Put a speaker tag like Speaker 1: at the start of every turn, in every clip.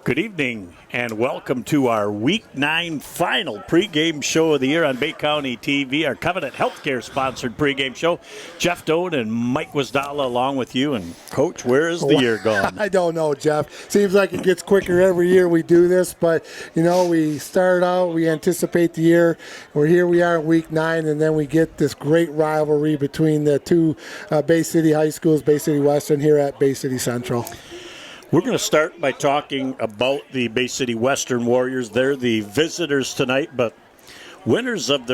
Speaker 1: Good evening and welcome to our Week 9 final pregame show of the year on Bay County TV, our Covenant Healthcare sponsored pregame show. Jeff Doan and Mike Wasdala along with you. And Coach, where is the year gone?
Speaker 2: I don't know, Jeff. Seems like it gets quicker every year we do this, but we start out, we anticipate the year. We are in Week 9, and then we get this great rivalry between the two Bay City high schools, Bay City Western here at Bay City Central.
Speaker 1: We're going to start by talking about the Bay City Western Warriors. They're the visitors tonight, but winners of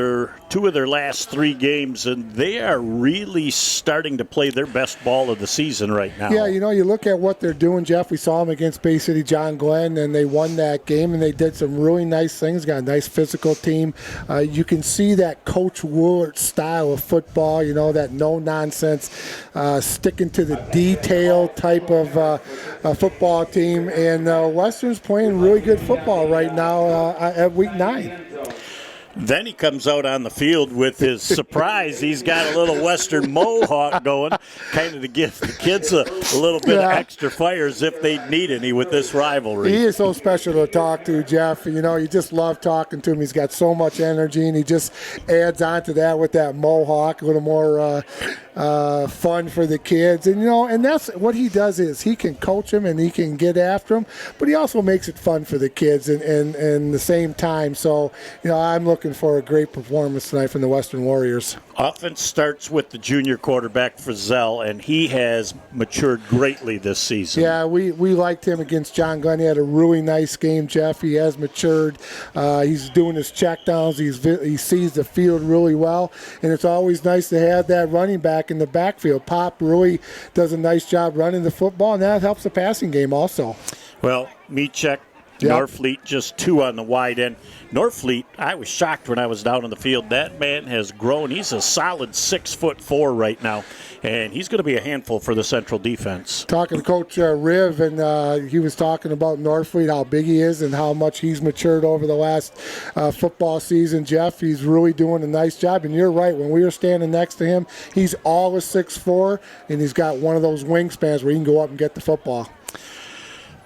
Speaker 1: two of their last 3 games, and they are really starting to play their best ball of the season right now.
Speaker 2: Yeah, you look at what they're doing, Jeff. We saw them against Bay City John Glenn, and they won that game, and they did some really nice things, got a nice physical team. You can see that Coach Woolard style of football, that no-nonsense, sticking to the detail type of football team, and Western's playing really good football right now at Week 9.
Speaker 1: Then he comes out on the field with his surprise. He's got a little Western mohawk going, kind of to give the kids a little bit of extra fire as if they need any with this rivalry.
Speaker 2: He is so special to talk to, Jeff. You just love talking to him. He's got so much energy, and he just adds on to that with that mohawk, a little more fun for the kids. And that's what he does is he can coach them and he can get after them, but he also makes it fun for the kids and the same time. So, I'm looking for a great performance tonight from the Western Warriors.
Speaker 1: Offense starts with the junior quarterback, Frizzell, and he has matured greatly this season.
Speaker 2: Yeah, we liked him against John Glenn. He had a really nice game, Jeff. He has matured. He's doing his checkdowns. He sees the field really well, and it's always nice to have that running back in the backfield. Pop really does a nice job running the football, and that helps the passing game also.
Speaker 1: Well, Michek, Norfleet, just 2 on the wide end. Norfleet, I was shocked when I was down on the field. That man has grown. He's a solid 6'4" right now, and he's going to be a handful for the Central defense.
Speaker 2: Talking to Coach Riv, and he was talking about Norfleet, how big he is and how much he's matured over the last football season. Jeff, he's really doing a nice job, and you're right. When we were standing next to him, he's all a 6'4", and he's got one of those wingspans where he can go up and get the football.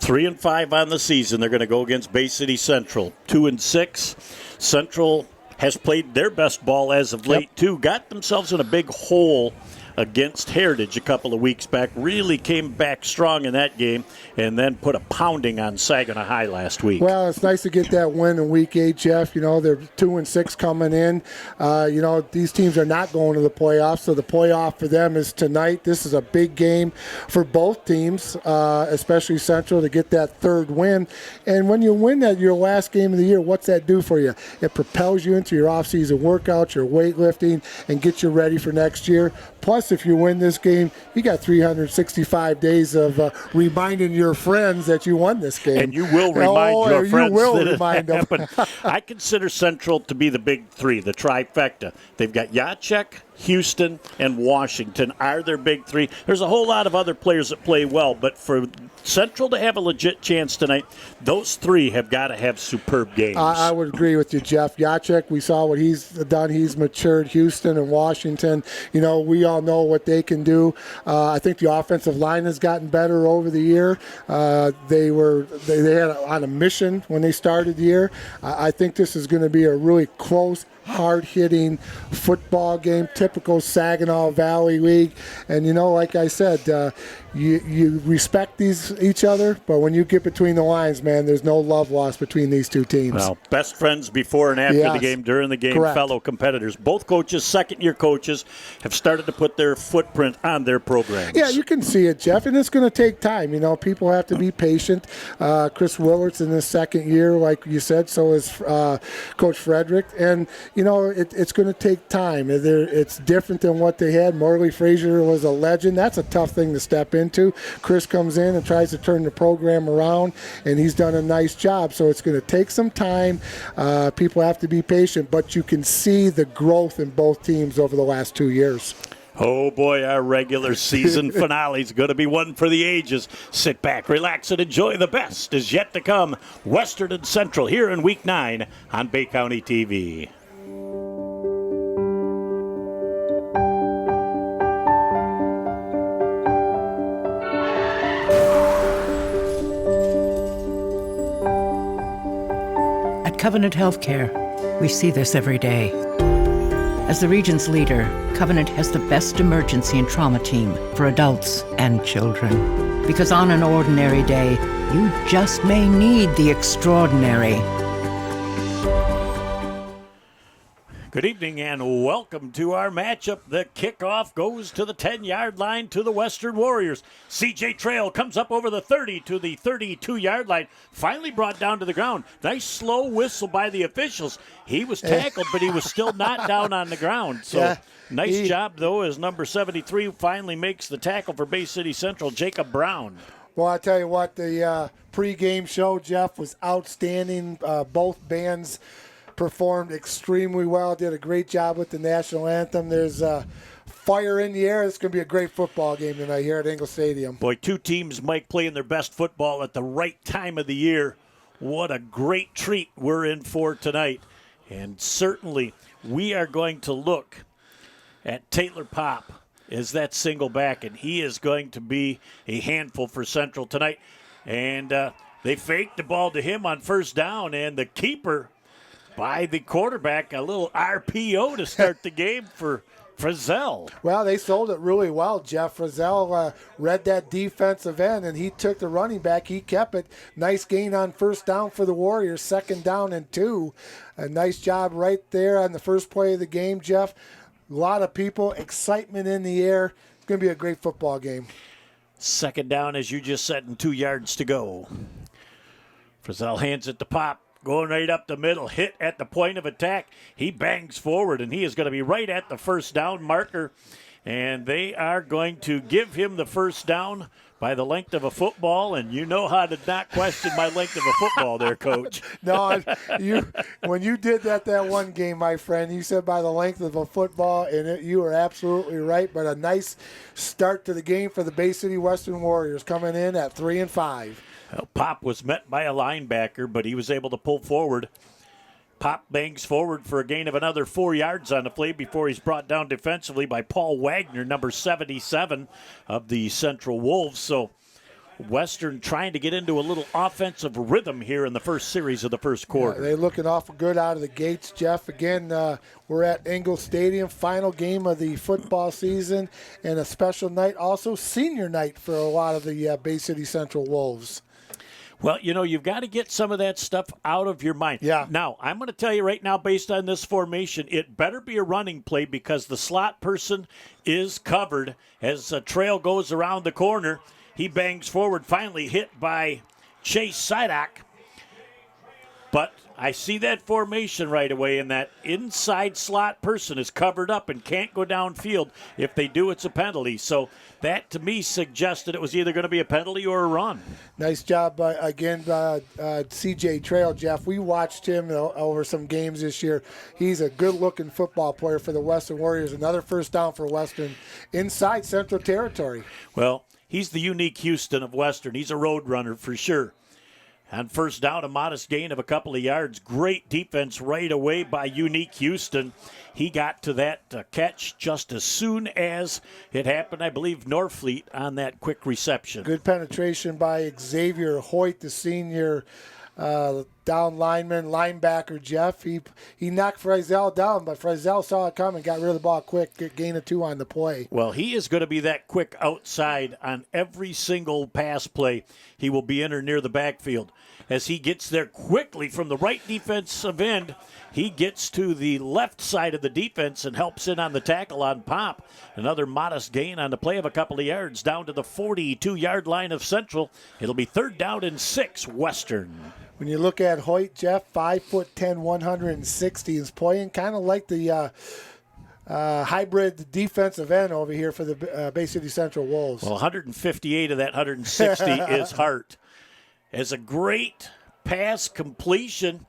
Speaker 1: 3-5 on the season. They're going to go against Bay City Central. 2-6. Central has played their best ball as of late, too. Got themselves in a big hole against Heritage a couple of weeks back. Really came back strong in that game and then put a pounding on Saginaw High last week.
Speaker 2: Well, it's nice to get that win in Week 8, Jeff. They're 2-6 coming in. These teams are not going to the playoffs, so the playoff for them is tonight. This is a big game for both teams, especially Central, to get that 3rd win. And when you win that, your last game of the year, what's that do for you? It propels you into your off-season workouts, your weightlifting, and gets you ready for next year. Plus, if you win this game, you got 365 days of reminding your friends that you won this game.
Speaker 1: And you will remind your friends that
Speaker 2: remind
Speaker 1: it happened. I consider Central to be the big 3, the trifecta. They've got Yachek, Houston, and Washington are their big 3. There's a whole lot of other players that play well, but for Central to have a legit chance tonight, those 3 have got to have superb games.
Speaker 2: I would agree with you, Jeff. Yachek, we saw what he's done. He's matured. Houston and Washington, we all know what they can do. I think the offensive line has gotten better over the year. They had on a mission when they started the year. I think this is going to be a really close, hard-hitting football game, typical Saginaw Valley League. And, like I said, you respect each other, but when you get between the lines, man, there's no love lost between these two teams.
Speaker 1: Well, best friends before and after the game, during the game,
Speaker 2: correct.
Speaker 1: Fellow competitors. Both coaches, second-year coaches, have started to put their footprint on their programs.
Speaker 2: Yeah, you can see it, Jeff, and it's going to take time. People have to be patient. Chris Willard's in his 2nd year, like you said, so is Coach Frederick. And, it's going to take time. It's different than what they had. Morley Frazier was a legend. That's a tough thing to step into. Chris comes in and tries to turn the program around, and he's done a nice job. So it's going to take some time. People have to be patient, but you can see the growth in both teams over the last 2 years.
Speaker 1: Oh, boy, our regular season finale is going to be one for the ages. Sit back, relax, and enjoy the best is yet to come. Western and Central here in Week 9 on Bay County TV.
Speaker 3: Covenant Healthcare, we see this every day. As the region's leader, Covenant has the best emergency and trauma team for adults and children. Because on an ordinary day, you just may need the extraordinary.
Speaker 1: Good evening and welcome to our matchup. The kickoff goes to the 10-yard line to the Western Warriors. C.J. Trail comes up over the 30 to the 32-yard line. Finally brought down to the ground. Nice slow whistle by the officials. He was tackled, but he was still not down on the ground. So nice job, though, as number 73 finally makes the tackle for Bay City Central, Jacob Brown.
Speaker 2: Well, I tell you what, the pregame show, Jeff, was outstanding. Both bands performed extremely well, did a great job with the national anthem. There's fire in the air. It's going to be a great football game tonight here at Ingle Stadium.
Speaker 1: Boy, two teams, Mike, playing their best football at the right time of the year. What a great treat we're in for tonight. And certainly we are going to look at Taylor Pop as that single back, and he is going to be a handful for Central tonight. And they faked the ball to him on first down, and the keeper by the quarterback, a little RPO to start the game for Frizzell.
Speaker 2: Well, they sold it really well, Jeff. Frizzell read that defensive end, and he took the running back. He kept it. Nice gain on first down for the Warriors, 2nd down and 2. A nice job right there on the first play of the game, Jeff. A lot of people, excitement in the air. It's going to be a great football game.
Speaker 1: 2nd down, as you just said, and 2 yards to go. Frizzell hands it to Pop. Going right up the middle, hit at the point of attack. He bangs forward, and he is going to be right at the first down marker. And they are going to give him the first down by the length of a football. And you know how to not question my length of a football there, Coach.
Speaker 2: No, when you did that one game, my friend, you said by the length of a football, and you were absolutely right. But a nice start to the game for the Bay City Western Warriors, coming in at 3-5.
Speaker 1: Well, Pop was met by a linebacker, but he was able to pull forward. Pop bangs forward for a gain of another 4 yards on the play before he's brought down defensively by Paul Wagner, number 77 of the Central Wolves. So Western trying to get into a little offensive rhythm here in the first series of the first quarter.
Speaker 2: They're looking awful good out of the gates, Jeff. Again, we're at Ingle Stadium, final game of the football season, and a special night, also senior night for a lot of the Bay City Central Wolves.
Speaker 1: Well, you know, you've got to get some of that stuff out of your mind.
Speaker 2: Yeah.
Speaker 1: Now, I'm going to tell you right now, based on this formation, it better be a running play because the slot person is covered as a trail goes around the corner. He bangs forward, finally hit by Chase Sidak. But I see that formation right away, and that inside slot person is covered up and can't go downfield. If they do, it's a penalty. So that, to me, suggested it was either going to be a penalty or a run.
Speaker 2: Nice job, again, C.J. Trail, Jeff. We watched him over some games this year. He's a good-looking football player for the Western Warriors. Another first down for Western inside Central Territory.
Speaker 1: Well, he's the unique Houston of Western. He's a road runner for sure. On first down, a modest gain of a couple of yards. Great defense right away by Unique Houston. He got to that catch just as soon as it happened. I believe Norfleet on that quick reception.
Speaker 2: Good penetration by Xavier Hoyt, the senior down linebacker, Jeff. He knocked Frizzell down, but Frizzell saw it coming, got rid of the ball quick, gain of 2 on the play.
Speaker 1: Well, he is going to be that quick outside on every single pass play. He will be in or near the backfield. As he gets there quickly from the right defensive end, he gets to the left side of the defense and helps in on the tackle on Pop. Another modest gain on the play of a couple of yards down to the 42-yard line of Central. It'll be 3rd down and 6, Western.
Speaker 2: When you look at Hoyt, Jeff, 5'10", 160, is playing kind of like the hybrid defensive end over here for the Bay City Central Wolves.
Speaker 1: Well, 158 of that 160 is Hart. As a great pass completion.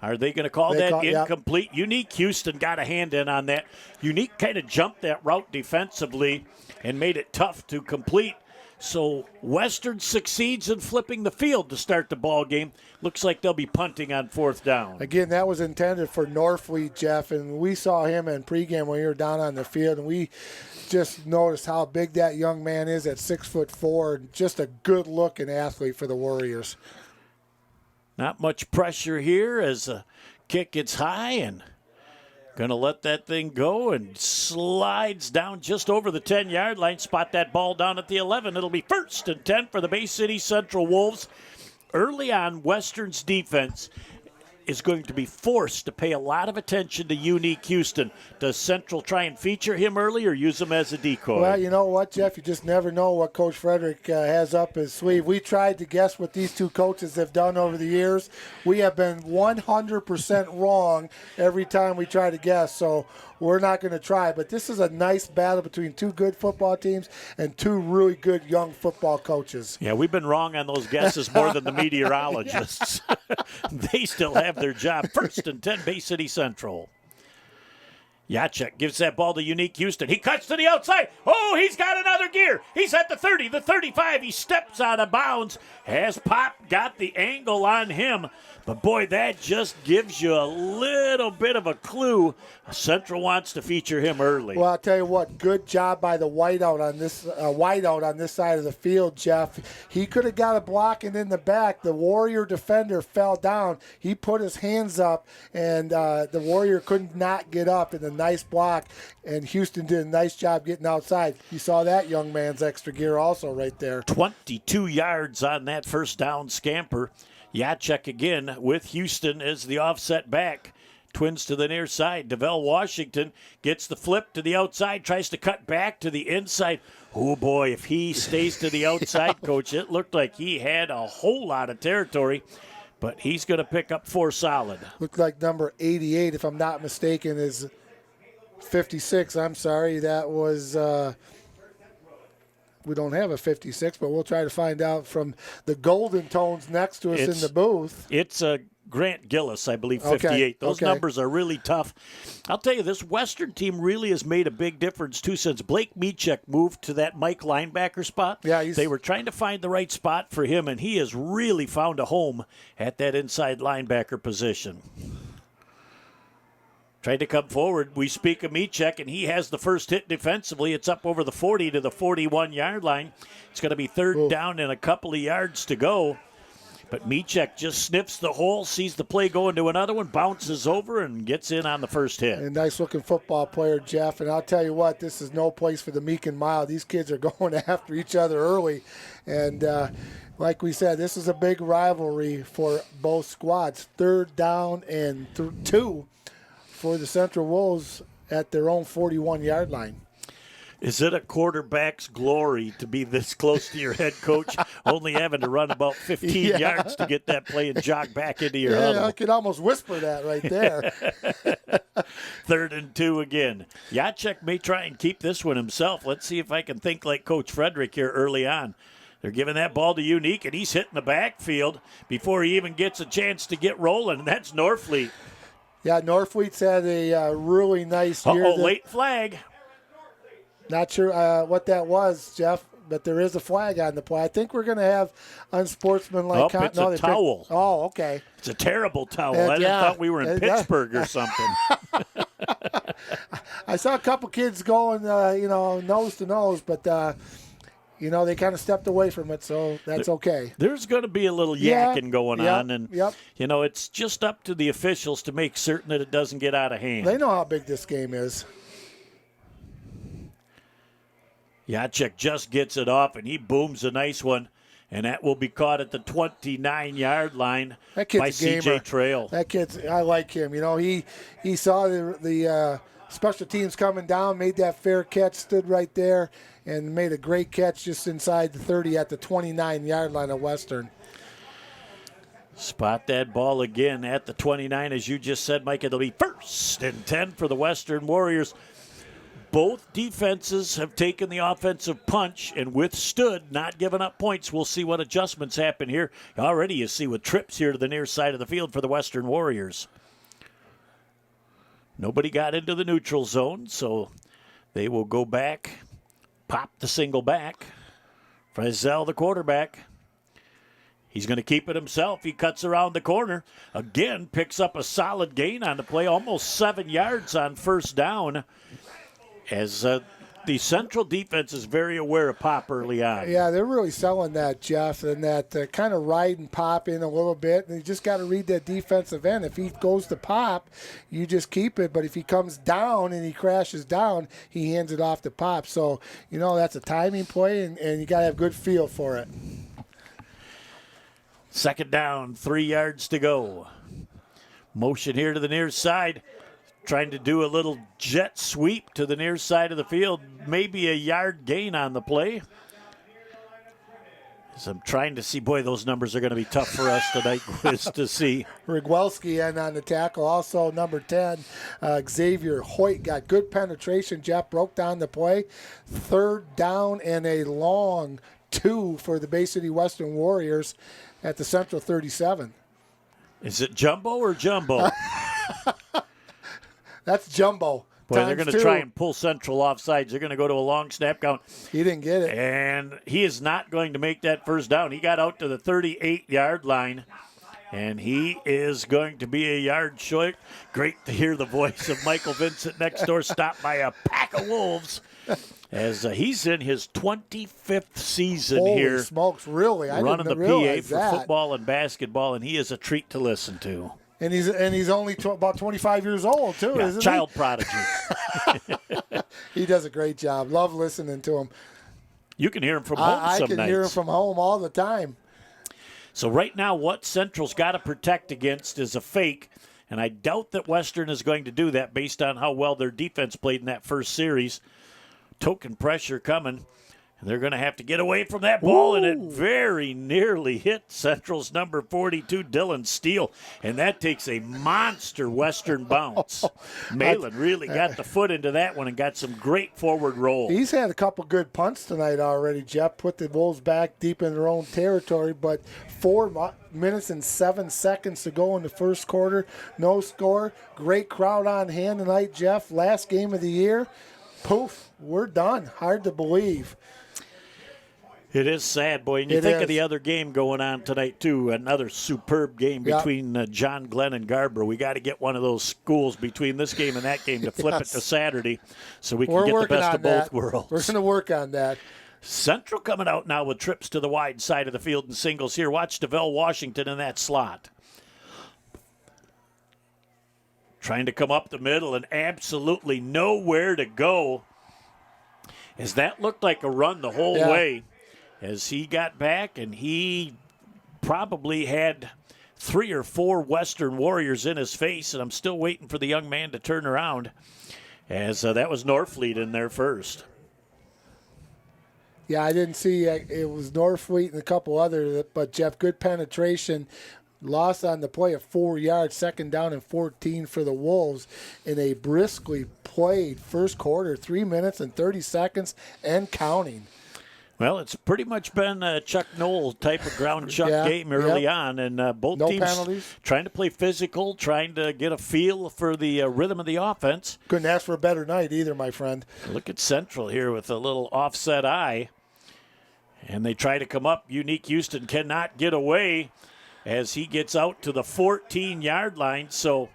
Speaker 1: Are they going to call that incomplete? Yep. Unique Houston got a hand in on that. Unique kind of jumped that route defensively and made it tough to complete. So Western succeeds in flipping the field to start the ball game. Looks like they'll be punting on 4th down.
Speaker 2: Again, that was intended for Norfleet, Jeff, and we saw him in pregame when we were down on the field, and we just noticed how big that young man is at 6'4", just a good-looking athlete for the Warriors.
Speaker 1: Not much pressure here as the kick gets high and going to let that thing go and slides down just over the 10-yard line. Spot that ball down at the 11. It'll be 1st and 10 for the Bay City Central Wolves. Early on, Western's defense is going to be forced to pay a lot of attention to Unique Houston. Does Central try and feature him early or use him as a decoy?
Speaker 2: Well, you know what, Jeff? You just never know what Coach Frederick has up his sleeve. We tried to guess what these two coaches have done over the years. We have been 100% wrong every time we try to guess, so we're not going to try. But this is a nice battle between two good football teams and two really good young football coaches.
Speaker 1: Yeah, we've been wrong on those guesses more than the meteorologists. They still have their job. 1st and 10, Bay City Central. Jacek gives that ball to Unique Houston. He cuts to the outside. Oh, he's got another gear. He's at the 30, the 35. He steps out of bounds. Has Pop got the angle on him. But, boy, that just gives you a little bit of a clue. Central wants to feature him early.
Speaker 2: Well, I'll tell you what, good job by the wideout on this side of the field, Jeff. He could have got a block, and in the back, the Warrior defender fell down. He put his hands up, and the Warrior could not get up in a nice block, and Houston did a nice job getting outside. You saw that young man's extra gear also right there.
Speaker 1: 22 yards on that first down scamper. Jacek again with Houston as the offset back. Twins to the near side. DeVell Washington gets the flip to the outside, tries to cut back to the inside. Oh, boy, if he stays to the outside, Coach, it looked like he had a whole lot of territory, but he's going to pick up 4 solid.
Speaker 2: Looked like number 88, if I'm not mistaken, is 56. I'm sorry, that was... we don't have a 56, but we'll try to find out from the golden tones next to us in the booth.
Speaker 1: It's Grant Gillis, I believe, 58.
Speaker 2: Okay,
Speaker 1: Those numbers are really tough. I'll tell you, this Western team really has made a big difference, too, since Blake Michek moved to that Mike linebacker spot.
Speaker 2: Yeah,
Speaker 1: they were trying to find the right spot for him, and he has really found a home at that inside linebacker position. Tried to come forward. We speak of Michek, and he has the first hit defensively. It's up over the 40 to the 41-yard line. It's going to be third down and a couple of yards to go. But Michek just sniffs the hole, sees the play go into another one, bounces over, and gets in on the first hit.
Speaker 2: A nice-looking football player, Jeff. And I'll tell you what, this is no place for the meek and mild. These kids are going after each other early. And like we said, this is a big rivalry for both squads. Third down and 2 for the Central Wolves at their own 41-yard line.
Speaker 1: Is it a quarterback's glory to be this close to your head coach, only having to run about 15 yards to get that play and jog back into your huddle?
Speaker 2: I could almost whisper that right there.
Speaker 1: 3rd and 2 again. Jacek may try and keep this one himself. Let's see if I can think like Coach Frederick here early on. They're giving that ball to Unique, and he's hitting the backfield before he even gets a chance to get rolling, and that's Norfleet.
Speaker 2: Yeah, Norfleet's had a really nice year.
Speaker 1: Late flag.
Speaker 2: Not sure what that was, Jeff, but there is a flag on the play. I think we're going to have unsportsmanlike
Speaker 1: conduct. It's a towel.
Speaker 2: Oh, okay.
Speaker 1: It's a terrible towel. I thought we were in Pittsburgh or something.
Speaker 2: I saw a couple kids going, nose to nose, but they kind of stepped away from it, so that's okay.
Speaker 1: There's going to be a little yakking going on, and
Speaker 2: yep.
Speaker 1: It's just up to the officials to make certain that it doesn't get out of hand.
Speaker 2: They know how big this game is.
Speaker 1: Jacek just gets it off, and he booms a nice one, and that will be caught at the 29-yard line by C.J. Trail.
Speaker 2: That kid's, I like him. He saw the special teams coming down, made that fair catch, stood right there, and made a great catch just inside the 30 at the 29-yard line of Western.
Speaker 1: Spot that ball again at the 29, as you just said, Mike. It'll be 1st and 10 for the Western Warriors. Both defenses have taken the offensive punch and withstood, not giving up points. We'll see what adjustments happen here. Already you see with trips here to the near side of the field for the Western Warriors. Nobody got into the neutral zone, so they will go back, pop the single back. Frizzell, the quarterback. He's going to keep it himself. He cuts around the corner. Again, picks up a solid gain on the play, almost 7 yards on first down. As the the Central defense is very aware of pop early on.
Speaker 2: Yeah, they're really selling that, Jeff, and that kind of ride and pop in a little bit. And you just got to read that defensive end. If he goes to pop, you just keep it. But if he comes down and he crashes down, he hands it off to pop. So, that's a timing play, and you got to have good feel for it.
Speaker 1: Second down, 3 yards to go. Motion here to the near side. Trying to do a little jet sweep to the near side of the field. Maybe a yard gain on the play. So I'm trying to see, boy, those numbers are going to be tough for us tonight, Quiz, to see.
Speaker 2: Rigwelski in on the tackle. Also, number 10, Xavier Hoyt got good penetration. Jeff broke down the play. Third down and a long 2 for the Bay City Western Warriors at the Central 37.
Speaker 1: Is it jumbo or jumbo?
Speaker 2: That's jumbo.
Speaker 1: Boy, they're going to try and pull Central offsides. They're going to go to a long snap count.
Speaker 2: He didn't get it.
Speaker 1: And he is not going to make that first down. He got out to the 38-yard line, and he is going to be a yard short. Great to hear the voice of Michael Vincent next door, stopped by a pack of wolves, as he's in his 25th season here.
Speaker 2: Holy smokes, really? I
Speaker 1: running the
Speaker 2: didn't
Speaker 1: PA
Speaker 2: realize
Speaker 1: for
Speaker 2: that.
Speaker 1: football and basketball, and he is a treat to listen to.
Speaker 2: And he's only about 25 years old, too,
Speaker 1: Yeah,
Speaker 2: isn't
Speaker 1: child prodigy.
Speaker 2: he? He does a great job. Love listening to him.
Speaker 1: You can hear him from home some
Speaker 2: I can
Speaker 1: nights.
Speaker 2: hear him from home all the time.
Speaker 1: So right now what Central's got to protect against is a fake, and I doubt that Western is going to do that based on how well their defense played in that first series. Token pressure coming. And they're going to have to get away from that ball, and it very nearly hit Central's number 42, Dylan Steele. And that takes a monster Western bounce. Malin really got the foot into that one and got some great forward roll.
Speaker 2: He's had a couple good punts tonight already, Jeff. Put the Wolves back deep in their own territory, but 4 minutes and 7 seconds to go in the first quarter. No score. Great crowd on hand tonight, Jeff. Last game of the year. Poof, we're done. Hard to believe.
Speaker 1: It is sad, boy. And you think of the other game going on tonight, too, another superb game between John Glenn and Garber. We got to get one of those schools between this game and that game to flip it to Saturday so we can get the best of both worlds.
Speaker 2: We're going to work on that.
Speaker 1: Central coming out now with trips to the wide side of the field and singles here. Watch DeVell Washington in that slot. Trying to come up the middle and absolutely nowhere to go. As that looked like a run the whole way. As he got back, and he probably had 3 or 4 Western Warriors in his face, and I'm still waiting for the young man to turn around, as that was Norfleet in there first.
Speaker 2: Yeah, I didn't see it was Norfleet and a couple others, but Jeff, good penetration. Loss on the play of 4 yards, second down and 14 for the Wolves in a briskly played first quarter, 3 minutes and 30 seconds and counting.
Speaker 1: Well, it's pretty much been a Chuck Noll type of ground chuck game early on, and both teams
Speaker 2: penalties.
Speaker 1: Trying to play physical, trying to get a feel for the rhythm of the offense.
Speaker 2: Couldn't ask for a better night either, my friend.
Speaker 1: Look at Central here with a little offset eye, and they try to come up. Unique Houston cannot get away as he gets out to the 14-yard line, so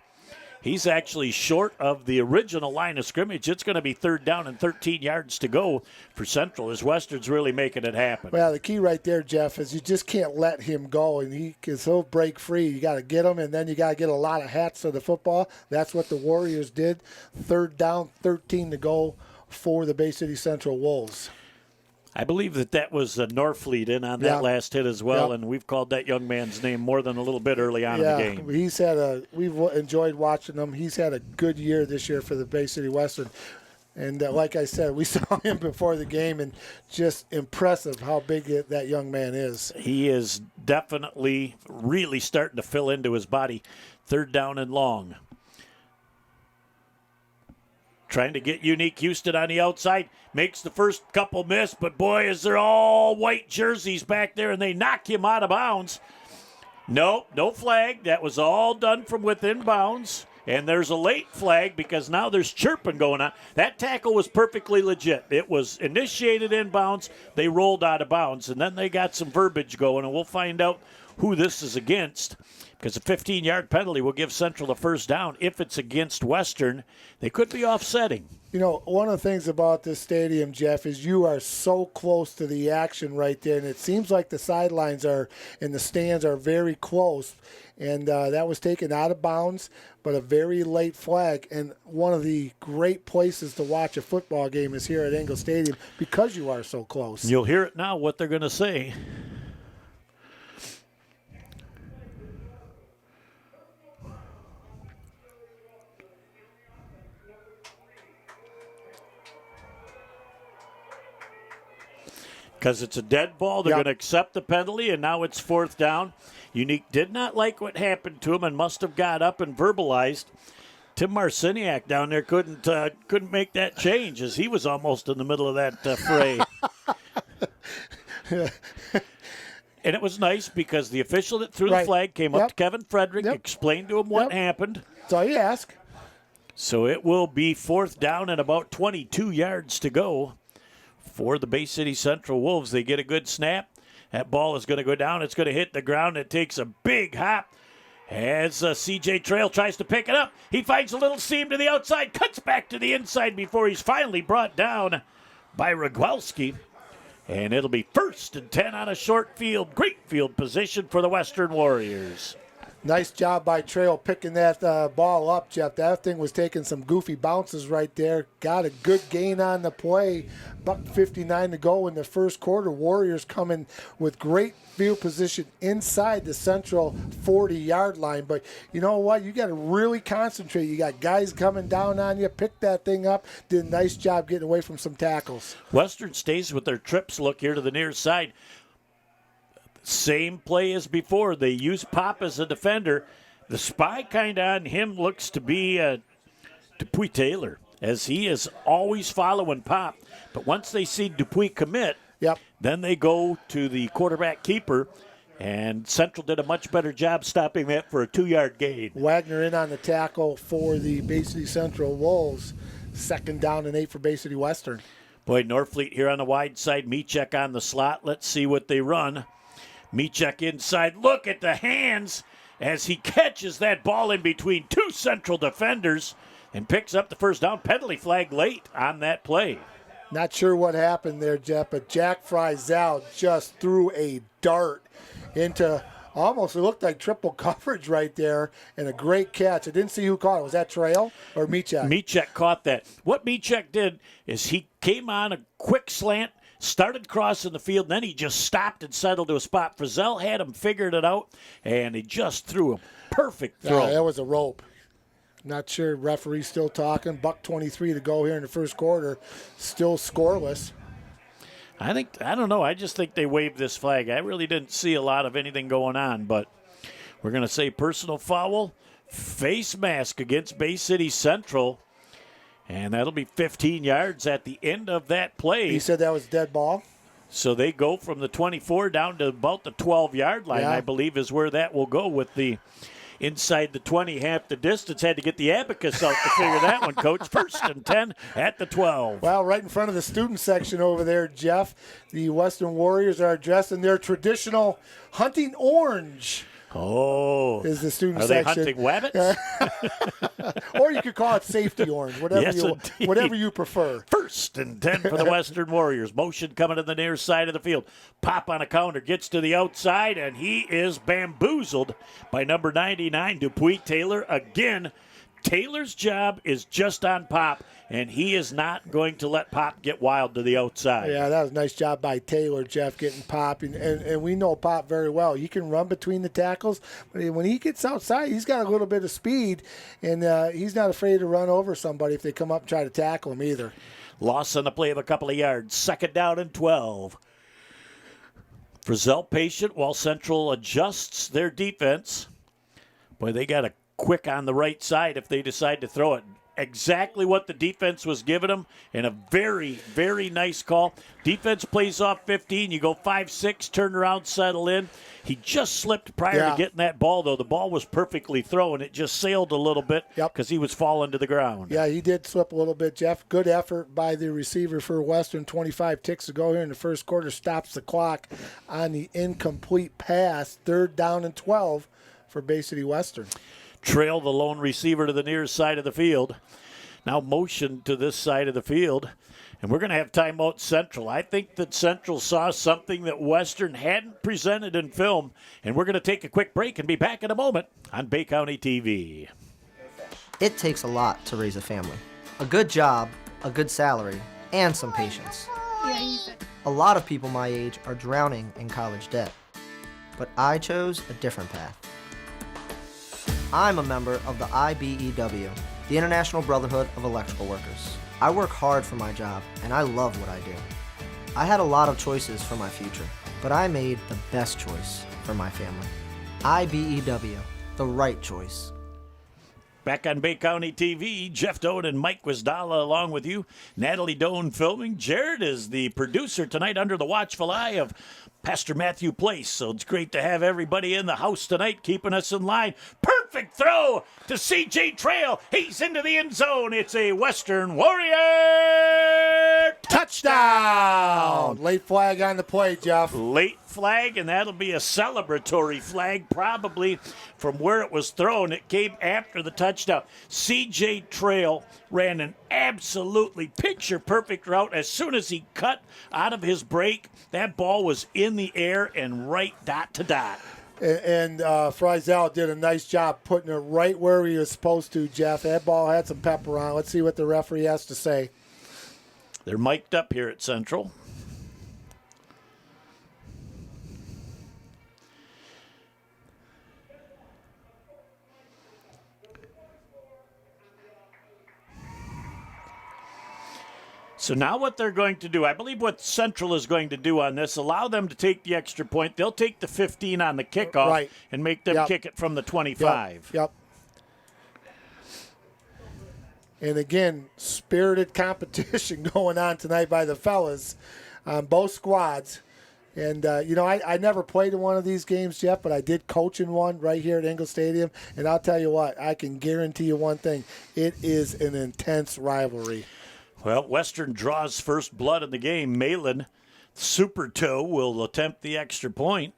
Speaker 1: he's actually short of the original line of scrimmage. It's going to be third down and 13 yards to go for Central as Western's really making it happen.
Speaker 2: Well, the key right there, Jeff, is you just can't let him go, and he'll break free. You got to get him, and then you got to get a lot of hats to the football. That's what the Warriors did. Third down, 13 to go for the Bay City Central Wolves.
Speaker 1: I believe that was Norfleet in on that last hit as well, and we've called that young man's name more than a little bit early on in the game.
Speaker 2: We've enjoyed watching him. He's had a good year this year for the Bay City Western. And like I said, we saw him before the game, and just impressive how big that young man is.
Speaker 1: He is definitely really starting to fill into his body. Third down and long. Trying to get Unique Houston on the outside. Makes the first couple miss, but boy, is there all white jerseys back there, and they knock him out of bounds. Nope, no flag. That was all done from within bounds. And there's a late flag because now there's chirping going on. That tackle was perfectly legit. It was initiated inbounds. They rolled out of bounds, and then they got some verbiage going, and we'll find out who this is against, because a 15-yard penalty will give Central the first down. If it's against Western, they could be offsetting.
Speaker 2: You know, one of the things about this stadium, Jeff, is you are so close to the action right there, and it seems like the sidelines are and the stands are very close, and that was taken out of bounds, but a very late flag. And one of the great places to watch a football game is here at Engel Stadium because you are so close.
Speaker 1: You'll hear it now, what they're going to say. Because it's a dead ball, they're going to accept the penalty, and now it's fourth down. Unique did not like what happened to him and must have got up and verbalized. Tim Marciniak down there couldn't make that change as he was almost in the middle of that fray. And it was nice because the official that threw the flag came up to Kevin Frederick, explained to him what happened.
Speaker 2: That's all you ask.
Speaker 1: So it will be fourth down and about 22 yards to go for the Bay City Central Wolves. They get a good snap. That ball is going to go down. It's going to hit the ground. It takes a big hop as C.J. Trail tries to pick it up. He finds a little seam to the outside, cuts back to the inside before he's finally brought down by Rogwelski. And it'll be 1st and 10 on a short field. Great field position for the Western Warriors.
Speaker 2: Nice job by Trail picking that ball up, Jeff. That thing was taking some goofy bounces right there. Got a good gain on the play. $1:59 to go in the first quarter. Warriors coming with great field position inside the Central 40-yard line. But you know what? You got to really concentrate. You got guys coming down on you. Pick that thing up. Did a nice job getting away from some tackles.
Speaker 1: Western stays with their trips look here to the near side. Same play as before. They use Pop as a defender. The spy kind of on him looks to be Dupuy Taylor, as he is always following Pop. But once they see Dupuy commit, then they go to the quarterback keeper, and Central did a much better job stopping that for a 2-yard gain.
Speaker 2: Wagner in on the tackle for the Bay City Central Wolves. 2nd down and 8 for Bay City Western.
Speaker 1: Boy, Norfleet here on the wide side. Michek on the slot. Let's see what they run. Michek inside. Look at the hands as he catches that ball in between 2 Central defenders and picks up the first down. Penalty flag late on that play.
Speaker 2: Not sure what happened there, Jeff, but Jack Friesel just threw a dart into almost, it looked like triple coverage right there, and a great catch. I didn't see who caught it. Was that Trail or Michek?
Speaker 1: Michek caught that. What Michek did is he came on a quick slant, started crossing the field, then he just stopped and settled to a spot. Frizzell had him figured it out, and he just threw a perfect throw.
Speaker 2: That was a rope. Not sure. Referee's still talking. $1:23 to go here in the first quarter. Still scoreless.
Speaker 1: I don't know. I just think they waved this flag. I really didn't see a lot of anything going on, but we're going to say personal foul, face mask against Bay City Central. And that'll be 15 yards at the end of that play.
Speaker 2: He said that was dead ball.
Speaker 1: So they go from the 24 down to about the 12-yard line, I believe, is where that will go with the inside the 20, half the distance. Had to get the abacus out to figure that one, Coach. 1st and 10 at the 12.
Speaker 2: Well, right in front of the student section over there, Jeff, the Western Warriors are dressed in their traditional hunting orange.
Speaker 1: Oh,
Speaker 2: is the student
Speaker 1: are
Speaker 2: section.
Speaker 1: They hunting rabbits?
Speaker 2: Or you could call it safety orange, whatever you prefer.
Speaker 1: 1st and 10 for the Western Warriors. Motion coming to the near side of the field. Pop on a counter, gets to the outside, and he is bamboozled by number 99, Dupuy Taylor. Again, Taylor's job is just on Pop, and he is not going to let Pop get wild to the outside.
Speaker 2: Yeah, that was a nice job by Taylor, Jeff, getting Pop. And we know Pop very well. He can run between the tackles. But when he gets outside, he's got a little bit of speed, and he's not afraid to run over somebody if they come up and try to tackle him either.
Speaker 1: Loss on the play of a couple of yards. 2nd down and 12. Frizzell patient while Central adjusts their defense. Boy, they got a quick on the right side if they decide to throw it. exactly what the defense was giving him, and a very, very nice call. Defense plays off 15. You go 5-6, turn around, settle in. He just slipped prior to getting that ball, though. The ball was perfectly thrown. It just sailed a little bit because he was falling to the ground.
Speaker 2: Yeah, he did slip a little bit, Jeff. Good effort by the receiver for Western. 25 ticks to go here in the first quarter. Stops the clock on the incomplete pass. 3rd down and 12 for Bay City Western.
Speaker 1: Trail the lone receiver to the near side of the field. Now motion to this side of the field. And we're going to have timeout Central. I think that Central saw something that Western hadn't presented in film. And we're going to take a quick break and be back in a moment on Bay County TV.
Speaker 4: It takes a lot to raise a family. A good job, a good salary, and some patience. A lot of people my age are drowning in college debt. But I chose a different path. I'm a member of the IBEW, the International Brotherhood of Electrical Workers. I work hard for my job, and I love what I do. I had a lot of choices for my future, but I made the best choice for my family. IBEW, the right choice.
Speaker 1: Back on Bay County TV, Jeff Doan and Mike Wisdala along with you. Natalie Doan filming. Jared is the producer tonight under the watchful eye of Pastor Matthew Place. So it's great to have everybody in the house tonight keeping us in line. Perfect throw to CJ Trail. He's into the end zone. It's a Western Warrior touchdown.
Speaker 2: Late flag on the play, Jeff.
Speaker 1: Late flag, and that'll be a celebratory flag probably from where it was thrown. It came after the touchdown. CJ Trail ran an absolutely picture-perfect route. As soon as he cut out of his break, that ball was in the air and right dot to dot.
Speaker 2: And Friesel did a nice job putting it right where he was supposed to, Jeff. That ball had some pepper on it. Let's see what the referee has to say.
Speaker 1: They're mic'd up here at Central. So now what they're going to do, I believe what Central is going to do on this, allow them to take the extra point. They'll take the 15 on the kickoff and make them kick it from the 25.
Speaker 2: Yep. And again, spirited competition going on tonight by the fellas on both squads. And, I never played in one of these games, Jeff, but I did coach in one right here at Engle Stadium. And I'll tell you what, I can guarantee you one thing. It is an intense rivalry.
Speaker 1: Well, Western draws first blood in the game. Malin, Super Toe, will attempt the extra point.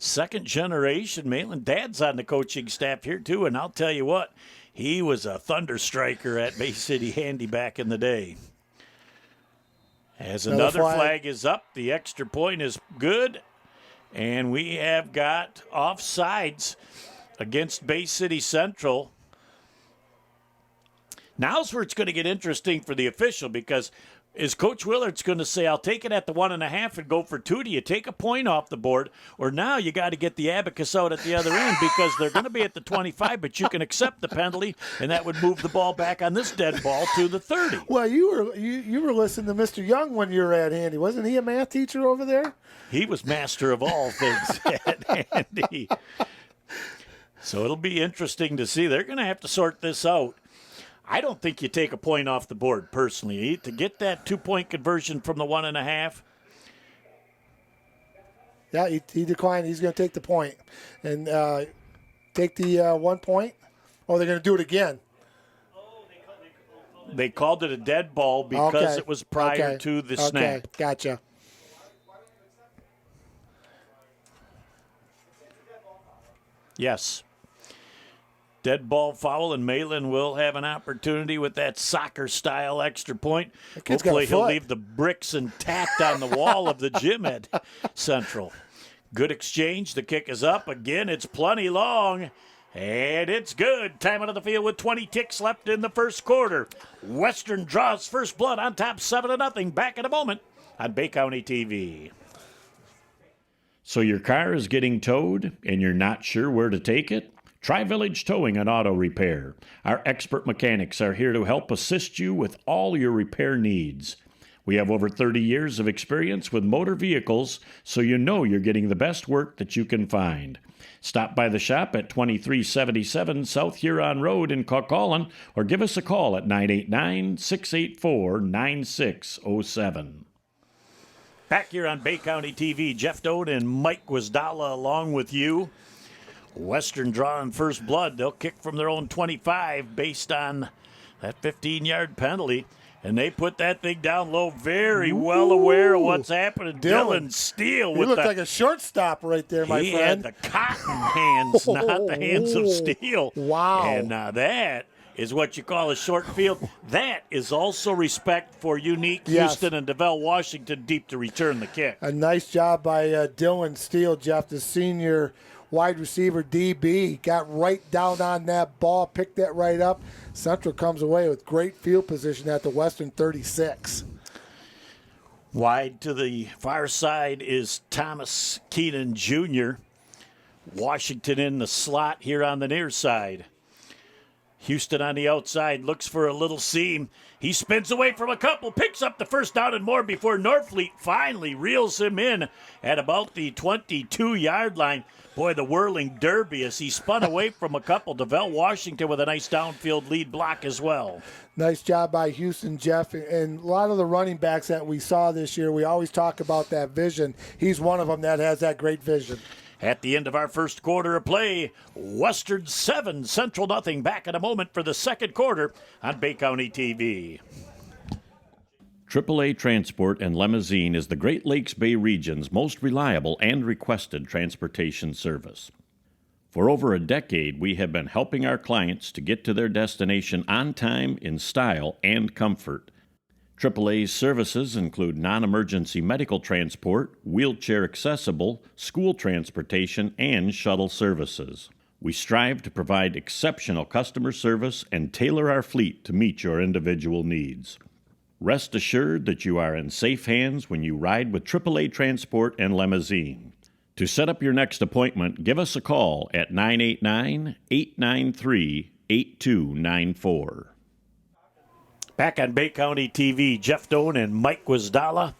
Speaker 1: Second generation, Malin. Dad's on the coaching staff here, too. And I'll tell you what, he was a thunder striker at Bay City Handy back in the day. As another flag is up, the extra point is good. And we have got offsides against Bay City Central. Now's where it's going to get interesting for the official, because is Coach Willard's going to say, I'll take it at the 1.5 and go for 2? Do you take a point off the board? Or now you got to get the abacus out at the other end, because they're going to be at the 25, but you can accept the penalty, and that would move the ball back on this dead ball to the 30.
Speaker 2: Well, you were listening to Mr. Young when you were at Handy. Wasn't he a math teacher over there?
Speaker 1: He was master of all things at Handy. So it'll be interesting to see. They're going to have to sort this out. I don't think you take a point off the board, personally. To get that 2-point conversion from the 1.5.
Speaker 2: Yeah, he declined. He's going to take the point and take the 1 point. Oh, they're going to do it again.
Speaker 1: They called it a dead ball because it was prior to the snap.
Speaker 2: Okay, gotcha.
Speaker 1: Yes. Dead ball foul, and Malin will have an opportunity with that soccer-style extra point. Hopefully he'll leave the bricks intact on the wall of the gym at Central. Good exchange. The kick is up. Again, it's plenty long, and it's good. Time out of the field with 20 ticks left in the first quarter. Western draws first blood on top 7-0. Back in a moment on Bay County TV. So your car is getting towed, and you're not sure where to take it? Try Village Towing and Auto Repair. Our expert mechanics are here to help assist you with all your repair needs. We have over 30 years of experience with motor vehicles, so you know you're getting the best work that you can find. Stop by the shop at 2377 South Huron Road in Cuckolin, or give us a call at 989-684-9607. Back here on Bay County TV, Jeff Doan and Mike Wisdala along with you. Western drawing first blood. They'll kick from their own 25 based on that 15-yard penalty. And they put that thing down low, very well aware of what's happening. Dylan Steele
Speaker 2: He
Speaker 1: with
Speaker 2: looked like a shortstop right there, my
Speaker 1: he
Speaker 2: friend.
Speaker 1: had the cotton hands, not the hands of steel.
Speaker 2: Wow.
Speaker 1: And that is what you call a short field. That is also respect for Unique Houston and DeVell Washington deep to return the kick.
Speaker 2: A nice job by Dylan Steele, Jeff, the senior wide receiver DB. Got right down on that ball, picked that right up. Central comes away with great field position at the Western 36.
Speaker 1: Wide to the far side is Thomas Keenan Jr. Washington in the slot here on the near side. Houston on the outside looks for a little seam. He spins away from a couple, picks up the first down and more before Norfleet finally reels him in at about the 22-yard line. Boy, the whirling derby as he spun away from a couple. DeVell Washington with a nice downfield lead block as well.
Speaker 2: Nice job by Houston, Jeff. And a lot of the running backs that we saw this year, we always talk about that vision. He's one of them that has that great vision.
Speaker 1: At the end of our first quarter of play, Western 7, Central nothing. Back in a moment for the second quarter on Bay County TV. AAA Transport and Limousine is the Great Lakes Bay region's most reliable and requested transportation service. For over a decade, we have been helping our clients to get to their destination on time, in style, and comfort. AAA's services include non-emergency medical transport, wheelchair accessible, school transportation, and shuttle services. We strive to provide exceptional customer service and tailor our fleet to meet your individual needs. Rest assured that you are in safe hands when you ride with AAA Transport and Limousine. To set up your next appointment, give us a call at 989-893-8294. Back on Bay County TV, Jeff Doan and Mike Wisdala,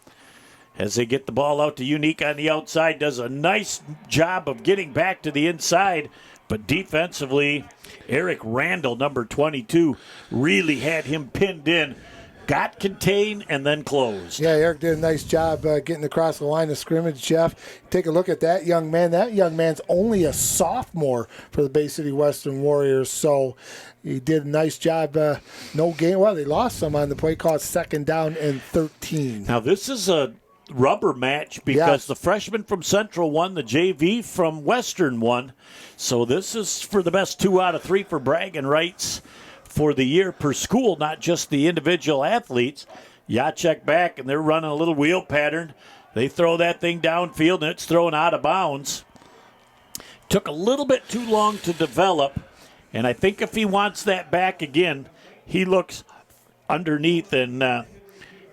Speaker 1: as they get the ball out to Unique on the outside, does a nice job of getting back to the inside, but defensively, Eric Randall, number 22, really had him pinned in. Got contained and then closed.
Speaker 2: Yeah, Eric did a nice job getting across the line of scrimmage, Jeff. Take a look at that young man. That young man's only a sophomore for the Bay City Western Warriors, so he did a nice job. No gain. Well, they lost some on the play call, second down and 13.
Speaker 1: Now, this is a rubber match because the freshman from Central won, the JV from Western won. So this is for the best 2 out of 3 for bragging rights for the year per school, not just the individual athletes. Jacek back, and they're running a little wheel pattern. They throw that thing downfield, and it's thrown out of bounds. Took a little bit too long to develop, and I think if he wants that back again, he looks underneath, and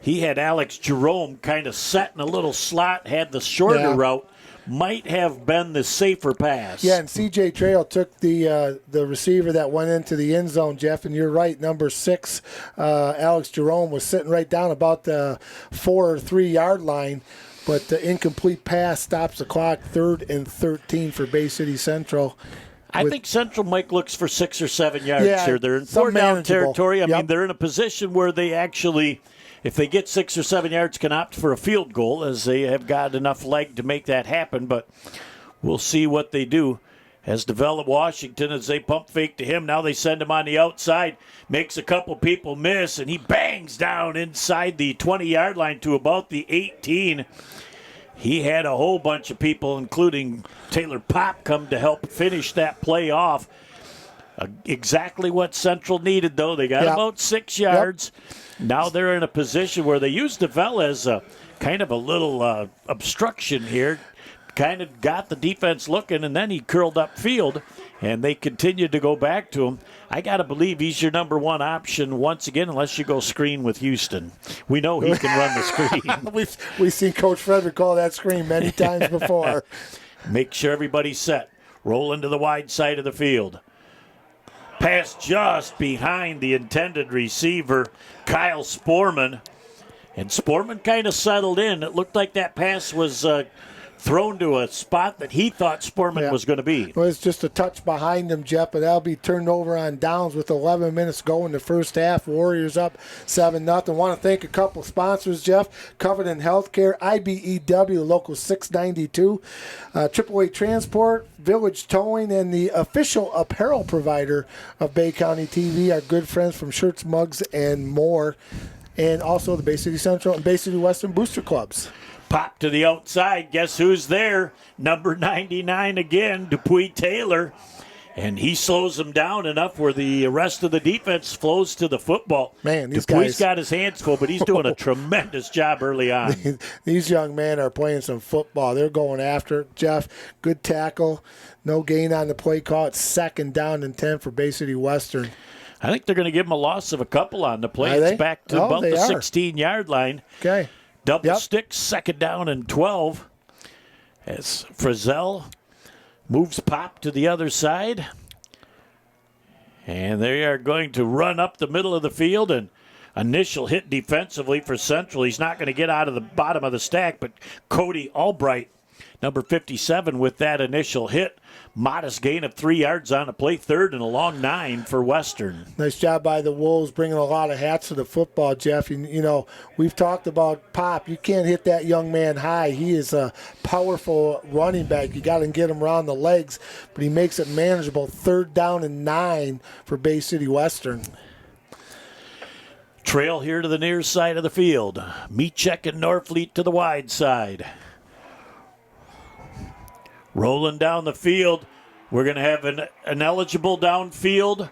Speaker 1: he had Alex Jerome kind of set in a little slot, had the shorter route. Might have been the safer pass.
Speaker 2: Yeah, and C.J. Trail took the receiver that went into the end zone, Jeff, and you're right, number 6, Alex Jerome, was sitting right down about the 4 or 3 yard line, but the incomplete pass stops the clock, 3rd and 13 for Bay City Central.
Speaker 1: I think Central Mike looks for 6 or 7 yards here. They're in 4-down territory. I mean, they're in a position where they actually, if they get 6 or 7 yards, can opt for a field goal, as they have got enough leg to make that happen. But we'll see what they do. As DeVell Washington, as they pump fake to him, now they send him on the outside, makes a couple people miss, and he bangs down inside the 20-yard line to about the 18. He had a whole bunch of people, including Taylor Pop, come to help finish that play off. Exactly what Central needed, though. They got about 6 yards. Now they're in a position where they use DeVell as a kind of a little obstruction here. Kind of got the defense looking, and then he curled up field, and they continued to go back to him. I got to believe he's your number one option once again, unless you go screen with Houston. We know he can run the screen.
Speaker 2: We've seen Coach Frederick call that screen many times before.
Speaker 1: Make sure everybody's set. Roll into the wide side of the field. Pass just behind the intended receiver, Kyle Sporman. And Sportman kind of settled in. It looked like that pass was thrown to a spot that he thought Sportman was going to be.
Speaker 2: Well, it's just a touch behind him, Jeff, but that'll be turned over on downs with 11 minutes to go in the first half. Warriors up 7-0. Want to thank a couple sponsors, Jeff. Covenant Healthcare, IBEW, Local 692, AAA Transport, Village Towing, and the official apparel provider of Bay County TV, our good friends from Shirts, Mugs, and more. And also the Bay City Central and Bay City Western Booster Clubs.
Speaker 1: Pop to the outside. Guess who's there? Number 99 again, Dupuy Taylor. And he slows them down enough where the rest of the defense flows to the football.
Speaker 2: Man, these
Speaker 1: Dupuy's
Speaker 2: guys
Speaker 1: got his hands full, but he's doing a tremendous job early on.
Speaker 2: These young men are playing some football. They're going after it. Jeff, good tackle. No gain on the play call. It's 2nd down and 10 for Bay City Western.
Speaker 1: I think they're going to give him a loss of a couple on the play.
Speaker 2: Are
Speaker 1: It's
Speaker 2: they?
Speaker 1: back to about the
Speaker 2: are.
Speaker 1: 16-yard line.
Speaker 2: Okay.
Speaker 1: Double stick, 2nd down and 12. As Frizzell moves Pop to the other side. And they are going to run up the middle of the field. And initial hit defensively for Central. He's not going to get out of the bottom of the stack, but Cody Albright, number 57, with that initial hit. Modest gain of 3 yards on the play, 3rd and a long 9 for Western.
Speaker 2: Nice job by the Wolves bringing a lot of hats to the football, Jeff. And, you know, we've talked about Pop. You can't hit that young man high. He is a powerful running back. You got to get him around the legs, but he makes it manageable. 3rd down and 9 for Bay City Western.
Speaker 1: Trail here to the near side of the field. Meachek and Norfleet to the wide side. Rolling down the field. We're going to have an eligible downfield.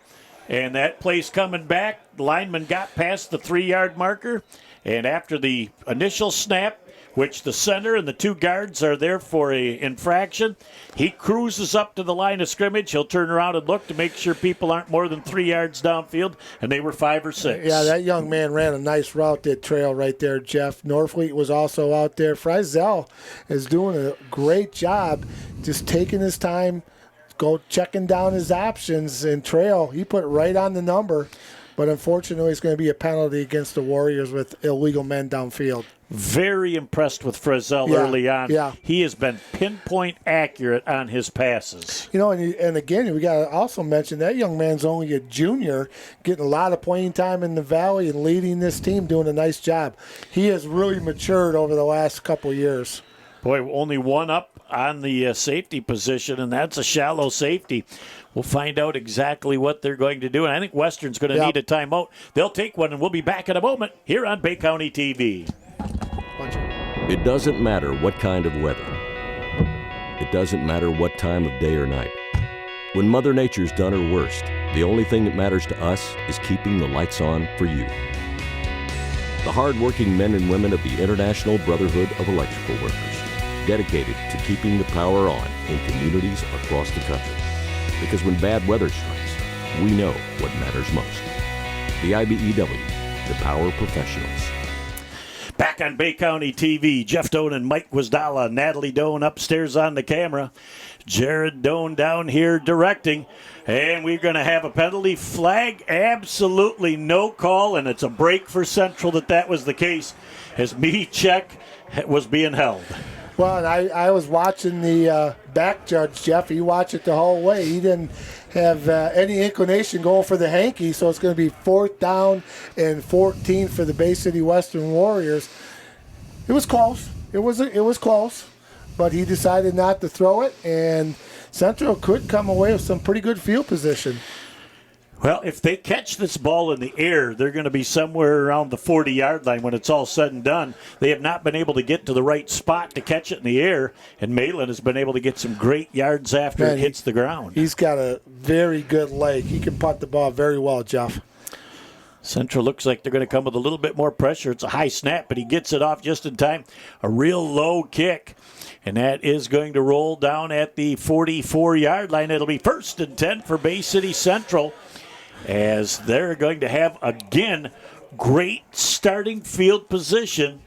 Speaker 1: And that place coming back. The lineman got past the 3-yard marker. And after the initial snap, which the center and the 2 guards are there for a infraction, he cruises up to the line of scrimmage. He'll turn around and look to make sure people aren't more than 3 yards downfield, and they were 5 or 6.
Speaker 2: Yeah, that young man ran a nice route, that trail right there, Jeff. Norfleet was also out there. Frizzell is doing a great job just taking his time, checking down his options, and Trail, he put right on the number. But unfortunately, it's going to be a penalty against the Warriors with illegal men downfield.
Speaker 1: Very impressed with Frizzell early on.
Speaker 2: Yeah.
Speaker 1: He has been pinpoint accurate on his passes.
Speaker 2: You know, and again, we got to also mention that young man's only a junior, getting a lot of playing time in the Valley and leading this team, doing a nice job. He has really matured over the last couple years.
Speaker 1: Boy, only one up on the safety position, and that's a shallow safety. We'll find out exactly what they're going to do, and I think Western's going to need a timeout. They'll take one, and we'll be back in a moment here on Bay County TV.
Speaker 5: It doesn't matter what kind of weather. It doesn't matter what time of day or night. When Mother Nature's done her worst, the only thing that matters to us is keeping the lights on for you. The hard-working men and women of the International Brotherhood of Electrical Workers, dedicated to keeping the power on in communities across the country. Because when bad weather strikes, we know what matters most. The IBEW, the power professionals.
Speaker 1: Back on Bay County TV, Jeff Doan and Mike Wisdala, Natalie Doan upstairs on the camera, Jared Doan down here directing, and we're going to have a penalty flag. Absolutely no call, and it's a break for Central that was the case, as Meachek was being held.
Speaker 2: Well, and I was watching the back judge, Jeff. He watched it the whole way. He didn't have any inclination going for the hanky, so it's going to be 4th down and 14 for the Bay City Western Warriors. It was close. It was close, but he decided not to throw it, and Central could come away with some pretty good field position.
Speaker 1: Well, if they catch this ball in the air, they're going to be somewhere around the 40-yard line when it's all said and done. They have not been able to get to the right spot to catch it in the air, and Malin has been able to get some great yards after it hits the ground.
Speaker 2: He's got a very good leg. He can punt the ball very well, Jeff.
Speaker 1: Central looks like they're going to come with a little bit more pressure. It's a high snap, but he gets it off just in time. A real low kick, and that is going to roll down at the 44-yard line. It'll be 1st and 10 for Bay City Central, as they're going to have, again, great starting field position.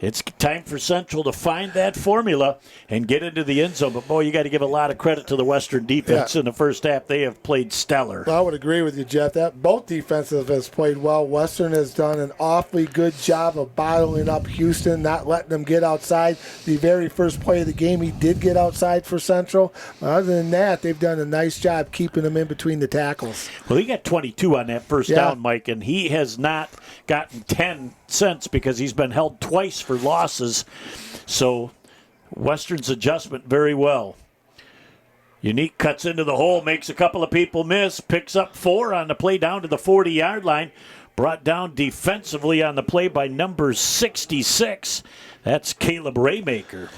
Speaker 1: It's time for Central to find that formula and get into the end zone. But, boy, you got to give a lot of credit to the Western defense in the first half. They have played stellar.
Speaker 2: Well, I would agree with you, Jeff. That both defenses has played well. Western has done an awfully good job of bottling up Houston, not letting them get outside. The very first play of the game, he did get outside for Central. Other than that, they've done a nice job keeping them in between the tackles.
Speaker 1: Well, he got 22 on that first down, Mike, and he has not gotten 10 since because he's been held twice for losses. So Western's adjustment very well. Unique cuts into the hole, makes a couple of people miss, picks up 4 on the play down to the 40-yard line. Brought down defensively on the play by number 66. That's Caleb Raymaker.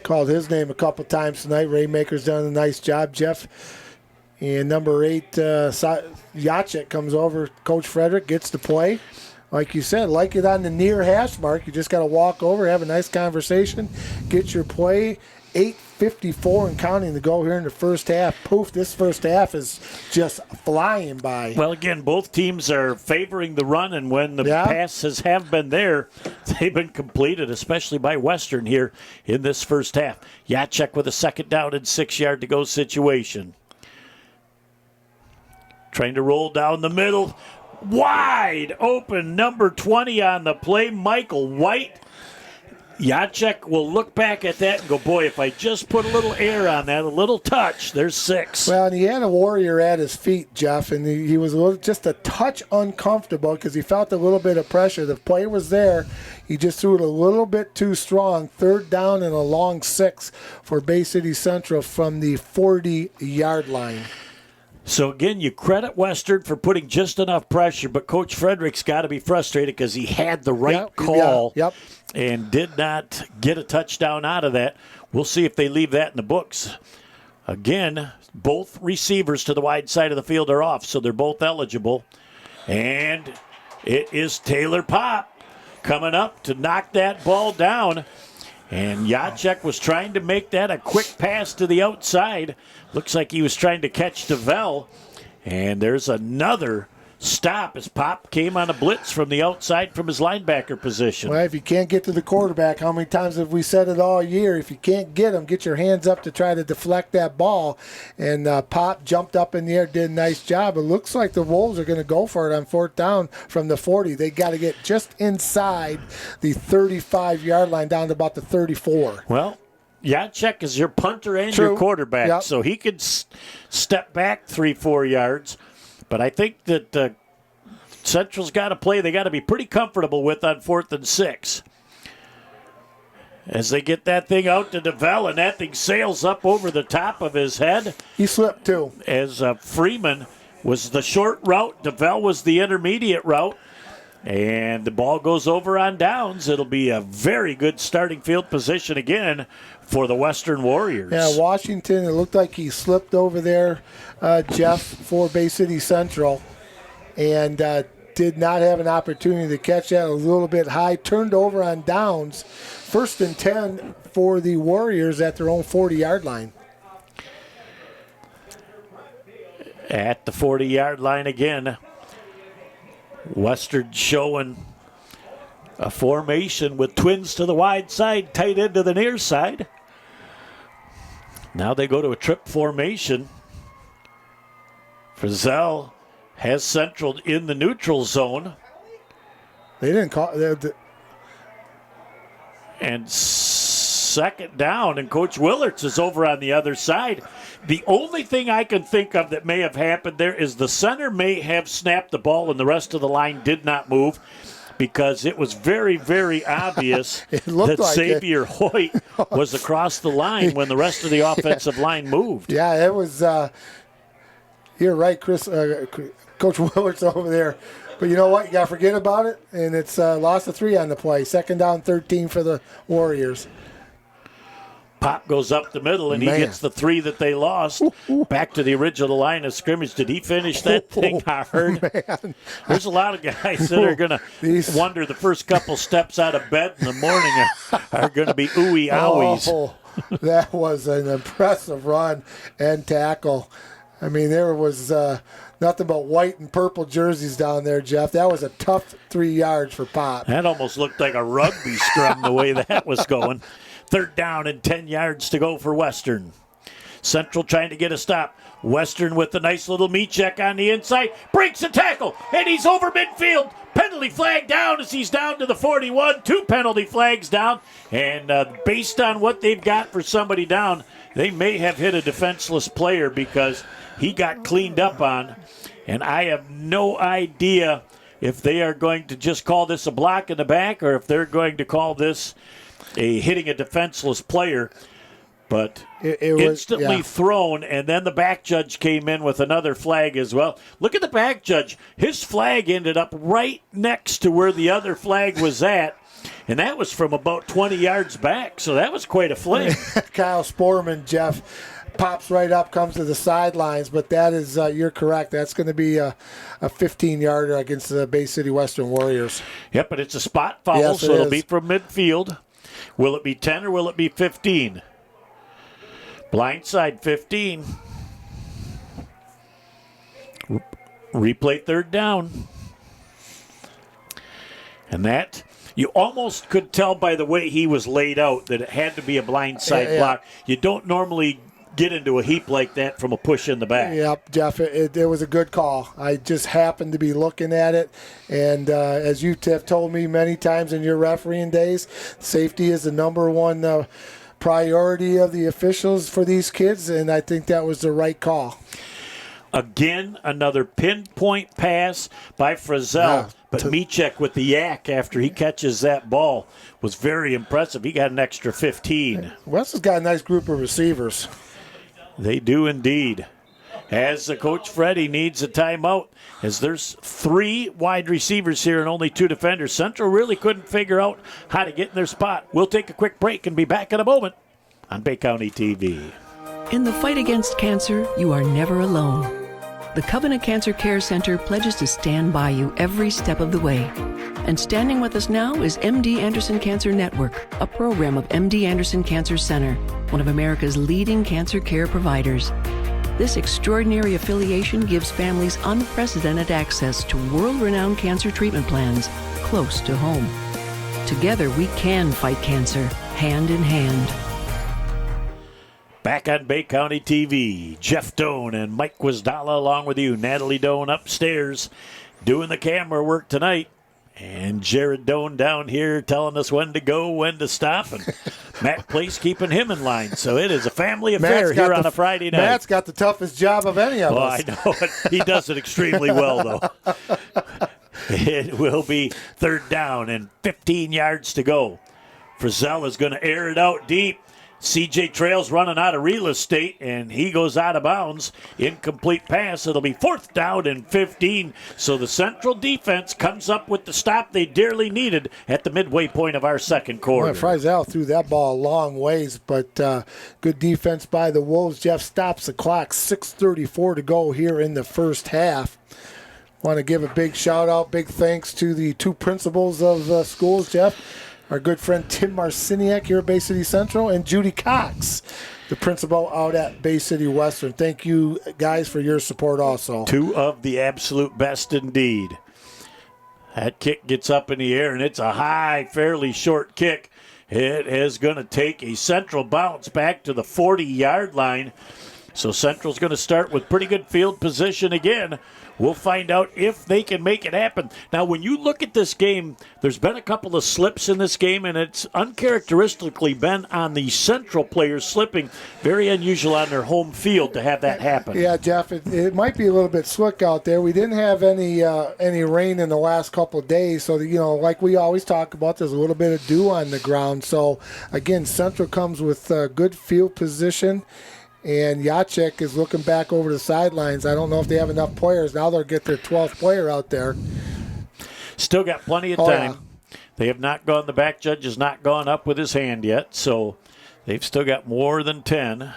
Speaker 2: Called his name a couple times tonight. Raymaker's done a nice job, Jeff. And number 8, Jacek comes over. Coach Frederick gets the play. Like you said, like it on the near hash mark. You just got to walk over, have a nice conversation, get your play. 8:54 and counting to go here in the first half. Poof, this first half is just flying by.
Speaker 1: Well, again, both teams are favoring the run, and when the passes have been there, they've been completed, especially by Western here in this first half. Jacek with a second down and 6-yard to go situation. Trying to roll down the middle. Wide open, number 20 on the play, Michael White. Jacek will look back at that and go, boy, if I just put a little air on that, a little touch, there's 6.
Speaker 2: Well, and he had a Warrior at his feet, Jeff, and he was just a touch uncomfortable because he felt a little bit of pressure. The play was there. He just threw it a little bit too strong. 3rd down and a long 6 for Bay City Central from the 40-yard line.
Speaker 1: So, again, you credit Western for putting just enough pressure, but Coach Frederick's got to be frustrated because he had the right call and did not get a touchdown out of that. We'll see if they leave that in the books. Again, both receivers to the wide side of the field are off, so they're both eligible. And it is Taylor Pop coming up to knock that ball down. And Jacek was trying to make that a quick pass to the outside. Looks like he was trying to catch DeVell. And there's another stop as Pop came on a blitz from the outside from his linebacker position.
Speaker 2: Well, if you can't get to the quarterback, how many times have we said it all year? If you can't get him, get your hands up to try to deflect that ball. And Pop jumped up in the air, did a nice job. It looks like the Wolves are going to go for it on 4th down from the 40. They got to get just inside the 35-yard line down to about the 34.
Speaker 1: Well, Jacek is your punter and your quarterback, so he could step back 3-4 yards. But I think that Central's got to play. They got to be pretty comfortable with on 4th and 6. As they get that thing out to DeVell, and that thing sails up over the top of his head.
Speaker 2: He slipped too.
Speaker 1: As Freeman was the short route, DeVell was the intermediate route. And the ball goes over on downs. It'll be a very good starting field position again for the Western Warriors.
Speaker 2: Yeah, Washington, it looked like he slipped over there, Jeff, for Bay City Central, and did not have an opportunity to catch that. A little bit high, turned over on downs. 1st and 10 for the Warriors at their own 40-yard line.
Speaker 1: At the 40-yard line again. Western showing a formation with twins to the wide side, tight end to the near side. Now they go to a trip formation. Frizzell has Central in the neutral zone.
Speaker 2: They didn't call.
Speaker 1: And 2nd down, and Coach Willards is over on the other side. The only thing I can think of that may have happened there is the center may have snapped the ball and the rest of the line did not move because it was very, very obvious that like Xavier Hoyt was across the line when the rest of the offensive line moved.
Speaker 2: Yeah, it was you're right, Chris. Coach Willards over there. But you know what? You got to forget about it, and it's loss of 3 on the play. 2nd down, 13 for the Warriors.
Speaker 1: Pop goes up the middle, and he gets the 3 that they lost. Back to the original line of scrimmage. Did he finish that thing hard?
Speaker 2: Man.
Speaker 1: There's a lot of guys that are going to wonder the first couple steps out of bed in the morning are going to be ooey owies.
Speaker 2: Oh, that was an impressive run and tackle. I mean, there was nothing but white and purple jerseys down there, Jeff. That was a tough 3 yards for Pop.
Speaker 1: That almost looked like a rugby scrum the way that was going. 3rd down and 10 yards to go for Western. Central trying to get a stop. Western with a nice little meat check on the inside. Breaks a tackle, and he's over midfield. Penalty flag down as he's down to the 41. 2 penalty flags down. And based on what they've got for somebody down, they may have hit a defenseless player because he got cleaned up on. And I have no idea if they are going to just call this a block in the back or if they're going to call this a hitting a defenseless player. But it was instantly thrown, and then the back judge came in with another flag as well. Look at the back judge. His flag ended up right next to where the other flag was at, and that was from about 20 yards back, so that was quite a fling.
Speaker 2: Kyle Sporman, Jeff, pops right up, comes to the sidelines, but that is, you're correct. That's going to be a 15-yarder against the Bay City Western Warriors.
Speaker 1: Yep, but it's a spot foul,
Speaker 2: yes,
Speaker 1: so it'll be from midfield. Will it be 10 or will it be 15? Blindside 15. Replay 3rd down. And that, you almost could tell by the way he was laid out that it had to be a blindside block. You don't normally get into a heap like that from a push in the back.
Speaker 2: Yep, Jeff, it was a good call. I just happened to be looking at it, and as you have told me many times in your refereeing days, safety is the number one priority of the officials for these kids, and I think that was the right call.
Speaker 1: Again, another pinpoint pass by Frizzell, but Michek with the yak after he catches that ball was very impressive. He got an extra 15.
Speaker 2: West has got a nice group of receivers.
Speaker 1: They do indeed. As the coach Freddie needs a timeout, as there's 3 wide receivers here and only 2 defenders. Central really couldn't figure out how to get in their spot. We'll take a quick break and be back in a moment on Bay County TV.
Speaker 6: In the fight against cancer, you are never alone. The Covenant Cancer Care Center pledges to stand by you every step of the way. And standing with us now is MD Anderson Cancer Network, a program of MD Anderson Cancer Center, one of America's leading cancer care providers. This extraordinary affiliation gives families unprecedented access to world-renowned cancer treatment plans close to home. Together, we can fight cancer, hand in hand.
Speaker 1: Back on Bay County TV, Jeff Doan and Mike Wisdala along with you. Natalie Doan upstairs doing the camera work tonight. And Jared Doan down here telling us when to go, when to stop. And Matt Place keeping him in line. So it is a family affair here on a Friday night.
Speaker 2: Matt's got the toughest job of any of us.
Speaker 1: I know it. He does it extremely well, though. It will be 3rd down and 15 yards to go. Frizzell is going to air it out deep. CJ Trail's running out of real estate, and he goes out of bounds. Incomplete pass. It'll be 4th down and 15. So the Central defense comes up with the stop they dearly needed at the midway point of our second quarter.
Speaker 2: Well, Frizzell threw that ball a long ways, but good defense by the Wolves. Jeff stops the clock. 6:34 to go here in the first half. Want to give a big shout-out, big thanks to the 2 principals of schools, Jeff. Our good friend Tim Marciniak here at Bay City Central, and Judy Cox, the principal out at Bay City Western. Thank you, guys, for your support also. 2
Speaker 1: of the absolute best indeed. That kick gets up in the air, and it's a high, fairly short kick. It is going to take a Central bounce back to the 40-yard line. So Central's going to start with pretty good field position again. We'll find out if they can make it happen. Now, when you look at this game, there's been a couple of slips in this game, and it's uncharacteristically been on the Central players slipping. Very unusual on their home field to have that happen.
Speaker 2: Yeah, Jeff, it might be a little bit slick out there. We didn't have any rain in the last couple of days, so like we always talk about, there's a little bit of dew on the ground. So again, Central comes with good field position. And Jacek is looking back over the sidelines. I don't know if they have enough players. Now they'll get their 12th player out there.
Speaker 1: Still got plenty of time. Yeah. They have not gone, the back judge has not gone up with his hand yet, so they've still got more than 10.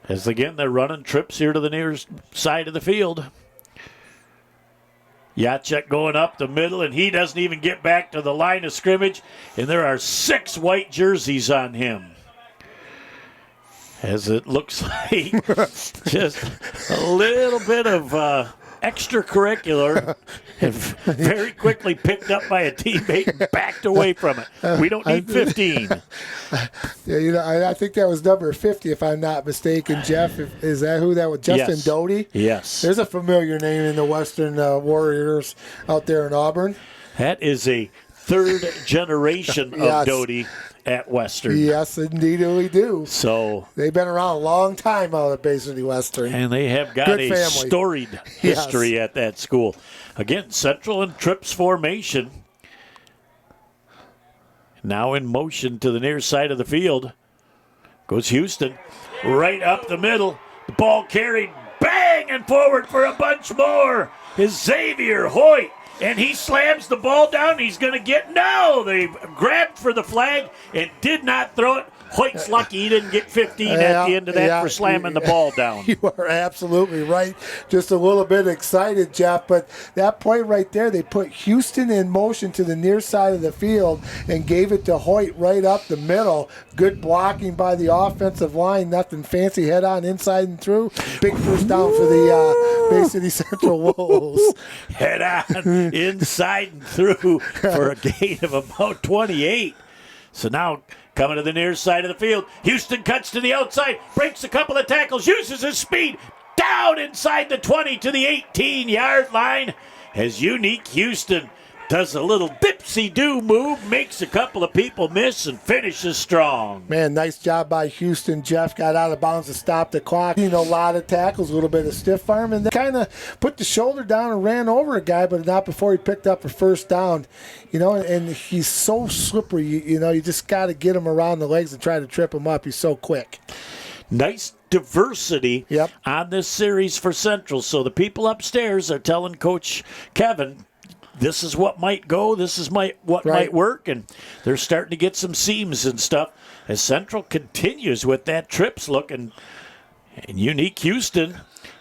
Speaker 1: As again, they're running trips here to the nearest side of the field. Jacek going up the middle, and he doesn't even get back to the line of scrimmage, and there are 6 white jerseys on him. as it looks like just a little bit of extracurricular and very quickly picked up by a teammate and backed away from it. We don't need 15.
Speaker 2: Yeah, I think that was number 50, if I'm not mistaken. Jeff, is that who that was? Justin
Speaker 1: Yes.
Speaker 2: Doty?
Speaker 1: Yes.
Speaker 2: There's a familiar name in the Western Warriors out there in Auburn.
Speaker 1: That is a third generation of
Speaker 2: Yes.
Speaker 1: Doty at Western.
Speaker 2: Yes, indeed, we do.
Speaker 1: So,
Speaker 2: They've been around a long time out at Bay City Western.
Speaker 1: and they have got
Speaker 2: Good
Speaker 1: a
Speaker 2: family.
Speaker 1: storied history at that school. Again, Central in trips formation. Now in motion to the near side of the field. Goes Houston. Right up the middle. The ball carried. Bang! And forward for a bunch more is Xavier Hoyt. And he slams the ball down. He's going to get... No! They grabbed for the flag and did not throw it. Hoyt's lucky he didn't get 15 at the end of that for slamming the ball down.
Speaker 2: You are absolutely right. Just a little bit excited, Jeff. But that point right there, they put Houston in motion to the near side of the field and gave it to Hoyt right up the middle. Good blocking by the offensive line. Nothing fancy. Head on inside and through. Big first down for the Bay City Central Wolves.
Speaker 1: Head on inside and through for a gain of about 28. So now coming to the near side of the field, Houston cuts to the outside, breaks a couple of tackles, uses his speed, down inside the 20 to the 18-yard line as Unique Houston does a little dipsy-do move, makes a couple of people miss, and finishes strong.
Speaker 2: Man, nice job by Houston. Jeff got out of bounds to stop the clock. A lot of tackles, a little bit of stiff arm, and then kind of put the shoulder down and ran over a guy, but not before he picked up a first down. And he's so slippery. You just got to get him around the legs and try to trip him up. He's so quick.
Speaker 1: Nice diversity on this series for Central. So the people upstairs are telling Coach Kevin, this is what might go, this is what might work, and they're starting to get some seams and stuff as Central continues with that trips look, and Unique Houston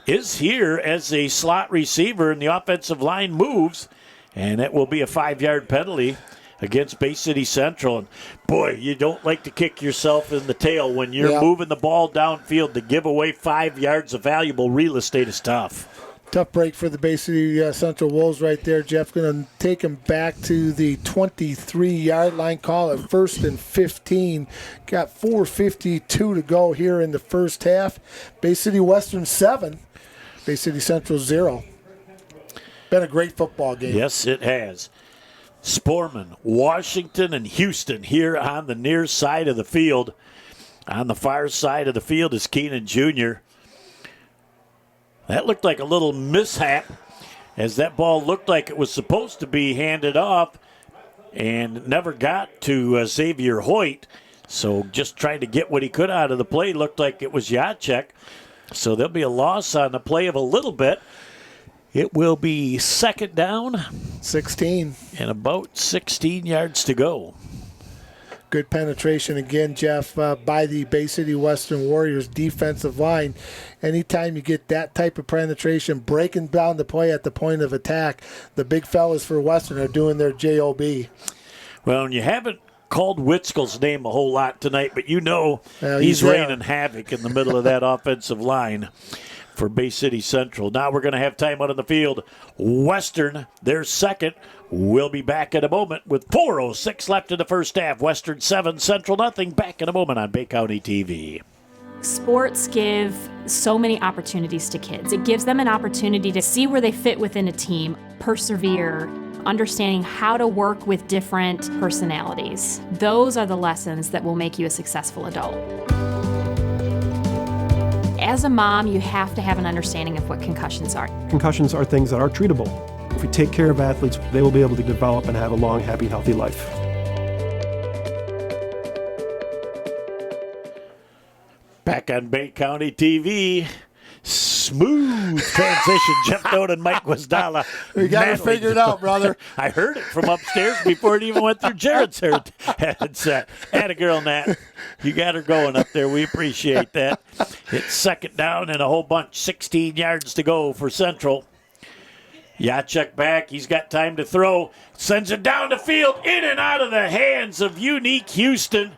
Speaker 1: is here as a slot receiver, and the offensive line moves, and it will be a 5-yard penalty against Bay City Central. And boy, you don't like to kick yourself in the tail when you're moving the ball downfield. To give away 5 yards of valuable real estate is tough.
Speaker 2: Tough break for the Bay City Central Wolves right there. Jeff going to take him back to the 23-yard line. Call it 1st and 15. Got 4:52 to go here in the first half. Bay City Western 7. Bay City Central 0. Been a great football game.
Speaker 1: Yes, it has. Sporman, Washington, and Houston here on the near side of the field. On the far side of the field is Keenan Jr. That looked like a little mishap as that ball looked like it was supposed to be handed off and never got to Xavier Hoyt. So just trying to get what he could out of the play. Looked like it was Jacek. So there'll be a loss on the play of a little bit. It will be second down.
Speaker 2: 16.
Speaker 1: And about 16 yards to go.
Speaker 2: Good penetration again, Jeff, by the Bay City Western Warriors defensive line. Anytime you get that type of penetration, breaking down the play at the point of attack, the big fellas for Western are doing their job.
Speaker 1: Well, and you haven't called Witzel's name a whole lot tonight, but he's raining havoc in the middle of that offensive line for Bay City Central. Now we're going to have time out on the field. Western, their second. We'll be back in a moment with 4:06 left in the first half. Western 7, Central nothing. Back in a moment on Bay County TV.
Speaker 7: Sports give so many opportunities to kids. It gives them an opportunity to see where they fit within a team, persevere, understanding how to work with different personalities. Those are the lessons that will make you a successful adult. As a mom, you have to have an understanding of what concussions are.
Speaker 8: Concussions are things that are treatable. If we take care of athletes, they will be able to develop and have a long, happy, healthy life.
Speaker 1: Back on Bay County TV. Smooth transition. Jeff Doan and Mike Wasdala.
Speaker 2: We got it figured out, brother.
Speaker 1: I heard it from upstairs before it even went through Jared's headset. Atta girl, Nat. You got her going up there. We appreciate that. It's second down and a whole bunch. 16 yards to go for Central. Jacek back. He's got time to throw. Sends it down the field. In and out of the hands of Unique Houston.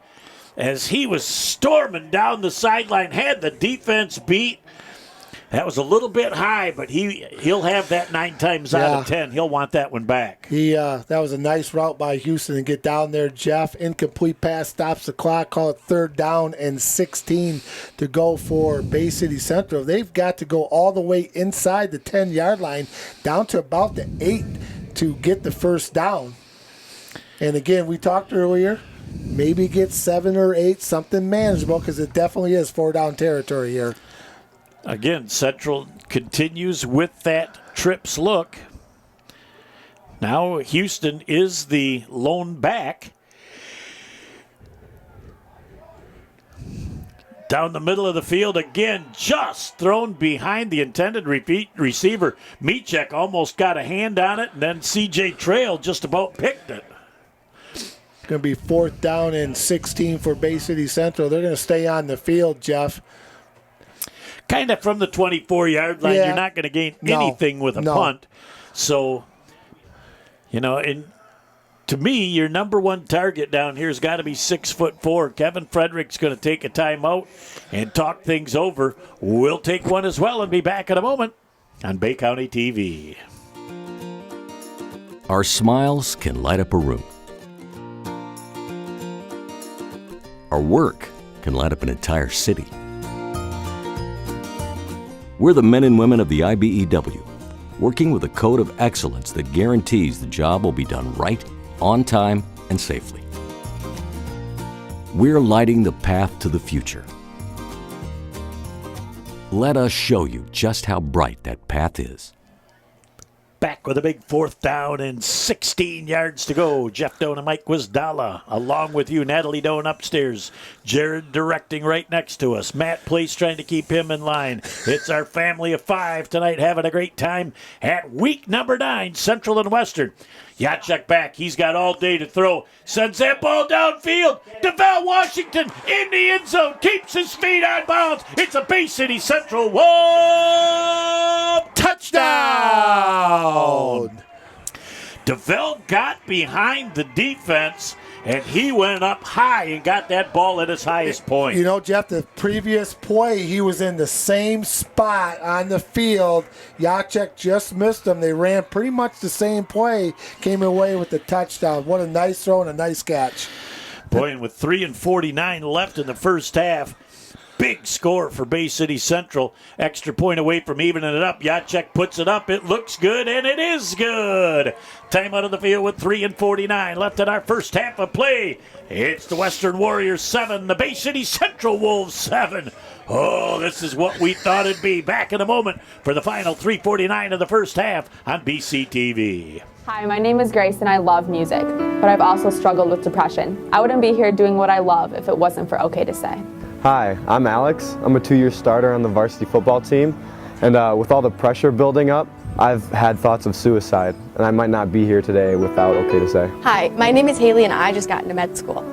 Speaker 1: as he was storming down the sideline, had the defense beat. That was a little bit high, but he'll have that 9 times out of 10. He'll want that one back.
Speaker 2: That was a nice route by Houston to get down there, Jeff. Incomplete pass stops the clock. Call it 3rd down and 16 to go for Bay City Central. They've got to go all the way inside the 10-yard line down to about the 8 to get the first down. And again, we talked earlier, maybe get 7 or 8, something manageable, because it definitely is 4-down territory here.
Speaker 1: Again, Central continues with that trips look. Now Houston is the lone back. Down the middle of the field again, just thrown behind the intended receiver. Michek almost got a hand on it, and then C.J. Trail just about picked it.
Speaker 2: It's going to be 4th down and 16 for Bay City Central. They're going to stay on the field, Jeff.
Speaker 1: Kind of from the 24-yard line, you're not going to gain anything with a punt. So, and to me, your number one target down here has got to be 6'4". Kevin Frederick's going to take a timeout and talk things over. We'll take one as well and be back in a moment on Bay County TV.
Speaker 5: Our smiles can light up a room. Our work can light up an entire city. We're the men and women of the IBEW, working with a code of excellence that guarantees the job will be done right, on time, and safely. We're lighting the path to the future. Let us show you just how bright that path is.
Speaker 1: Back with a big 4th down and 16 yards to go. Jeff Doan and Mike Wisdala along with you. Natalie Doan upstairs. Jared directing right next to us. Matt Place trying to keep him in line. It's our family of 5 tonight having a great time at week number 9, Central and Western. Jacek back. He's got all day to throw. Sends that ball downfield. DeVal Washington in the end zone. Keeps his feet on bounds. It's a Bay City Central touchdown. DeVal got behind the defense, and he went up high and got that ball at his highest point.
Speaker 2: Jeff, the previous play, he was in the same spot on the field. Jacek just missed him. They ran pretty much the same play, came away with the touchdown. What a nice throw and a nice catch.
Speaker 1: Boy, and with 3:49 left in the first half, big score for Bay City Central. Extra point away from evening it up. Jacek puts it up. It looks good, and it is good. Time out of the field with 3:49 left in our first half of play. It's the Western Warriors 7, the Bay City Central Wolves 7. Oh, this is what we thought it'd be. Back in a moment for the final 3:49 of the first half on BCTV.
Speaker 9: Hi, my name is Grace and I love music, but I've also struggled with depression. I wouldn't be here doing what I love if it wasn't for OK to Say.
Speaker 10: Hi, I'm Alex. I'm a 2-year starter on the varsity football team, and with all the pressure building up, I've had thoughts of suicide, and I might not be here today without OK to Say.
Speaker 11: Hi, my name is Haley and I just got into med school.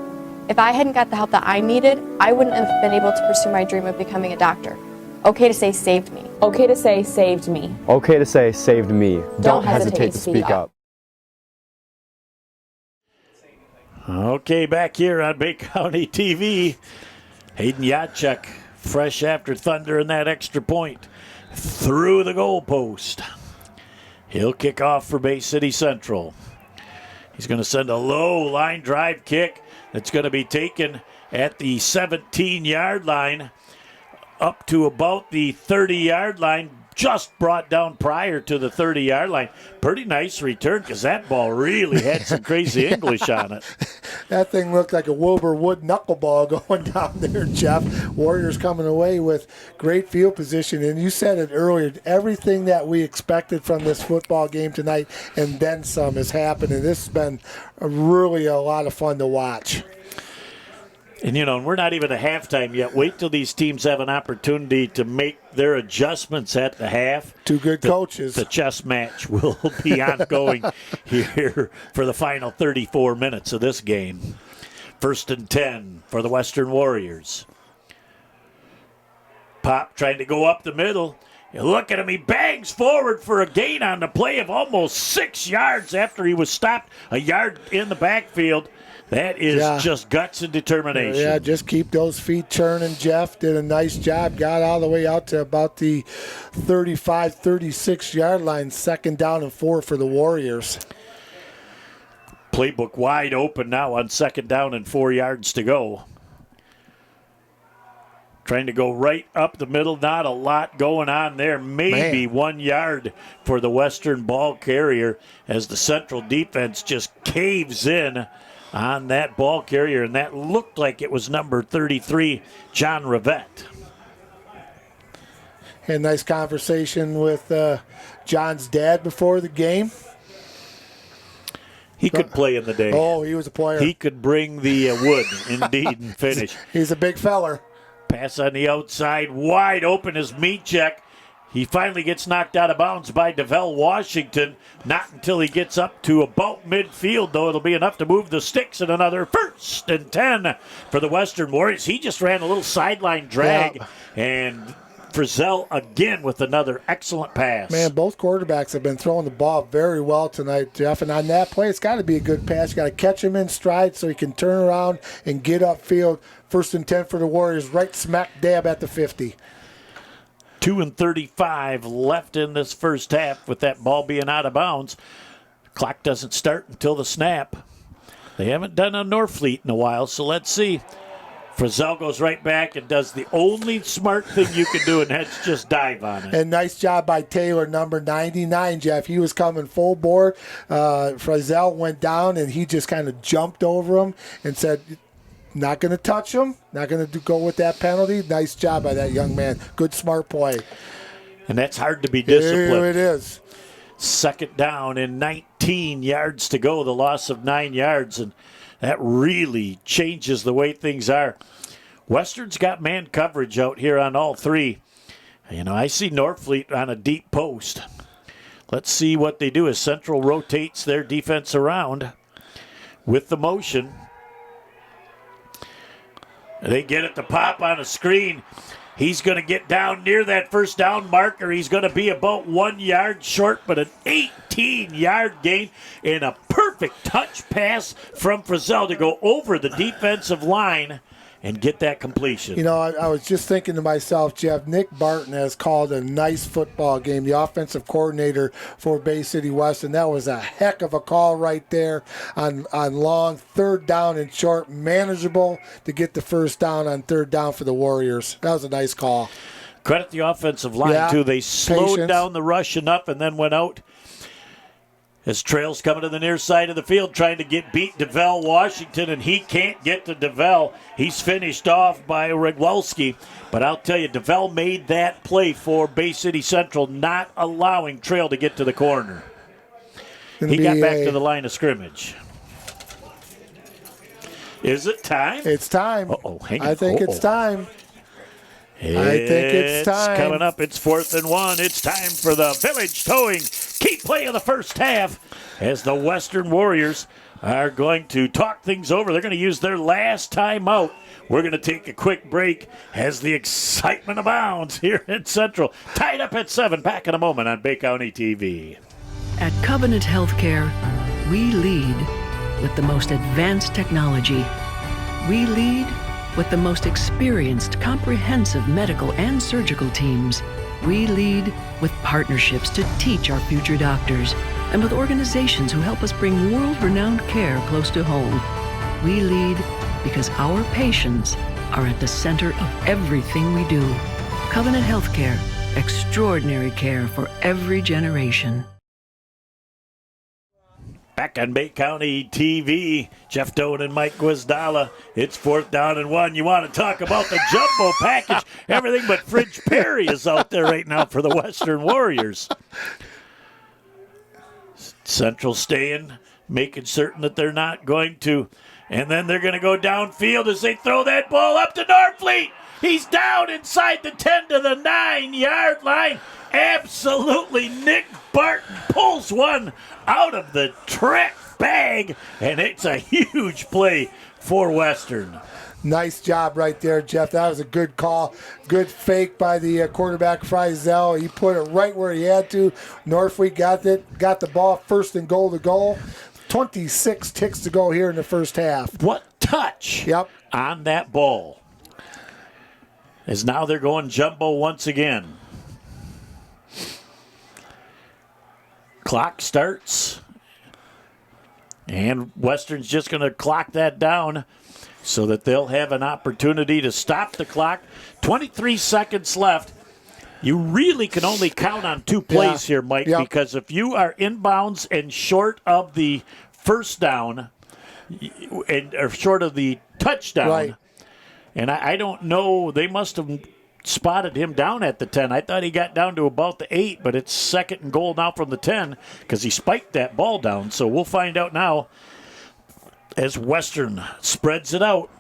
Speaker 11: If I hadn't got the help that I needed, I wouldn't have been able to pursue my dream of becoming a doctor. OK to Say saved me.
Speaker 9: OK to Say saved me.
Speaker 10: OK to Say saved me.
Speaker 9: Don't hesitate to speak up.
Speaker 1: Okay, back here on Bay County TV. Hayden Jacek, fresh after thunder and that extra point, through the goalpost. He'll kick off for Bay City Central. He's going to send a low line drive kick that's going to be taken at the 17-yard line up to about the 30-yard line, just brought down prior to the 30-yard line. Pretty nice return because that ball really had some crazy English on it.
Speaker 2: That thing looked like a Wilbur Wood knuckleball going down there, Jeff. Warriors coming away with great field position. And you said it earlier, everything that we expected from this football game tonight and then some has happened. And this has been really a lot of fun to watch.
Speaker 1: And, we're not even at halftime yet. Wait till these teams have an opportunity to make their adjustments at the half.
Speaker 2: Two good coaches.
Speaker 1: The chess match will be ongoing here for the final 34 minutes of this game. 1st and 10 for the Western Warriors. Pop trying to go up the middle. You look at him, he bangs forward for a gain on the play of almost 6 yards after he was stopped a yard in the backfield. That is just guts and determination.
Speaker 2: Yeah, just keep those feet turning. Jeff did a nice job. Got all the way out to about the 35, 36-yard line. 2nd down and 4 for the Warriors.
Speaker 1: Playbook wide open now on 2nd down and 4 yards to go. Trying to go right up the middle. Not a lot going on there. Maybe 1 yard for the Western ball carrier as the Central defense just caves in on that ball carrier, and that looked like it was number 33, John Rivette.
Speaker 2: Had a nice conversation with John's dad before the game.
Speaker 1: He could play in the day.
Speaker 2: Oh, he was a player.
Speaker 1: He could bring the wood, indeed, and finish.
Speaker 2: He's a big feller.
Speaker 1: Pass on the outside, wide open is Mechek. He finally gets knocked out of bounds by DeVell Washington. Not until he gets up to about midfield, though. It'll be enough to move the sticks, and another 1st and 10 for the Western Warriors. He just ran a little sideline drag, and Frizzell again with another excellent pass.
Speaker 2: Man, both quarterbacks have been throwing the ball very well tonight, Jeff. And on that play, it's got to be a good pass. You got to catch him in stride so he can turn around and get upfield. 1st and 10 for the Warriors, right smack dab at the 50.
Speaker 1: 2:35 left in this first half with that ball being out of bounds. Clock doesn't start until the snap. They haven't done a Norfleet in a while, so let's see. Frizzell goes right back and does the only smart thing you can do, and that's just dive on it.
Speaker 2: And nice job by Taylor, number 99, Jeff. He was coming full board. Frizzell went down, and he just kind of jumped over him and said, not going to touch him, not going to go with that penalty. Nice job by that young man. Good, smart play.
Speaker 1: And that's hard to be disciplined.
Speaker 2: It is.
Speaker 1: 2nd down and 19 yards to go, the loss of 9 yards, and that really changes the way things are. Western's got man coverage out here on all 3. You know, I see Norfleet on a deep post. Let's see what they do as Central rotates their defense around with the motion. They get it to pop on a screen. He's going to get down near that 1st down marker. He's going to be about 1 yard short, but an 18-yard gain and a perfect touch pass from Frizzell to go over the defensive line and get that completion.
Speaker 2: You know, I was just thinking to myself, Jeff, Nick Barton has called a nice football game, the offensive coordinator for Bay City West, and that was a heck of a call right there on long 3rd down and short, manageable to get the 1st down on 3rd down for the Warriors. That was a nice call.
Speaker 1: Credit the offensive line, too. They slowed down the rush enough and then went out. As Trail's coming to the near side of the field trying to beat DeVell Washington, and he can't get to DeVell. He's finished off by Regwelski. But I'll tell you, DeVell made that play for Bay City Central, not allowing Trail to get to the corner. He got back to the line of scrimmage. Is it time?
Speaker 2: It's time.
Speaker 1: Hang on.
Speaker 2: I think it's time. I think it's time.
Speaker 1: It's coming up. It's 4th and 1. It's time for the Village Towing key play of the first half as the Western Warriors are going to talk things over. They're going to use their last timeout. We're going to take a quick break as the excitement abounds here in Central. Tied up at 7. Back in a moment on Bay County TV.
Speaker 6: At Covenant Healthcare, we lead with the most advanced technology. We lead with the most experienced, comprehensive medical and surgical teams. We lead with partnerships to teach our future doctors and with organizations who help us bring world-renowned care close to home. We lead because our patients are at the center of everything we do. Covenant Healthcare, extraordinary care for every generation.
Speaker 1: Back on Bay County TV, Jeff Doan and Mike Guizdala. It's 4th down and 1. You want to talk about the jumbo package? Everything but Fridge Perry is out there right now for the Western Warriors. Central staying, making certain that they're not going to. And then they're going to go downfield as they throw that ball up to Norfleet. He's down inside the 10 to the 9-yard line. Absolutely, Nick Barton pulls one out of the track bag, and it's a huge play for Western.
Speaker 2: Nice job right there, Jeff. That was a good call. Good fake by the quarterback, Frizzell. He put it right where he had to. Norfleet got the ball 1st and goal to goal. 26 ticks to go here in the first half.
Speaker 1: What touch on that ball. As now they're going jumbo once again. Clock starts. And Western's just going to clock that down so that they'll have an opportunity to stop the clock. 23 seconds left. You really can only count on 2 plays here, Mike, because if you are inbounds and short of the first down, or short of the touchdown, and I don't know, they must have spotted him down at the 10. I thought he got down to about the 8, but it's 2nd and goal now from the 10 because he spiked that ball down. So we'll find out now as Western spreads it out.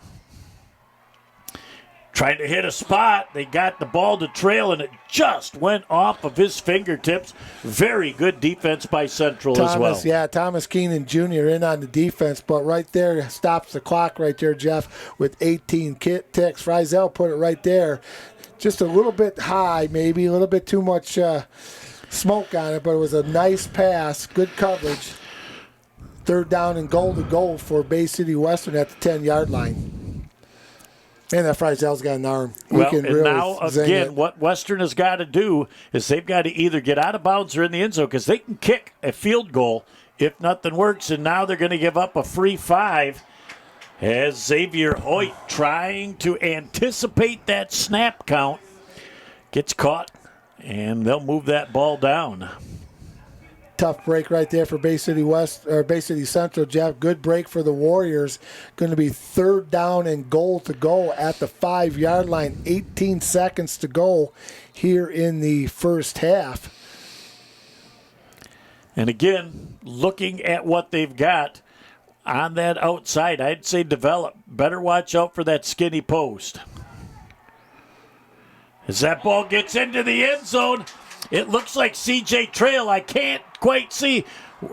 Speaker 1: Trying to hit a spot. They got the ball to trail, and it just went off of his fingertips. Very good defense by Central as well.
Speaker 2: Yeah, Thomas Keenan Jr. in on the defense, but right there stops the clock right there, Jeff, with 18 ticks. Friesel put it right there. Just a little bit high, maybe, a little bit too much smoke on it, but it was a nice pass, good coverage. 3rd down and goal to go for Bay City Western at the 10-yard line. And that Friesel's got an arm.
Speaker 1: And now, again, what Western has got to do is they've got to either get out of bounds or in the end zone because they can kick a field goal if nothing works. And now they're going to give up a free 5 as Xavier Hoyt trying to anticipate that snap count gets caught, and they'll move that ball down.
Speaker 2: Tough break right there for Bay City Bay City Central, Jeff. Good break for the Warriors. Going to be 3rd down and goal to go at the 5-yard line. 18 seconds to go here in the first half.
Speaker 1: And again, looking at what they've got on that outside, I'd say develop. Better watch out for that skinny post. As that ball gets into the end zone, it looks like C.J. Trail. I can't quite see.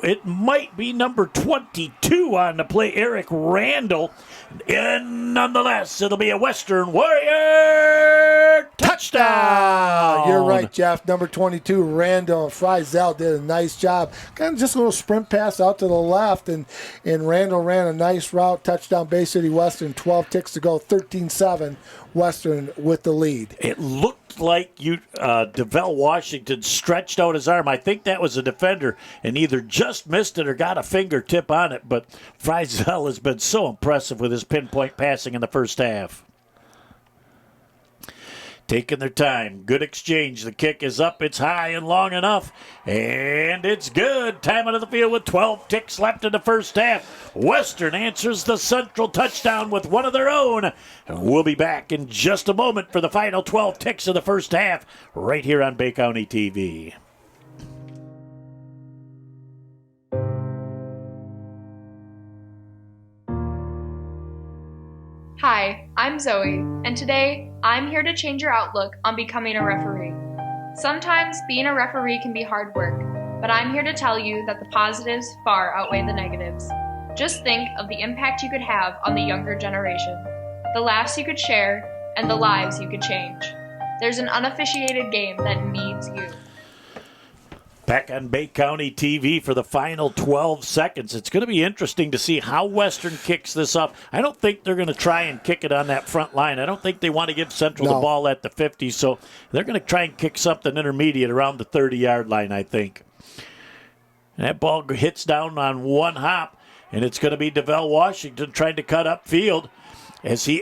Speaker 1: It might be number 22 on the play, Eric Randall. And nonetheless, it'll be a Western Warrior touchdown.
Speaker 2: You're right, Jeff. Number 22, Randall. Friesel did a nice job. Kind of just a little sprint pass out to the left, and Randall ran a nice route. Touchdown, Bay City Western. 12 ticks to go. 13-7, Western with the lead.
Speaker 1: It looked like DeVell Washington stretched out his arm. I think that was a defender and either just missed it or got a fingertip on it. But Friesel has been so impressive with his pinpoint passing in the first half. Taking their time. Good exchange. The kick is up. It's high and long enough. And it's good. Time out of the field with 12 ticks left in the first half. Western answers the Central touchdown with one of their own. And we'll be back in just a moment for the final 12 ticks of the first half right here on Bay County TV.
Speaker 12: Hi, I'm Zoe, and today I'm here to change your outlook on becoming a referee. Sometimes being a referee can be hard work, but I'm here to tell you that the positives far outweigh the negatives. Just think of the impact you could have on the younger generation, the laughs you could share, and the lives you could change. There's an unofficiated game that needs you.
Speaker 1: Back on Bay County TV for the final 12 seconds. It's going to be interesting to see how Western kicks this up. I don't think they're going to try and kick it on that front line. I don't think they want to give Central the ball at the 50, so they're going to try and kick something intermediate around the 30-yard line, I think. And that ball hits down on one hop, and it's going to be DeVell Washington trying to cut upfield as he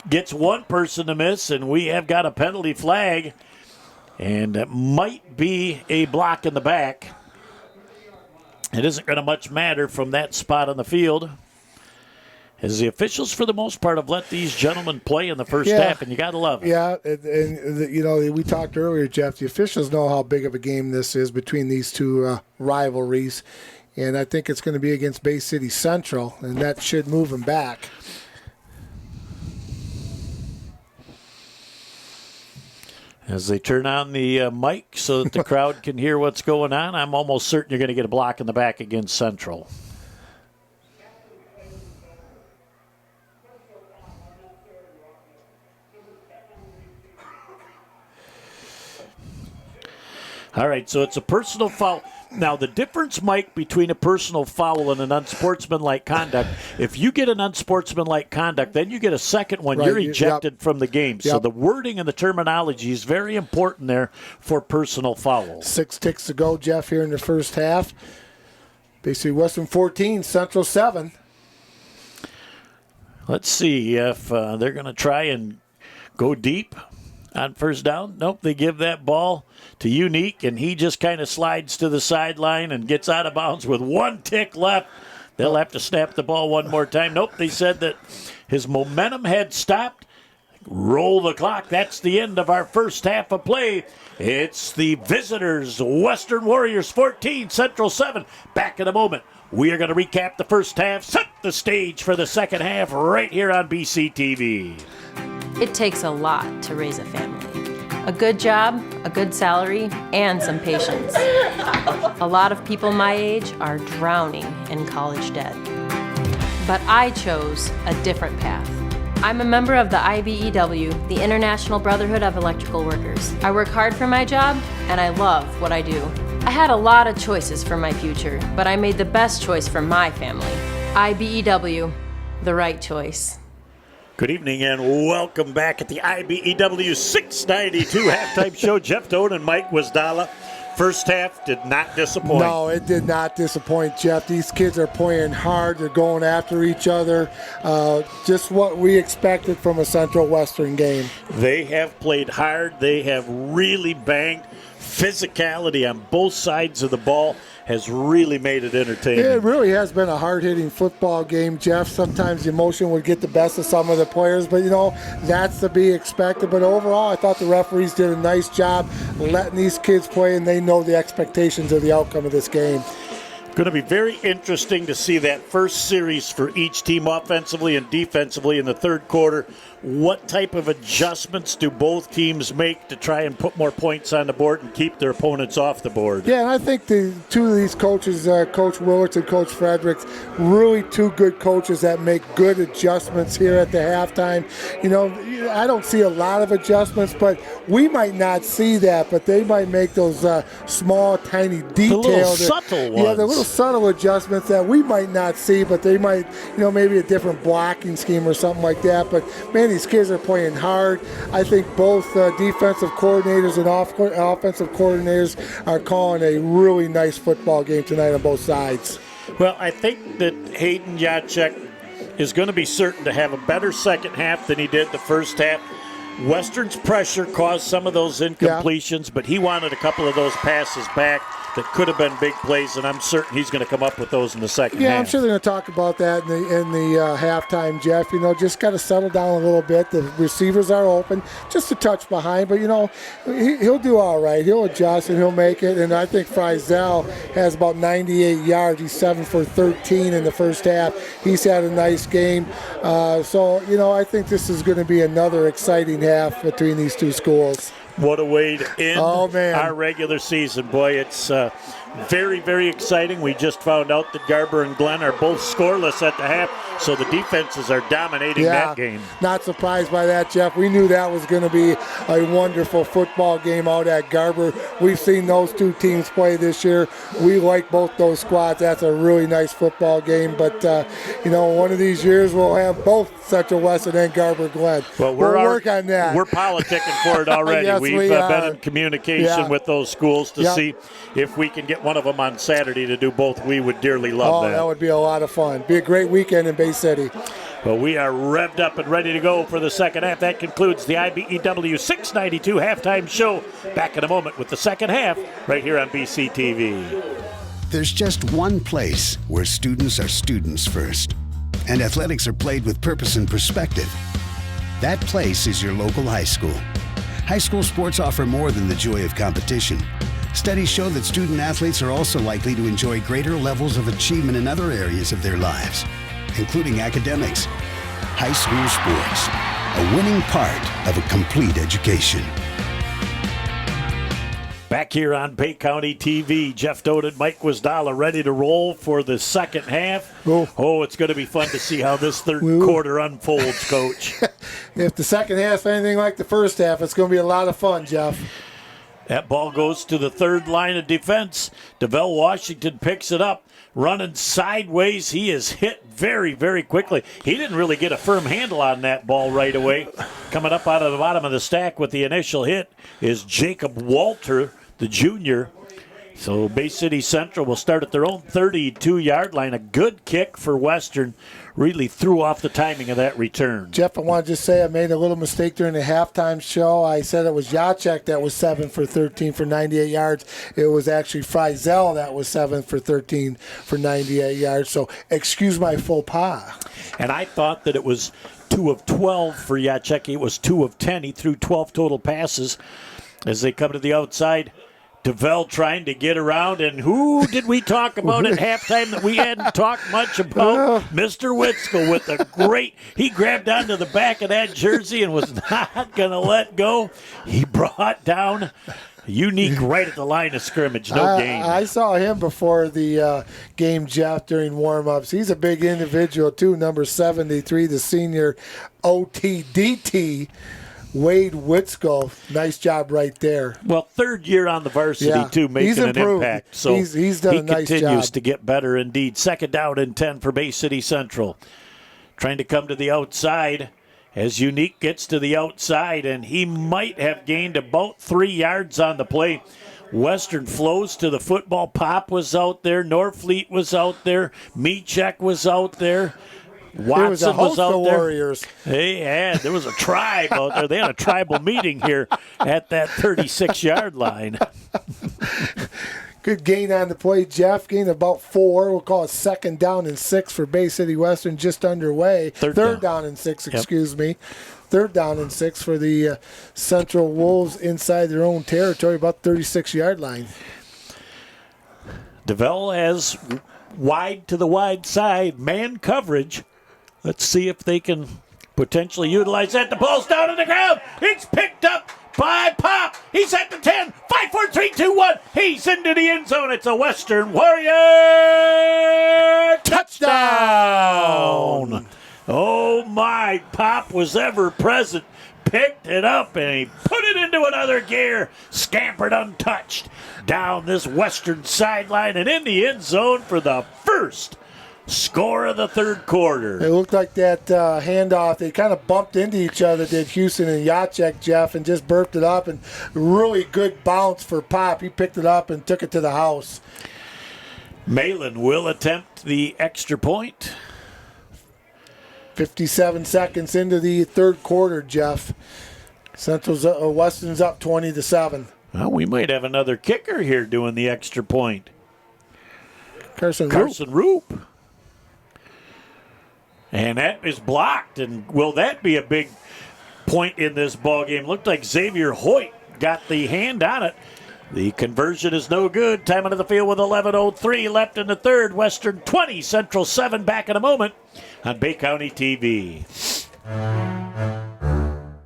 Speaker 1: gets one person to miss, and we have got a penalty flag. And it might be a block in the back. It isn't going to much matter from that spot on the field, as the officials, for the most part, have let these gentlemen play in the first half, and you got to love it.
Speaker 2: Yeah, and we talked earlier, Jeff, the officials know how big of a game this is between these two rivalries, and I think it's going to be against Bay City Central, and that should move them back.
Speaker 1: As they turn on the mic so that the crowd can hear what's going on, I'm almost certain you're going to get a block in the back against Central. All right, so it's a personal foul. Now, the difference, Mike, between a personal foul and an unsportsmanlike conduct, if you get an unsportsmanlike conduct, then you get a second one.
Speaker 2: Right.
Speaker 1: You're ejected from the game. So
Speaker 2: Yep.
Speaker 1: the wording and the terminology is very important there for personal fouls.
Speaker 2: 6 ticks to go, Jeff, here in the first half. Basically, Western 14, Central 7.
Speaker 1: Let's see if they're going to try and go deep on first down. Nope, they give that ball to Unique, and he just kind of slides to the sideline and gets out of bounds with 1 tick left. They'll have to snap the ball one more time. Nope, they said that his momentum had stopped. Roll the clock. That's the end of our first half of play. It's the visitors, Western Warriors 14, Central 7. Back in a moment. We are going to recap the first half, set the stage for the second half right here on BCTV.
Speaker 13: It takes a lot to raise a family. A good job, a good salary, and some patience. A lot of people my age are drowning in college debt. But I chose a different path. I'm a member of the IBEW, the International Brotherhood of Electrical Workers. I work hard for my job, and I love what I do. I had a lot of choices for my future, but I made the best choice for my family. IBEW, the right choice.
Speaker 1: Good evening and welcome back at the IBEW 692 halftime show. Jeff Doan and Mike Wisdala. First half did not disappoint.
Speaker 2: No, it did not disappoint, Jeff. These kids are playing hard. They're going after each other. Just what we expected from a Central Western game.
Speaker 1: They have played hard. They have really banged. Physicality on both sides of the ball has really made it entertaining.
Speaker 2: It really has been a hard-hitting football game, Jeff. Sometimes the emotion would get the best of some of the players, but, that's to be expected. But overall, I thought the referees did a nice job letting these kids play, and they know the expectations of the outcome of this game.
Speaker 1: Going to be very interesting to see that first series for each team offensively and defensively in the third quarter. What type of adjustments do both teams make to try and put more points on the board and keep their opponents off the board?
Speaker 2: Yeah, and I think the two of these coaches, Coach Willerts and Coach Fredericks, really two good coaches that make good adjustments here at the halftime. I don't see a lot of adjustments, but we might not see that, but they might make those small, tiny detailed.
Speaker 1: The little subtle ones.
Speaker 2: Yeah, the little subtle adjustments that we might not see, but they might, maybe a different blocking scheme or something like that. But, man, these kids are playing hard. I think both defensive coordinators and offensive coordinators are calling a really nice football game tonight on both sides.
Speaker 1: Well, I think that Hayden Jacek is going to be certain to have a better second half than he did the first half. Western's pressure caused some of those incompletions, but he wanted a couple of those passes back that could have been big plays, and I'm certain he's going to come up with those in the second half.
Speaker 2: Yeah, I'm sure they're going to talk about that in the halftime, Jeff. Just got to settle down a little bit. The receivers are open, just a touch behind, but, he'll do all right. He'll adjust, and he'll make it, and I think Frizel has about 98 yards. He's 7 for 13 in the first half. He's had a nice game. I think this is going to be another exciting half between these two schools.
Speaker 1: What a way to end our regular season. Boy, it's very, very exciting. We just found out that Garber and Glenn are both scoreless at the half, so the defenses are dominating that game.
Speaker 2: Not surprised by that, Jeff. We knew that was going to be a wonderful football game out at Garber. We've seen those two teams play this year. We like both those squads. That's a really nice football game. But, one of these years we'll have both Central Western and Garber Glen.
Speaker 1: Well,
Speaker 2: we'll work on that.
Speaker 1: We're politicking for it already.
Speaker 2: Yes,
Speaker 1: We've been in communication with those schools to see if we can get one of them on Saturday to do both. We would dearly love that.
Speaker 2: That would be a lot of fun. Be a great weekend in Bay City.
Speaker 1: Well, we are revved up and ready to go for the second half. That concludes the IBEW 692 halftime show. Back in a moment with the second half right here on BCTV.
Speaker 14: There's just one place where students are students first, and athletics are played with purpose and perspective. That place is your local high school. High school sports offer more than the joy of competition. Studies show that student athletes are also likely to enjoy greater levels of achievement in other areas of their lives, including academics. High school sports, a winning part of a complete education.
Speaker 1: Back here on Bay County TV, Jeff Doan and Mike Wisdala ready to roll for the second half. Oh, it's going to be fun to see how this third quarter unfolds, Coach.
Speaker 2: If the second half's anything like the first half, it's going to be a lot of fun, Jeff.
Speaker 1: That ball goes to the third line of defense. DeVell Washington picks it up, running sideways. He is hit very, very quickly. He didn't really get a firm handle on that ball right away. Coming up out of the bottom of the stack with the initial hit is Jacob Walter, the junior. So Bay City Central will start at their own 32-yard line. A good kick for Western. Really threw off the timing of that return.
Speaker 2: Jeff, I want to just say I made a little mistake during the halftime show. I said it was Jacek that was 7 for 13 for 98 yards. It was actually Frizel that was 7 for 13 for 98 yards. So excuse my faux pas.
Speaker 1: And I thought that it was 2 of 12 for Jacek. It was 2 of 10. He threw 12 total passes as they come to the outside. DeVell trying to get around, and who did we talk about at halftime that we hadn't talked much about? Mr. Witzel with a great, he grabbed onto the back of that jersey and was not going to let go. He brought down Unique right at the line of scrimmage, no gain.
Speaker 2: I saw him before the game, Jeff, during warm-ups. He's a big individual, too, number 73, the senior OTDT. Wade Witzko, nice job right there.
Speaker 1: Well, third year on the varsity, too, making an impact. So
Speaker 2: he's done a nice job.
Speaker 1: He continues to get better indeed. 2nd down and 10 for Bay City Central. Trying to come to the outside as Unique gets to the outside, and he might have gained about 3 yards on the play. Western flows to the football. Pop was out there. Norfleet was out there. Michek was out there. Watson was out there.
Speaker 2: Warriors.
Speaker 1: There was a tribe out there. They had a tribal meeting here at that 36-yard line.
Speaker 2: Good gain on the play, Jeff. Gain about 4. We'll call it 2nd down and 6 for Bay City Western, just underway. Third down and 6, excuse me. 3rd down and 6 for the Central Wolves inside their own territory, about 36-yard line.
Speaker 1: DeVell has wide to the wide side, man coverage. Let's see if they can potentially utilize that. The ball's down on the ground. It's picked up by Pop. He's at the 10. 5, 4, 3, 2, 1. He's into the end zone. It's a Western Warrior touchdown. Oh, my. Pop was ever present. Picked it up and he put it into another gear. Scampered untouched down this Western sideline and in the end zone for the first score of the 3rd quarter.
Speaker 2: It looked like that handoff. They kind of bumped into each other, did Houston and Jacek, Jeff, and just burped it up. And really good bounce for Pop. He picked it up and took it to the house.
Speaker 1: Malin will attempt the extra point.
Speaker 2: 57 seconds into the 3rd quarter, Jeff. Western's up 20-7.
Speaker 1: Well, we might have another kicker here doing the extra point.
Speaker 2: Carson
Speaker 1: Roop. And that is blocked. And will that be a big point in this ball game? Looked like Xavier Hoyt got the hand on it. The conversion is no good. Time out of the field with 11:03 left in the 3rd. Western 20, Central 7. Back in a moment on Bay County TV.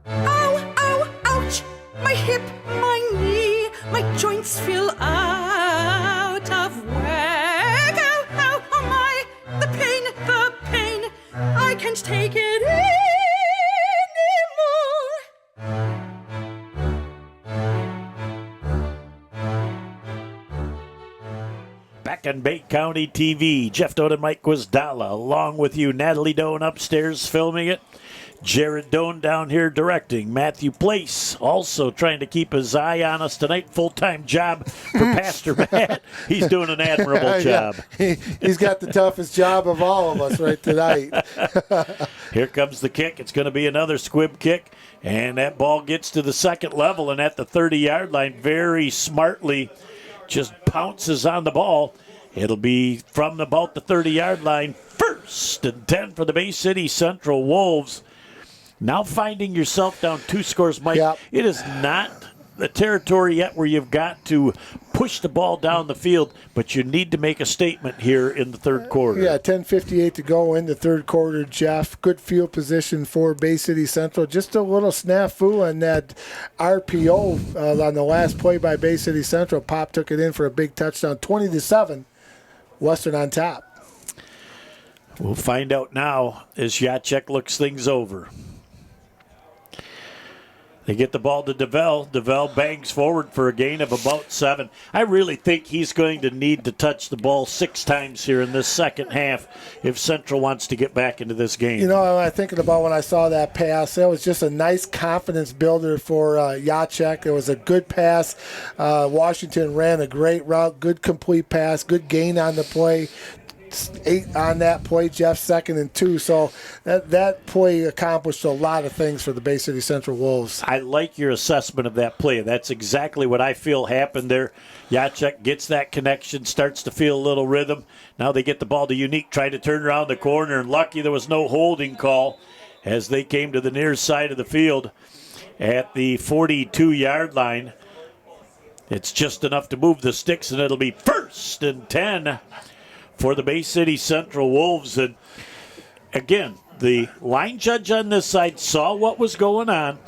Speaker 15: Ow, ow, ouch! My hip, my knee, my joints feel out of whack. Ow, ow, oh my! The pain, I can't take it anymore.
Speaker 1: Back on Bay County TV, Jeff Doan and Mike Guazdala, along with you, Natalie Doan upstairs filming it. Jared Doan down here directing. Matthew Place also trying to keep his eye on us tonight. Full-time job for Pastor Matt. He's doing an admirable job.
Speaker 2: He's got the toughest job of all of us right tonight.
Speaker 1: Here comes the kick. It's going to be another squib kick. And that ball gets to the 2nd level and at the 30-yard line very smartly just pounces on the ball. It'll be from about the 30-yard line. 1st and 10 for the Bay City Central Wolves. Now finding yourself down 2 scores, Mike.
Speaker 2: Yep.
Speaker 1: It is not the territory yet where you've got to push the ball down the field, but you need to make a statement here in the 3rd quarter.
Speaker 2: 10:58 to go in the 3rd quarter, Jeff. Good field position for Bay City Central. Just a little snafu on that RPO on the last play by Bay City Central. Pop took it in for a big touchdown. 20-7, Western on top.
Speaker 1: We'll find out now as Jacek looks things over. They get the ball to DeVell. DeVell bangs forward for a gain of about 7. I really think he's going to need to touch the ball 6 times here in this second half if Central wants to get back into this game.
Speaker 2: You know, I'm thinking about when I saw that pass, that was just a nice confidence builder for Jacek. It was a good pass. Washington ran a great route, good complete pass, good gain on the play. 8 on that play, Jeff, 2nd and 2. So that play accomplished a lot of things for the Bay City Central Wolves.
Speaker 1: I like your assessment of that play. That's exactly what I feel happened there. Jacek gets that connection, starts to feel a little rhythm. Now they get the ball to Unique, trying to turn around the corner, and lucky there was no holding call as they came to the near side of the field at the 42-yard line. It's just enough to move the sticks, and it'll be 1st and 10 for the Bay City Central Wolves. And again, the line judge on this side saw what was going on.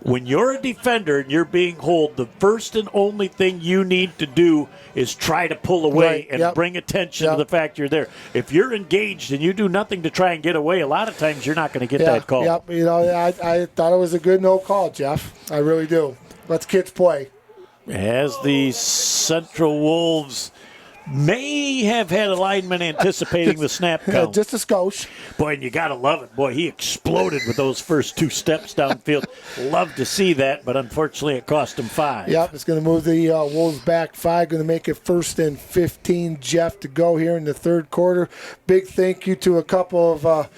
Speaker 1: When you're a defender and you're being holed, the first and only thing you need to do is try to pull away and bring attention to the fact you're there. If you're engaged and you do nothing to try and get away, a lot of times you're not going to get that call.
Speaker 2: Yep. You know, I thought it was a good no call, Jeff. I really do. Let's kids play.
Speaker 1: As the Central Wolves may have had a lineman anticipating the snap count.
Speaker 2: Just a skosh.
Speaker 1: Boy, and you got to love it. Boy, he exploded with those first 2 steps downfield. Love to see that, but unfortunately it cost him 5.
Speaker 2: Yep, it's going to move the Wolves back 5. Going to make it 1st and 15, Jeff, to go here in the third quarter. Big thank you to a couple of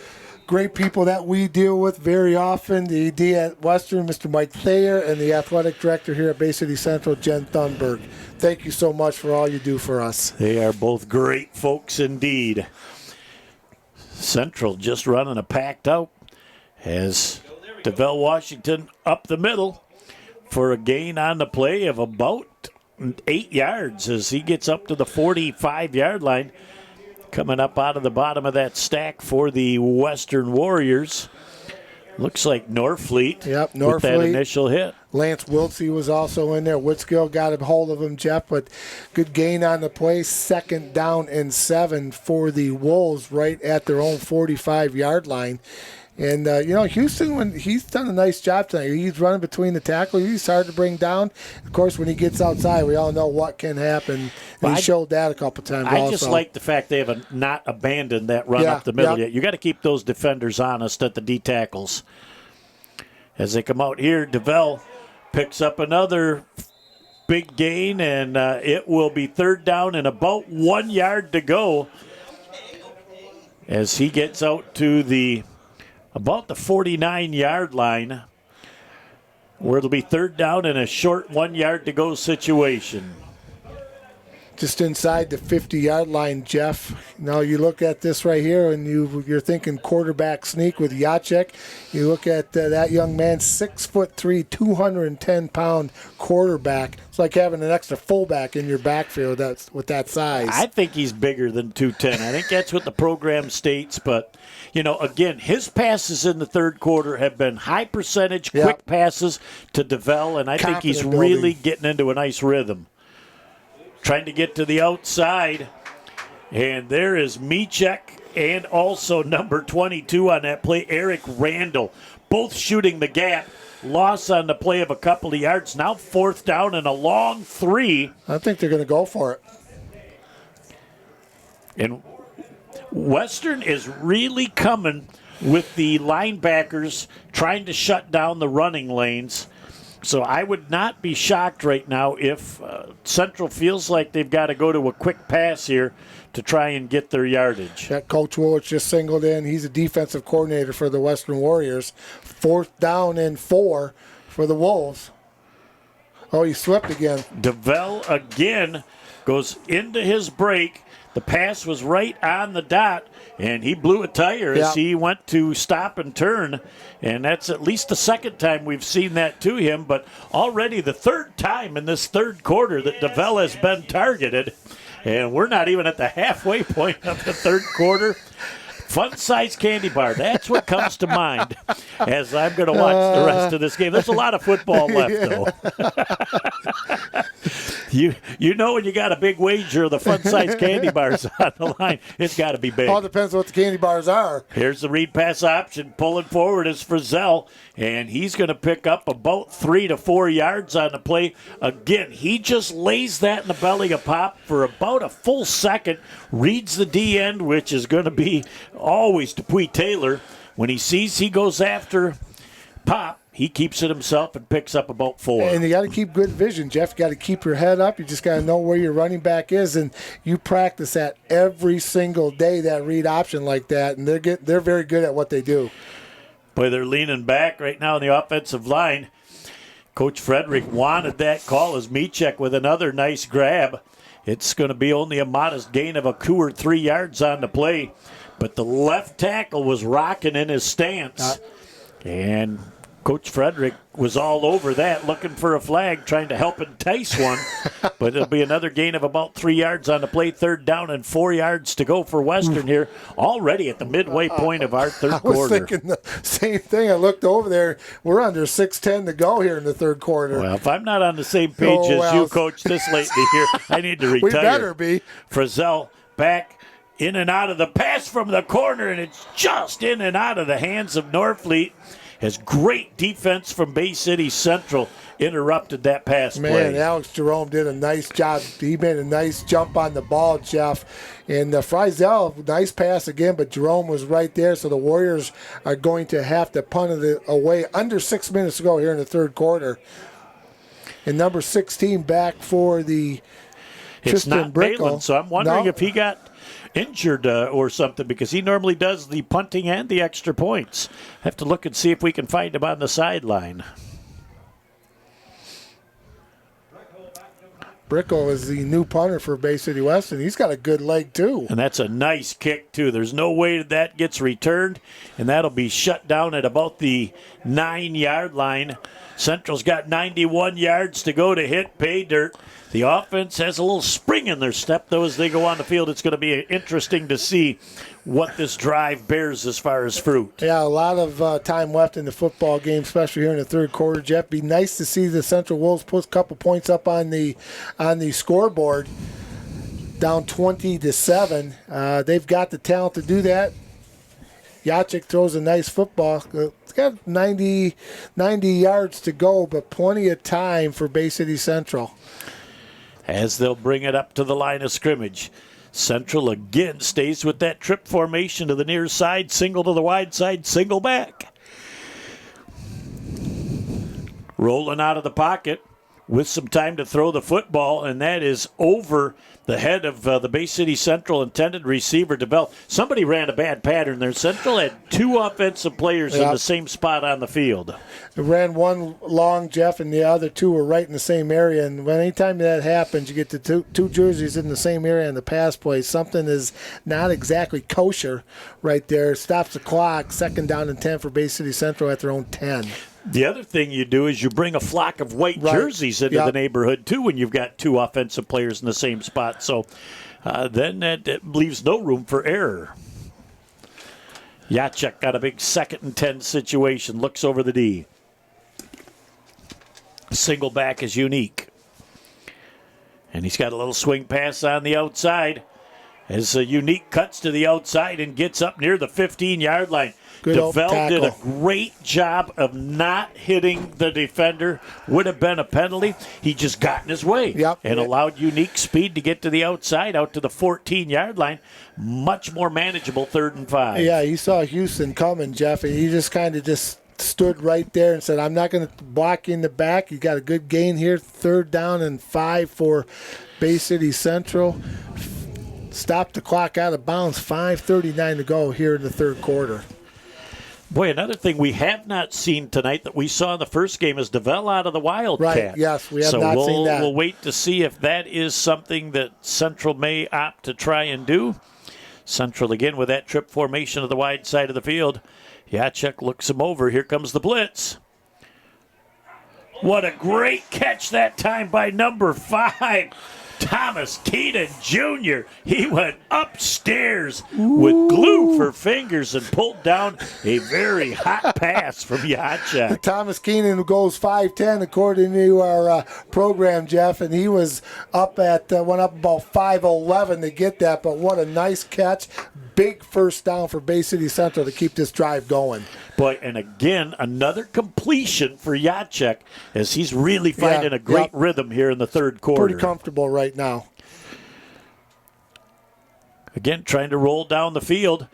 Speaker 2: great people that we deal with very often. The ED at Western, Mr. Mike Thayer, and the athletic director here at Bay City Central, Jen Thunberg. Thank you so much for all you do for us.
Speaker 1: They are both great folks indeed. Central just running a packed out as DeVell Washington up the middle for a gain on the play of about 8 yards as he gets up to the 45-yard line. Coming up out of the bottom of that stack for the Western Warriors. Looks like Norfleet with that initial hit.
Speaker 2: Lance Wiltsey was also in there. Whitskill got a hold of him, Jeff, but good gain on the play. 2nd down and 7 for the Wolves right at their own 45-yard line. And, you know, Houston, when he's done a nice job tonight. He's running between the tackles. He's hard to bring down. Of course, when he gets outside, we all know what can happen. And he showed that a couple times also.
Speaker 1: I just like the fact they have not abandoned that run up the middle yet. You got to keep those defenders honest at the D tackles. As they come out here, DeVell picks up another big gain, and it will be 3rd down and about 1 yard to go as he gets out to about the 49-yard line, where it'll be 3rd down and a short 1 yard to go situation.
Speaker 2: Just inside the 50-yard line, Jeff. Now you look at this right here, and you're thinking quarterback sneak with Jacek. You look at that young man, 6'3", 210-pound quarterback. It's like having an extra fullback in your backfield with that size.
Speaker 1: I think he's bigger than 210. I think that's what the program states. But, you know, again, his passes in the third quarter have been high percentage, quick passes to DeVell, and I think he's really getting into a nice rhythm. Trying to get to the outside, and there is Michek and also number 22 on that play, Eric Randall, both shooting the gap. Loss on the play of a couple of yards. Now 4th down and a long 3.
Speaker 2: I think they're going to go for it.
Speaker 1: And Western is really coming with the linebackers trying to shut down the running lanes. So I would not be shocked right now if Central feels like they've got to go to a quick pass here to try and get their yardage.
Speaker 2: That Coach Woolwich just singled in. He's a defensive coordinator for the Western Warriors. 4th down and 4 for the Wolves. Oh, he slipped again.
Speaker 1: DeVell again goes into his break. The pass was right on the dot, and he blew a tire as he went to stop and turn. And that's at least the second time we've seen that to him, but already the 3rd time in this third quarter that DeVell has been targeted. And we're not even at the halfway point of the third quarter. Fun-sized candy bar. That's what comes to mind as I'm going to watch the rest of this game. There's a lot of football left, though. You know when you got a big wager of the fun-size candy bars on the line, it's got to be big.
Speaker 2: All depends what the candy bars are.
Speaker 1: Here's the read pass option. Pulling forward is Frizzell, and he's going to pick up about 3 to 4 yards on the play. Again, he just lays that in the belly of Pop for about a full second, reads the D end, which is going to be always Dupuy Taylor. When he sees he goes after Pop, he keeps it himself and picks up about 4.
Speaker 2: And you got to keep good vision, Jeff. You got to keep your head up. You just got to know where your running back is, and you practice that every single day, that read option like that, and they're very good at what they do.
Speaker 1: Boy, they're leaning back right now in the offensive line. Coach Frederick wanted that call as Michek with another nice grab. It's going to be only a modest gain of 2 or 3 yards on the play, but the left tackle was rocking in his stance, and Coach Frederick was all over that, looking for a flag, trying to help entice one. But it'll be another gain of about 3 yards on the play, 3rd down and 4 yards to go for Western here, already at the midway point of our third quarter.
Speaker 2: I was thinking the same thing. I looked over there. We're under 6:10 to go here in the third quarter.
Speaker 1: Well, if I'm not on the same page as you, Coach, this late in the year, I need to retire.
Speaker 2: We better be.
Speaker 1: Frizzell back in and out of the pass from the corner, and it's just in and out of the hands of Norfleet. Has great defense from Bay City Central interrupted that pass play.
Speaker 2: Man, Alex Jerome did a nice job. He made a nice jump on the ball, Jeff. And Frizzell, nice pass again, but Jerome was right there, so the Warriors are going to have to punt it away. Under 6 minutes to go here in the third quarter. And number 16 back for the
Speaker 1: It's
Speaker 2: Tristan
Speaker 1: not
Speaker 2: Brickle.
Speaker 1: Balin, so I'm wondering if he got injured or something, because he normally does the punting and the extra points. Have to look and see if we can find him on the sideline.
Speaker 2: Brickle is the new punter for Bay City West, and he's got a good leg too.
Speaker 1: And that's a nice kick too. There's no way that gets returned, and that'll be shut down at about the 9-yard line. Central's got 91 yards to go to hit pay dirt. The offense has a little spring in their step, though, as they go on the field. It's going to be interesting to see what this drive bears as far as fruit.
Speaker 2: Yeah, a lot of time left in the football game, especially here in the third quarter, Jeff. Be nice to see the Central Wolves put a couple points up on the scoreboard, down 20-7. They've got the talent to do that. Jacek throws a nice football. It's got 90 yards to go, but plenty of time for Bay City Central.
Speaker 1: As they'll bring it up to the line of scrimmage. Central again stays with that trip formation to the near side, single to the wide side, single back. Rolling out of the pocket with some time to throw the football, and that is over the head of the Bay City Central intended receiver, DeBell. Somebody ran a bad pattern there. Central had 2 offensive players in the same spot on the field.
Speaker 2: It ran one long, Jeff, and the other 2 were right in the same area. And when anytime that happens, you get the two jerseys in the same area in the pass play. Something is not exactly kosher right there. Stops the clock. 2nd down and 10 for Bay City Central at their own 10.
Speaker 1: The other thing you do is you bring a flock of white jerseys into the neighborhood, too, when you've got 2 offensive players in the same spot. So then it leaves no room for error. Jacek got a big 2nd and 10 situation. Looks over the D. Single back is Unique. And he's got a little swing pass on the outside as Unique cuts to the outside and gets up near the 15-yard line. DeVell did a great job of not hitting the defender. Would have been a penalty. He just got in his way and allowed Unique speed to get to the outside, out to the 14-yard line. Much more manageable 3rd and 5.
Speaker 2: Yeah, he saw Houston coming, Jeff, and he just kind of stood right there and said, I'm not going to block in the back. You got a good gain here. 3rd down and 5 for Bay City Central. Stop the clock out of bounds. 5:39 to go here in the third quarter.
Speaker 1: Boy, another thing we have not seen tonight that we saw in the first game is DeVell out of the Wildcat.
Speaker 2: Right, yes, we have not seen that.
Speaker 1: We'll wait to see if that is something that Central may opt to try and do. Central again with that trip formation of the wide side of the field. Jacek looks him over. Here comes the blitz. What a great catch that time by number 5. Thomas Keenan Jr., he went upstairs with glue for fingers and pulled down a very hot pass from Jacek.
Speaker 2: Thomas Keenan goes 5'10", according to our program, Jeff, and he was went up about 5'11" to get that, but what a nice catch. Big first down for Bay City Central to keep this drive going.
Speaker 1: Boy, and again, another completion for Jacek as he's really finding a great rhythm here in the third quarter.
Speaker 2: Pretty comfortable right now.
Speaker 1: Again, trying to roll down the field.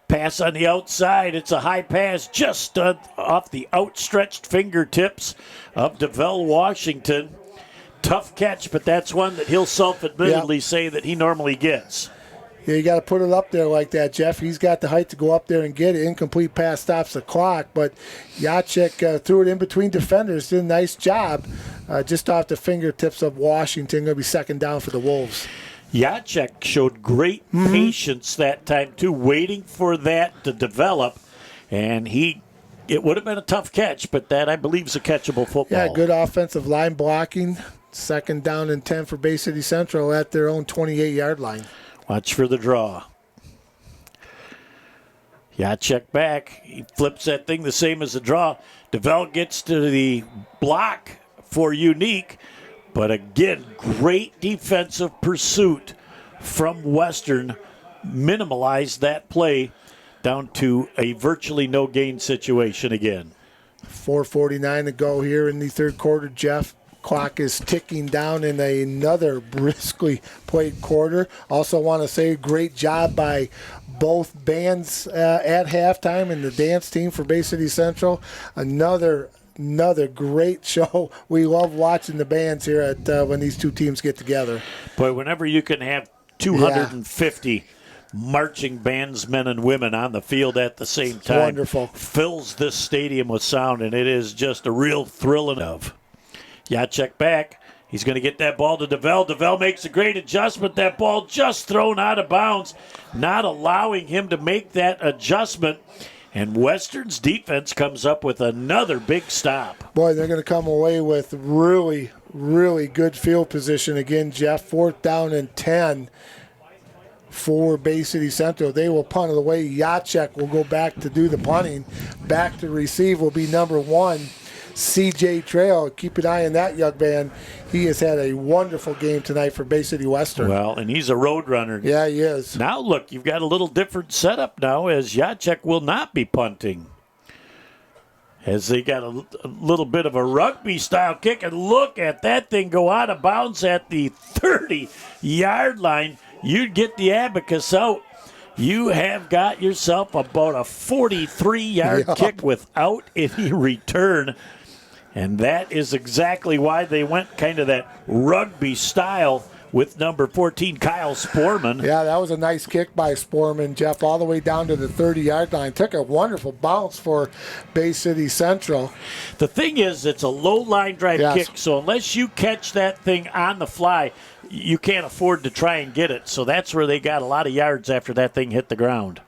Speaker 1: Pass on the outside. It's a high pass just off the outstretched fingertips of DeVell Washington. Tough catch, but that's one that he'll self-admittedly say that he normally gets.
Speaker 2: Yeah, you got to put it up there like that, Jeff. He's got the height to go up there and get it. Incomplete pass stops the clock, but Jacek threw it in between defenders. Did a nice job just off the fingertips of Washington. Going to be second down for the Wolves.
Speaker 1: Jacek showed great patience that time, too, waiting for that to develop, and it would have been a tough catch, but that, I believe, is a catchable football.
Speaker 2: Yeah, good offensive line blocking. Second down and 10 for Bay City Central at their own 28-yard line.
Speaker 1: Watch for the draw. Jacek back. He flips that thing the same as the draw. DeVell gets to the block for Unique. But again, great defensive pursuit from Western. Minimalized that play down to a virtually no-gain situation again.
Speaker 2: 4:49 to go here in the third quarter, Jeff. Clock is ticking down in another briskly played quarter. Also want to say great job by both bands at halftime and the dance team for Bay City Central. Another great show. We love watching the bands here at when these two teams get together.
Speaker 1: But whenever you can have 250 marching bandsmen and women on the field at the same time,
Speaker 2: wonderful.
Speaker 1: Fills this stadium with sound, and it is just a real thrill of. Jacek back. He's going to get that ball to DeVell. DeVell makes a great adjustment. That ball just thrown out of bounds, not allowing him to make that adjustment. And Western's defense comes up with another big stop.
Speaker 2: Boy, they're going to come away with really, really good field position again, Jeff. 4th down and 10 for Bay City Central. They will punt it away. Jacek will go back to do the punting. Back to receive will be number 1. C.J. Trail, keep an eye on that young man. He has had a wonderful game tonight for Bay City Western.
Speaker 1: Well, and he's a road runner.
Speaker 2: Yeah, he is.
Speaker 1: Now, look, you've got a little different setup now as Jacek will not be punting. As they got a little bit of a rugby-style kick, and look at that thing go out of bounds at the 30-yard line. You'd get the abacus out. You have got yourself about a 43-yard kick without any return. And that is exactly why they went kind of that rugby style with number 14, Kyle Sporman.
Speaker 2: Yeah, that was a nice kick by Sporman, Jeff, all the way down to the 30-yard line. Took a wonderful bounce for Bay City Central.
Speaker 1: The thing is, it's a low-line drive kick, so unless you catch that thing on the fly, you can't afford to try and get it. So that's where they got a lot of yards after that thing hit the ground.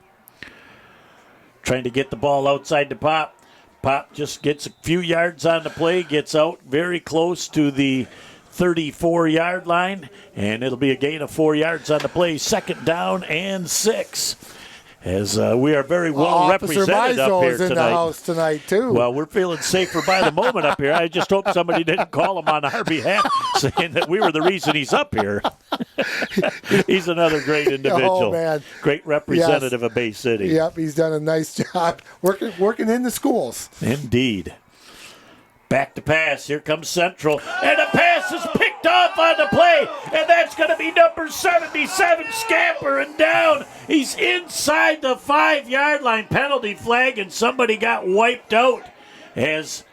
Speaker 1: Trying to get the ball outside to Pop. Pop just gets a few yards on the play, gets out very close to the 34-yard line, and it'll be a gain of 4 yards on the play. 2nd down and 6. As we are very well represented up here tonight.
Speaker 2: In the house tonight, too.
Speaker 1: Well, we're feeling safer by the moment up here. I just hope somebody didn't call him on our behalf saying that we were the reason he's up here. He's another great individual.
Speaker 2: Oh, man.
Speaker 1: Great representative of Bay City.
Speaker 2: Yep, he's done a nice job working in the schools.
Speaker 1: Indeed. Back to pass. Here comes Central. And the pass is picked off on the play. And that's going to be number 77 scampering down. He's inside the 5-yard line. Penalty flag, and somebody got wiped out. As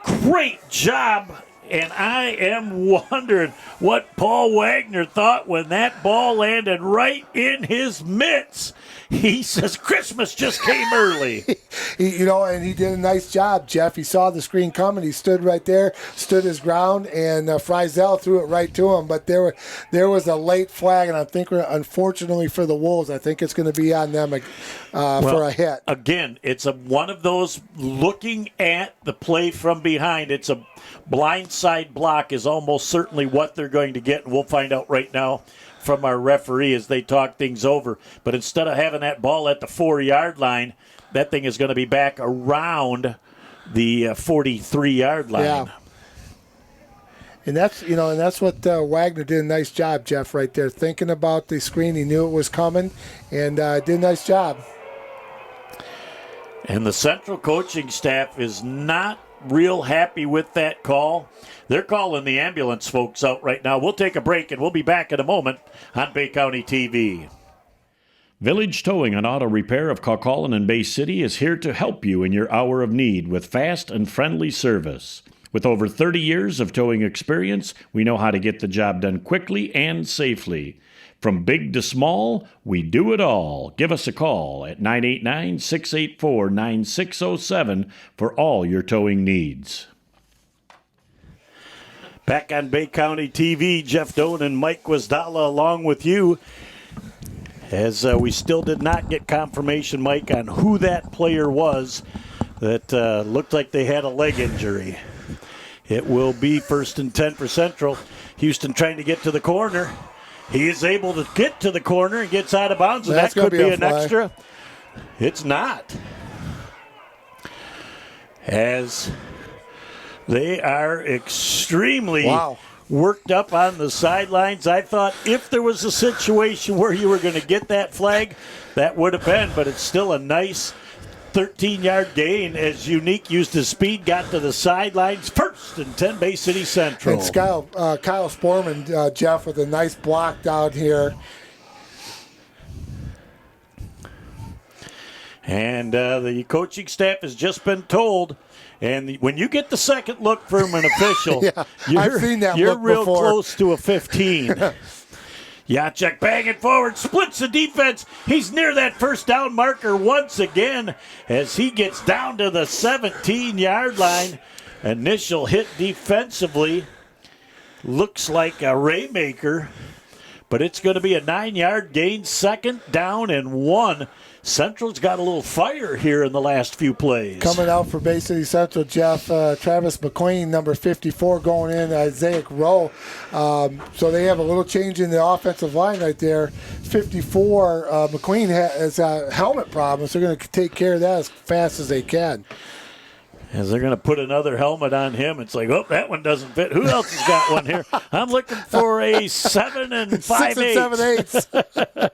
Speaker 1: great job. And I am wondering what Paul Wagner thought when that ball landed right in his mitts. He says Christmas just came early.
Speaker 2: And he did a nice job, Jeff. He saw the screen coming. He stood right there, stood his ground, and Friesel threw it right to him. But there was a late flag, and I think, unfortunately for the Wolves, I think it's going to be on them for a hit.
Speaker 1: Again, it's one of those looking at the play from behind. It's Blindside block is almost certainly what they're going to get, and we'll find out right now from our referee as they talk things over. But instead of having that ball at the 4-yard line, that thing is going to be back around the 43-yard line.
Speaker 2: Yeah. And that's what Wagner did a nice job, Jeff, right there. Thinking about the screen, he knew it was coming, and did a nice job.
Speaker 1: And the Central coaching staff is not real happy with that call. They're calling the ambulance folks out right now. We'll take a break, and we'll be back in a moment on Bay County TV. Village Towing and Auto Repair of Kaukaulin and Bay City is here to help you in your hour of need with fast and friendly service. With over 30 years of towing experience, we know how to get the job done quickly and safely. From big to small, we do it all. Give us a call at 989-684-9607 for all your towing needs. Back on Bay County TV, Jeff Doan and Mike Guazdala along with you. As we still did not get confirmation, Mike, on who that player was that looked like they had a leg injury. It will be 1st and 10 for Central. Houston trying to get to the corner. He is able to get to the corner and gets out of bounds, and that could be an extra. It's not. As they are extremely worked up on the sidelines. I thought if there was a situation where you were going to get that flag, that would have been, but it's still a nice 13-yard gain as Unique used his speed, got to the sidelines. 1st and 10, Bay City Central.
Speaker 2: And Kyle Sporman, Jeff, with a nice block down here.
Speaker 1: And the coaching staff has just been told, and when you get the second look from an official,
Speaker 2: I've seen that
Speaker 1: you're
Speaker 2: look
Speaker 1: real
Speaker 2: before.
Speaker 1: close to a 15. Jacek banging forward, splits the defense. He's near that first down marker once again as he gets down to the 17-yard line. Initial hit defensively. Looks like a Raymaker, but it's going to be a 9-yard gain, 2nd down and 1. Central's got a little fire here in the last few plays.
Speaker 2: Coming out for Bay City Central, Jeff, Travis McQueen, number 54, going in, Isaiah Rowe. So they have a little change in the offensive line right there. 54, McQueen has a helmet problem, so they're going to take care of that as fast as they can.
Speaker 1: As they're going to put another helmet on him, it's like, oh, that one doesn't fit. Who else has got one here? I'm looking for a 7 and 5/8.
Speaker 2: 6 and 7/8.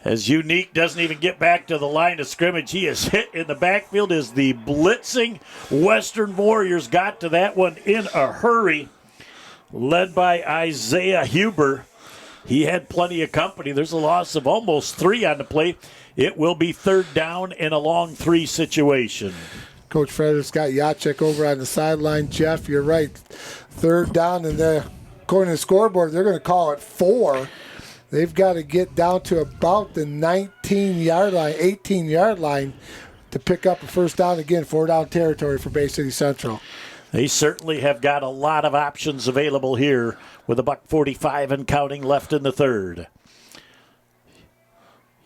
Speaker 1: As Unique doesn't even get back to the line of scrimmage. He is hit in the backfield as the blitzing Western Warriors got to that one in a hurry, led by Isaiah Huber. He had plenty of company. There's a loss of almost 3 on the play. It will be 3rd down in a long 3 situation.
Speaker 2: Coach Frederick's got Jacek over on the sideline. Jeff, you're right. 3rd down, and according to the scoreboard, they're going to call it 4. They've got to get down to about the 19-yard line, 18-yard line to pick up a 1st down again, 4-down territory for Bay City Central.
Speaker 1: They certainly have got a lot of options available here with $1:45 and counting left in the 3rd.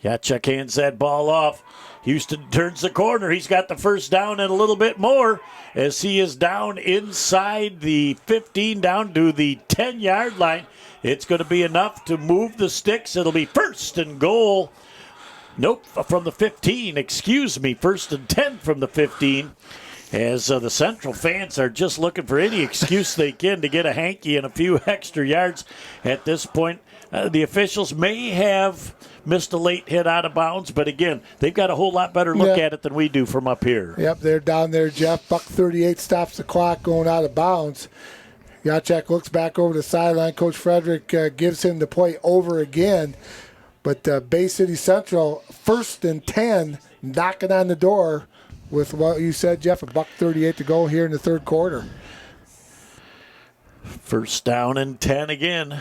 Speaker 1: Jacek hands that ball off. Houston turns the corner. He's got the 1st down and a little bit more as he is down inside the 15, down to the 10-yard line. It's going to be enough to move the sticks. It'll be 1st and goal. Nope, from the 15. Excuse me, 1st and 10 from the 15. As the Central fans are just looking for any excuse they can to get a hanky and a few extra yards at this point. The officials may have missed a late hit out of bounds, but again, they've got a whole lot better look at it than we do from up here.
Speaker 2: Yep, they're down there, Jeff. $1:38 stops the clock going out of bounds. Jacek looks back over the sideline. Coach Frederick gives him the play over again. But Bay City Central, 1st and 10, knocking on the door with what you said, Jeff, $1:38 to go here in the 3rd quarter.
Speaker 1: 1st down and 10 again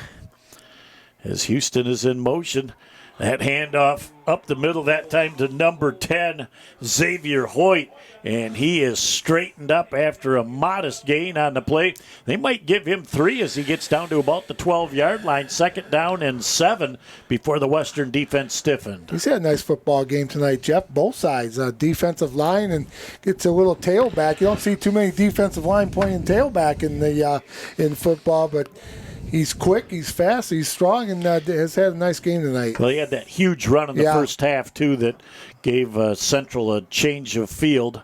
Speaker 1: as Houston is in motion. That handoff up the middle that time to number 10, Xavier Hoyt, and he is straightened up after a modest gain on the play. They might give him 3 as he gets down to about the 12-yard line, 2nd down and 7 before the Western defense stiffened.
Speaker 2: He's had a nice football game tonight, Jeff, both sides, defensive line and gets a little tailback. You don't see too many defensive line playing tailback in football, but he's quick, he's fast, he's strong, and has had a nice game tonight.
Speaker 1: Well, he had that huge run in the first half, too, that gave Central a change of field,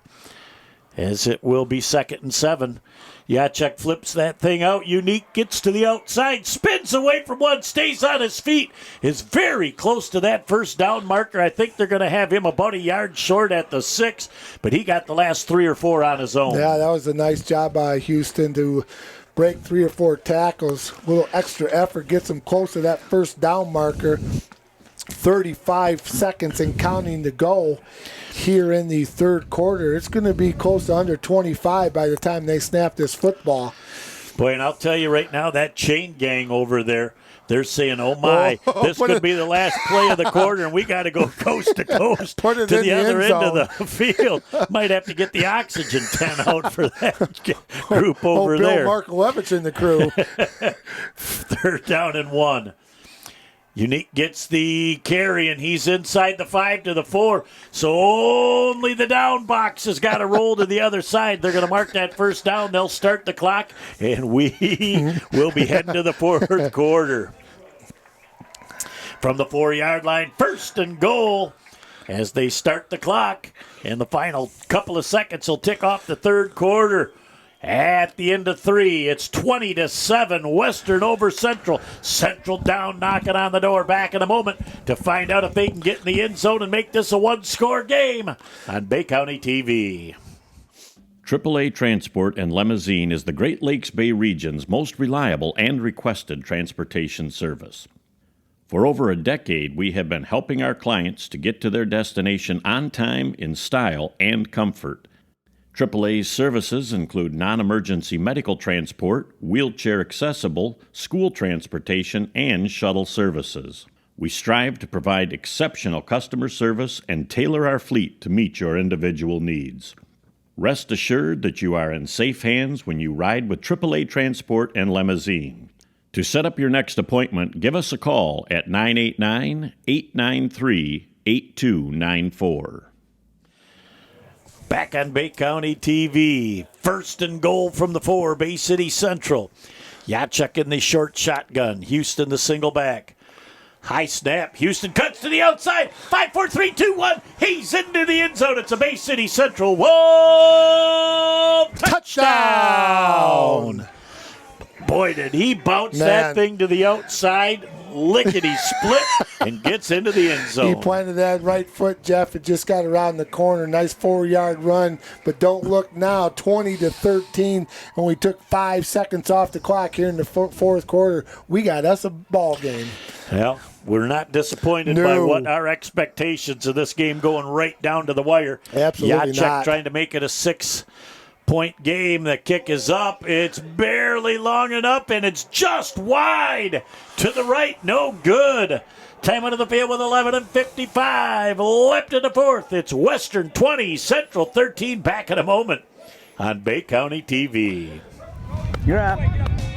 Speaker 1: as it will be 2nd and 7. Jacek flips that thing out. Unique gets to the outside, spins away from one, stays on his feet, is very close to that first down marker. I think they're going to have him about a yard short at the 6, but he got the last 3 or 4 on his own.
Speaker 2: Yeah, that was a nice job by Houston to break 3 or 4 tackles. A little extra effort gets him close to that first down marker. 35 seconds and counting to go here in the third quarter. It's going to be close to under 25 by the time they snap this football.
Speaker 1: Boy, and I'll tell you right now, that chain gang over there, they're saying, oh, my, this could be the last play of the quarter, and we got to go coast to coast to the other end of the field. Might have to get the oxygen tent out for that group over there.
Speaker 2: Bill Markowitz in the crew.
Speaker 1: 3rd down and 1. Unique gets the carry, and he's inside the 5 to the 4. So only the down box has got to roll to the other side. They're going to mark that first down. They'll start the clock, and we will be heading to the 4th quarter. From the 4-yard line, 1st and goal as they start the clock. And the final couple of seconds will tick off the 3rd quarter. At the end of 3, it's 20-7, Western over Central. Central down, knocking on the door. Back in a moment to find out if they can get in the end zone and make this a 1-score game on Bay County TV.
Speaker 16: AAA Transport and Limousine is the Great Lakes Bay region's most reliable and requested transportation service. For over a decade, we have been helping our clients to get to their destination on time, in style, and comfort. AAA's services include non-emergency medical transport, wheelchair accessible, school transportation, and shuttle services. We strive to provide exceptional customer service and tailor our fleet to meet your individual needs. Rest assured that you are in safe hands when you ride with AAA Transport and Limousine. To set up your next appointment, give us a call at 989-893-8294.
Speaker 1: Back on Bay County TV, 1st and goal from the 4, Bay City Central. Jacek in the short shotgun, Houston the single back. High snap, Houston cuts to the outside, 5, 4, 3, 2, 1, he's into the end zone. It's a Bay City Central. Whoa! Touchdown! Boy, did he bounce that thing to the outside. Lickety-split and gets into the end zone.
Speaker 2: He planted that right foot, Jeff. It just got around the corner. Nice 4-yard run, but don't look now. 20-13, and we took 5 seconds off the clock here in the 4th quarter. We got us a ball game.
Speaker 1: Well, we're not disappointed by what our expectations of this game going right down to the wire.
Speaker 2: Absolutely
Speaker 1: Jacek
Speaker 2: not.
Speaker 1: trying to make it a 6-point game. The kick is up. It's barely long enough, and it's just wide to the right. No good. Time out of the field with 11:55. Left in the 4th. It's Western 20, Central 13. Back in a moment on Bay County TV.
Speaker 17: You're up.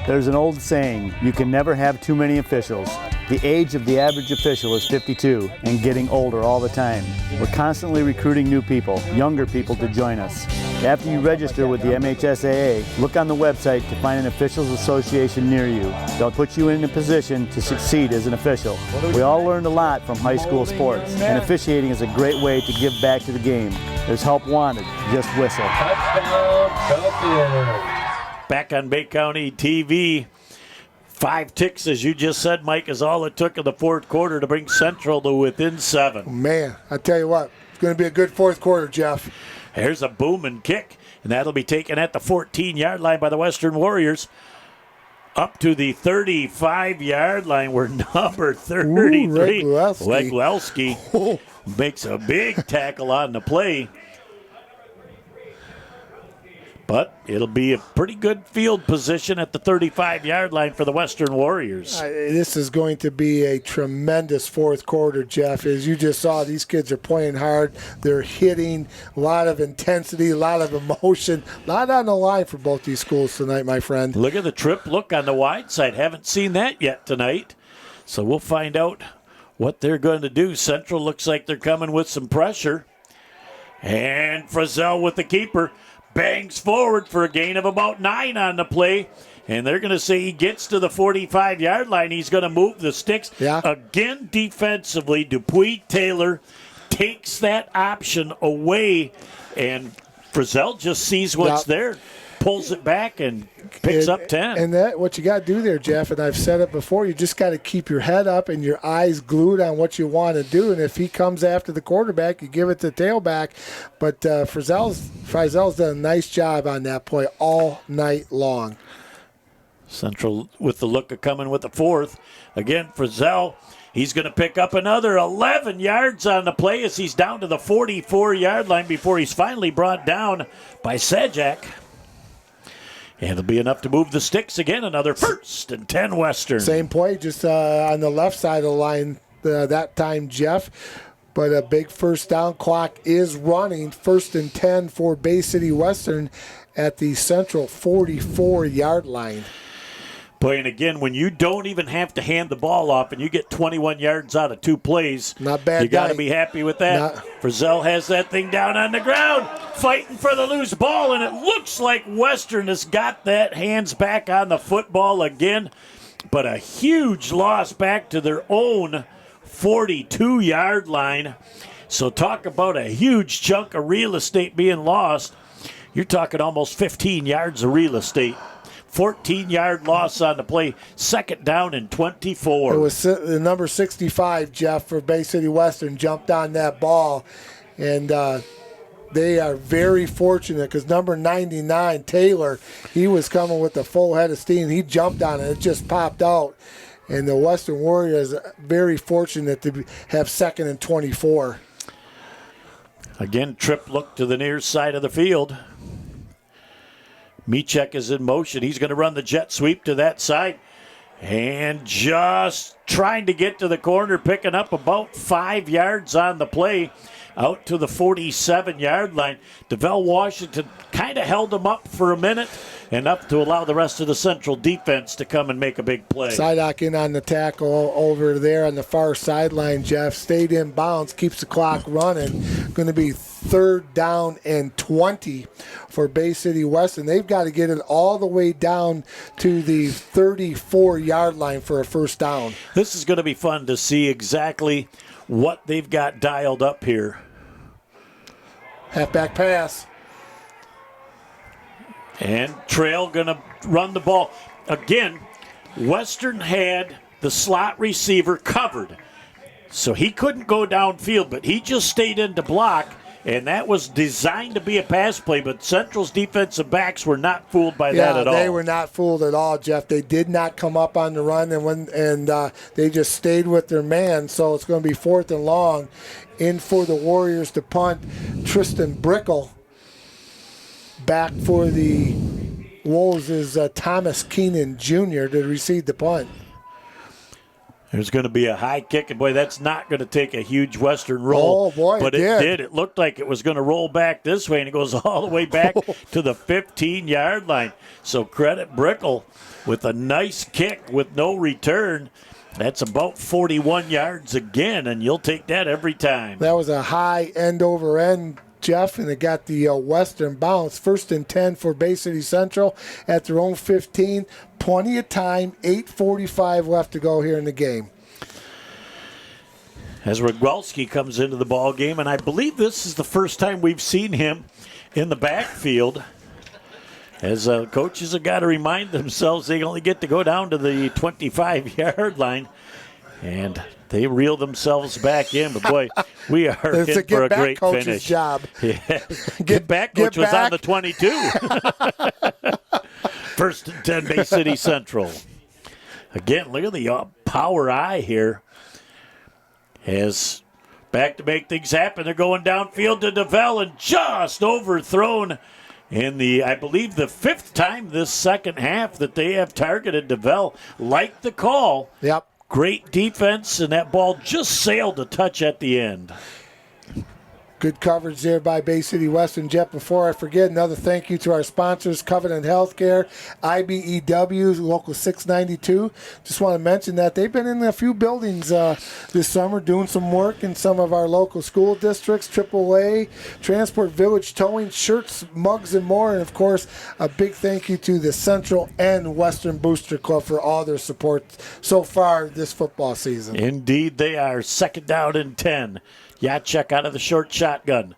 Speaker 17: There's an old saying, you can never have too many officials. The age of the average official is 52 and getting older all the time. We're constantly recruiting new people, younger people to join us. After you register with the MHSAA, look on the website to find an officials association near you. They'll put you in a position to succeed as an official. We all learned a lot from high school sports, and officiating is a great way to give back to the game. There's help wanted, just whistle.
Speaker 1: Back on Bay County TV. 5 ticks, as you just said, Mike, is all it took in the 4th quarter to bring Central to within 7.
Speaker 2: Man, I tell you what, it's going to be a good 4th quarter, Jeff.
Speaker 1: Here's a booming kick, and that'll be taken at the 14-yard line by the Western Warriors. Up to the 35-yard line, where number 33, Legwelski, makes a big tackle on the play. But it'll be a pretty good field position at the 35-yard line for the Western Warriors.
Speaker 2: This is going to be a tremendous fourth quarter, Jeff. As you just saw, these kids are playing hard. They're hitting, a lot of intensity, a lot of emotion, a lot on the line for both these schools tonight, my friend.
Speaker 1: Look at the trip look on the wide side. Haven't seen that yet tonight. So we'll find out what they're going to do. Central looks like they're coming with some pressure. And Frizzell with the keeper. Bangs forward for a gain of about 9 on the play. And they're going to say he gets to the 45-yard line. He's going to move the sticks.
Speaker 2: Yeah.
Speaker 1: Again, defensively, Dupuy Taylor takes that option away. And Frizzell just sees what's there, pulls it back, and picks up 10.
Speaker 2: And that what you got to do there, Jeff, and I've said it before, you just got to keep your head up and your eyes glued on what you want to do. And if he comes after the quarterback, you give it to tailback. But Frizzell's done a nice job on that play all night long.
Speaker 1: Central with the look of coming with the fourth. Again, Frizzell, he's going to pick up another 11 yards on the play as he's down to the 44-yard line before he's finally brought down by Sajak. And it'll be enough to move the sticks again. Another 1st and 10 Western.
Speaker 2: Same play, just on the left side of the line that time, Jeff. But a big first down. Clock is running. 1st and 10 for Bay City Western at the Central 44-yard line.
Speaker 1: Boy, and again, when you don't even have to hand the ball off and you get 21 yards out of 2 plays,
Speaker 2: not bad.
Speaker 1: You got to be happy with that. Frizzell has that thing down on the ground, fighting for the loose ball, and it looks like Western has got that hands back on the football again, but a huge loss back to their own 42-yard line. So talk about a huge chunk of real estate being lost. You're talking almost 15 yards of real estate. 14-yard loss on the play, 2nd down and 24.
Speaker 2: It was the number 65, Jeff, for Bay City Western, jumped on that ball. And they are very fortunate because number 99, Taylor, he was coming with a full head of steam. He jumped on it. It just popped out. And the Western Warriors are very fortunate to have 2nd and 24.
Speaker 1: Again, trip look to the near side of the field. Michek is in motion. He's going to run the jet sweep to that side. And just trying to get to the corner, picking up about 5 yards on the play out to the 47-yard line. DeVell Washington kind of held him up for a minute, enough to allow the rest of the Central defense to come and make a big play.
Speaker 2: Sidak in on the tackle over there on the far sideline, Jeff. Stayed in bounds, keeps the clock running. Going to be 3rd down and 20 for Bay City West, and they've got to get it all the way down to the 34-yard line for a 1st down.
Speaker 1: This is going to be fun to see exactly what they've got dialed up here.
Speaker 2: Halfback pass.
Speaker 1: And Trail going to run the ball. Again, Western had the slot receiver covered. So he couldn't go downfield, but he just stayed in to block. And that was designed to be a pass play, but Central's defensive backs were not fooled by that at all.
Speaker 2: They were not fooled at all, Jeff. They did not come up on the run, and they just stayed with their man. So it's going to be 4th and long. In for the Warriors to punt. Tristan Brickle. Back for the Wolves is Thomas Keenan Jr. to receive the punt.
Speaker 1: There's going to be a high kick, and boy, that's not going to take a huge Western roll.
Speaker 2: Oh, boy,
Speaker 1: but it did. It looked like it was going to roll back this way, and it goes all the way back to the 15-yard line. So credit Brickle with a nice kick with no return. That's about 41 yards again, and you'll take that every time.
Speaker 2: That was a high end-over-end, Jeff, and it got the Western bounce. 1st and 10 for Bay City Central at their own 15. Plenty of time, 8:45 left to go here in the game.
Speaker 1: As Rogwelski comes into the ball game, and I believe this is the first time we've seen him in the backfield. As coaches have got to remind themselves they only get to go down to the 25-yard line. And they reel themselves back in. But, boy, we are in for a great finish.
Speaker 2: Job.
Speaker 1: Yeah. Get back coach was on the 22. 1st and 10, Bay City Central. Again, look at the power eye here. As back to make things happen. They're going downfield to DeVell and just overthrown in I believe the 5th time this second half that they have targeted DeVell. Like the call.
Speaker 2: Yep.
Speaker 1: Great defense, and that ball just sailed a touch at the end.
Speaker 2: Good coverage there by Bay City Western. Jeff, before I forget, another thank you to our sponsors, Covenant Healthcare, IBEW, Local 692. Just want to mention that they've been in a few buildings this summer doing some work in some of our local school districts, AAA, Transport Village Towing, shirts, mugs, and more. And, of course, a big thank you to the Central and Western Booster Club for all their support so far this football season.
Speaker 1: Indeed, they are. 2nd down and 10. Jacek out of the short shotgun.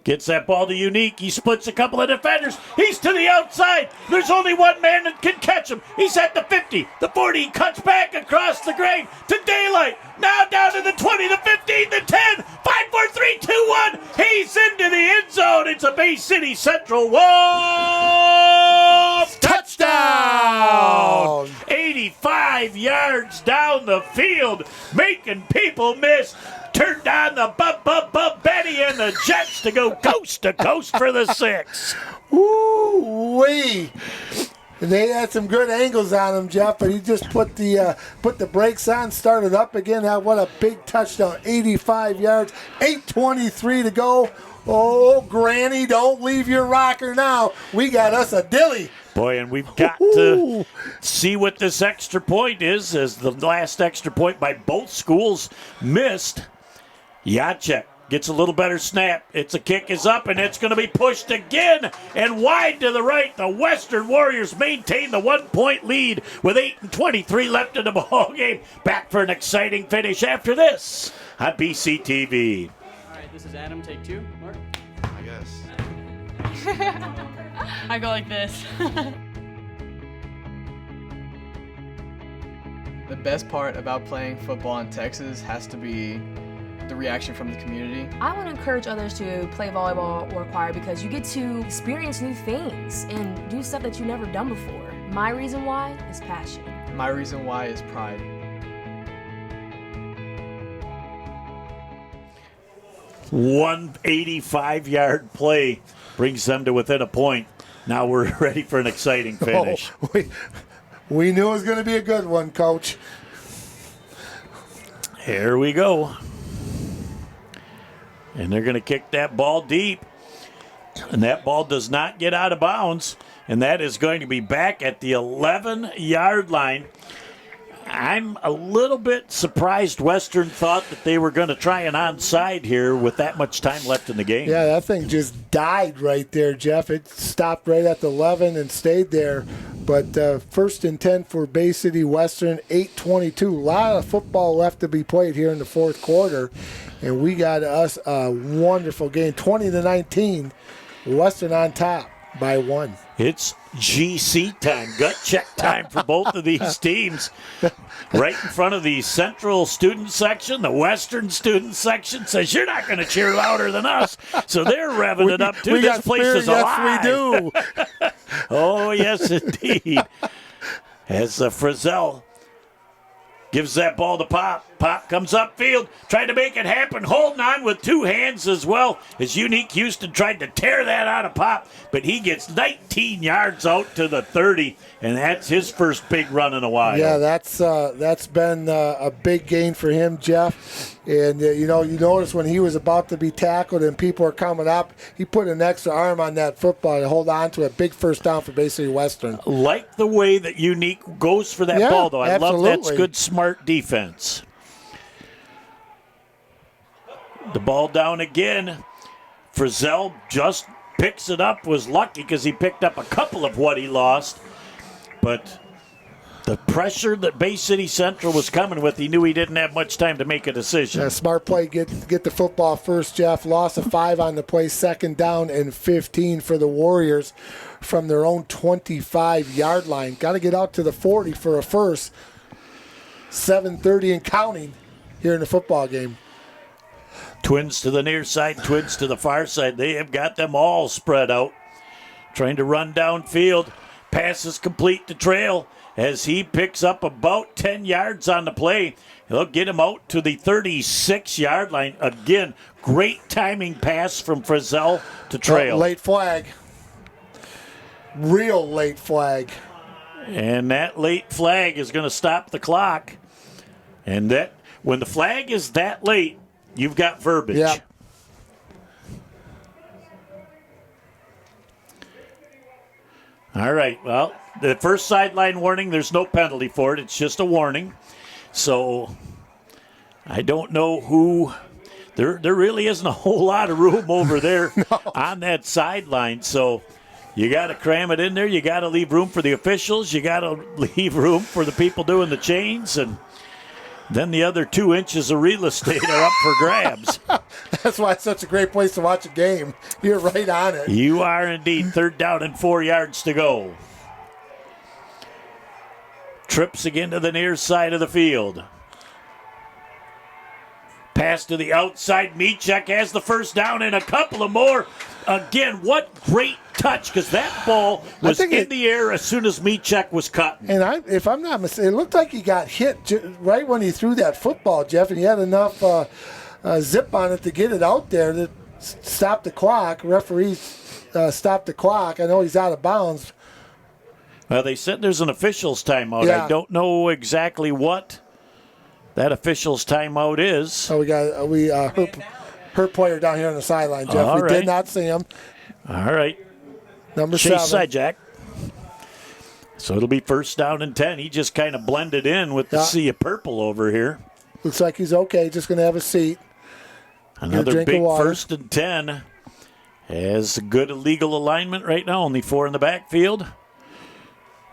Speaker 1: Gets that ball to Unique. He splits a couple of defenders. He's to the outside. There's only one man that can catch him. He's at the 50, the 40. He cuts back across the grade to Daylight. Now down to the 20, the 15, the 10. 5, 4, 3, 2, 1. He's into the end zone. It's a Bay City Central Wolf touchdown. 85 yards down the field, making people miss. Turned on the Betty and the Jets to go coast to coast for the 6.
Speaker 2: Ooh-wee. They had some good angles on him, Jeff, but he just put the brakes on, started up again. What a big touchdown. 85 yards, 8:23 to go. Oh, Granny, don't leave your rocker now. We got us a dilly.
Speaker 1: Boy, and we've got to see what this extra point is, as the last extra point by both schools missed. Jacek gets a little better snap. A kick is up, and it's going to be pushed again and wide to the right. The Western Warriors maintain the 1-point lead with 8:23 left in the ball game. Back for an exciting finish after this on BCTV.
Speaker 18: All right, this is Adam. Take 2. Mark?
Speaker 19: I guess.
Speaker 20: I go like this.
Speaker 21: The best part about playing football in Texas has to be the reaction from the community.
Speaker 22: I want to encourage others to play volleyball or choir because you get to experience new things and do stuff that you've never done before. My reason why is passion.
Speaker 21: My reason why is pride.
Speaker 1: One 85-yard play brings them to within a point. Now we're ready for an exciting finish.
Speaker 2: Oh, we knew it was going to be a good one, Coach.
Speaker 1: Here we go. And they're going to kick that ball deep. And that ball does not get out of bounds. And that is going to be back at the 11-yard line. I'm a little bit surprised Western thought that they were going to try an onside here with that much time left in the game.
Speaker 2: Yeah, that thing just died right there, Jeff. It stopped right at the 11 and stayed there. But 1st and 10 for Bay City Western, 8:22. A lot of football left to be played here in the 4th quarter. And we got us a wonderful game, 20-19. Western on top by 1.
Speaker 1: It's GC time, gut check time for both of these teams. Right in front of the Central student section, the Western student section says, you're not going to cheer louder than us. So they're revving it up, too. This place is alive.
Speaker 2: Yes, we do.
Speaker 1: Oh, yes, indeed. As Frizzell gives that ball to Pop. Pop comes upfield, trying to make it happen, holding on with 2 hands as well, as Unique Houston tried to tear that out of Pop, but he gets 19 yards out to the 30, and that's his first big run in a while.
Speaker 2: Yeah, that's been a big gain for him, Jeff. And, you notice when he was about to be tackled and people are coming up, he put an extra arm on that football to hold on to a big first down for Bay City Western.
Speaker 1: Like the way that Unique goes for that ball, though. I
Speaker 2: absolutely.
Speaker 1: love that's good, smart defense. The ball down again. Frizzell just picks it up, was lucky because he picked up a couple of what he lost. But the pressure that Bay City Central was coming with, he knew he didn't have much time to make a decision.
Speaker 2: Yeah, smart play, get the football first, Jeff. Loss of 5 on the play, 2nd down and 15 for the Warriors from their own 25-yard line. Got to get out to the 40 for a first. 7:30 and counting here in the football game.
Speaker 1: Twins to the near side, twins to the far side. They have got them all spread out. Trying to run downfield. Pass is complete to Trail as he picks up about 10 yards on the play. He'll get him out to the 36-yard line. Again, great timing pass from Frizzell to Trail.
Speaker 2: Late flag. real late flag.
Speaker 1: And that late flag is going to stop the clock. And that when the flag is that late, you've got verbiage.
Speaker 2: Yeah.
Speaker 1: All right. Well, the first sideline warning, there's no penalty for it. It's just a warning. So I don't know who. There really isn't a whole lot of room over there on that sideline. So you got to cram it in there. You got to leave room for the officials. You got to leave room for the people doing the chains. And then the other 2 inches of real estate are up for grabs.
Speaker 2: That's why it's such a great place to watch a game. You're right on it.
Speaker 1: You are indeed. 3rd down and 4 yards to go. Trips again to the near side of the field. Pass to the outside. Michek has the first down and a couple of more. Again, what great touch, because that ball was in the air as soon as Michek was cutting.
Speaker 2: And if I'm not mistaken, it looked like he got hit right when he threw that football, Jeff, and he had enough zip on it to get it out there to stop the clock. Referees stopped the clock. I know he's out of bounds.
Speaker 1: Well, they said there's an official's timeout.
Speaker 2: Yeah.
Speaker 1: I don't know exactly what that official's timeout is.
Speaker 2: So we got her player down here on the sideline, Jeff.
Speaker 1: All
Speaker 2: we
Speaker 1: right.
Speaker 2: did not see him.
Speaker 1: All right.
Speaker 2: Number
Speaker 1: Chase
Speaker 2: 7.
Speaker 1: Sajak. So it'll be 1st down and 10. He just kind of blended in with the sea of purple over here.
Speaker 2: Looks like he's okay. Just going to have a seat.
Speaker 1: Another big 1st and 10. Has good illegal alignment right now. Only 4 in the backfield.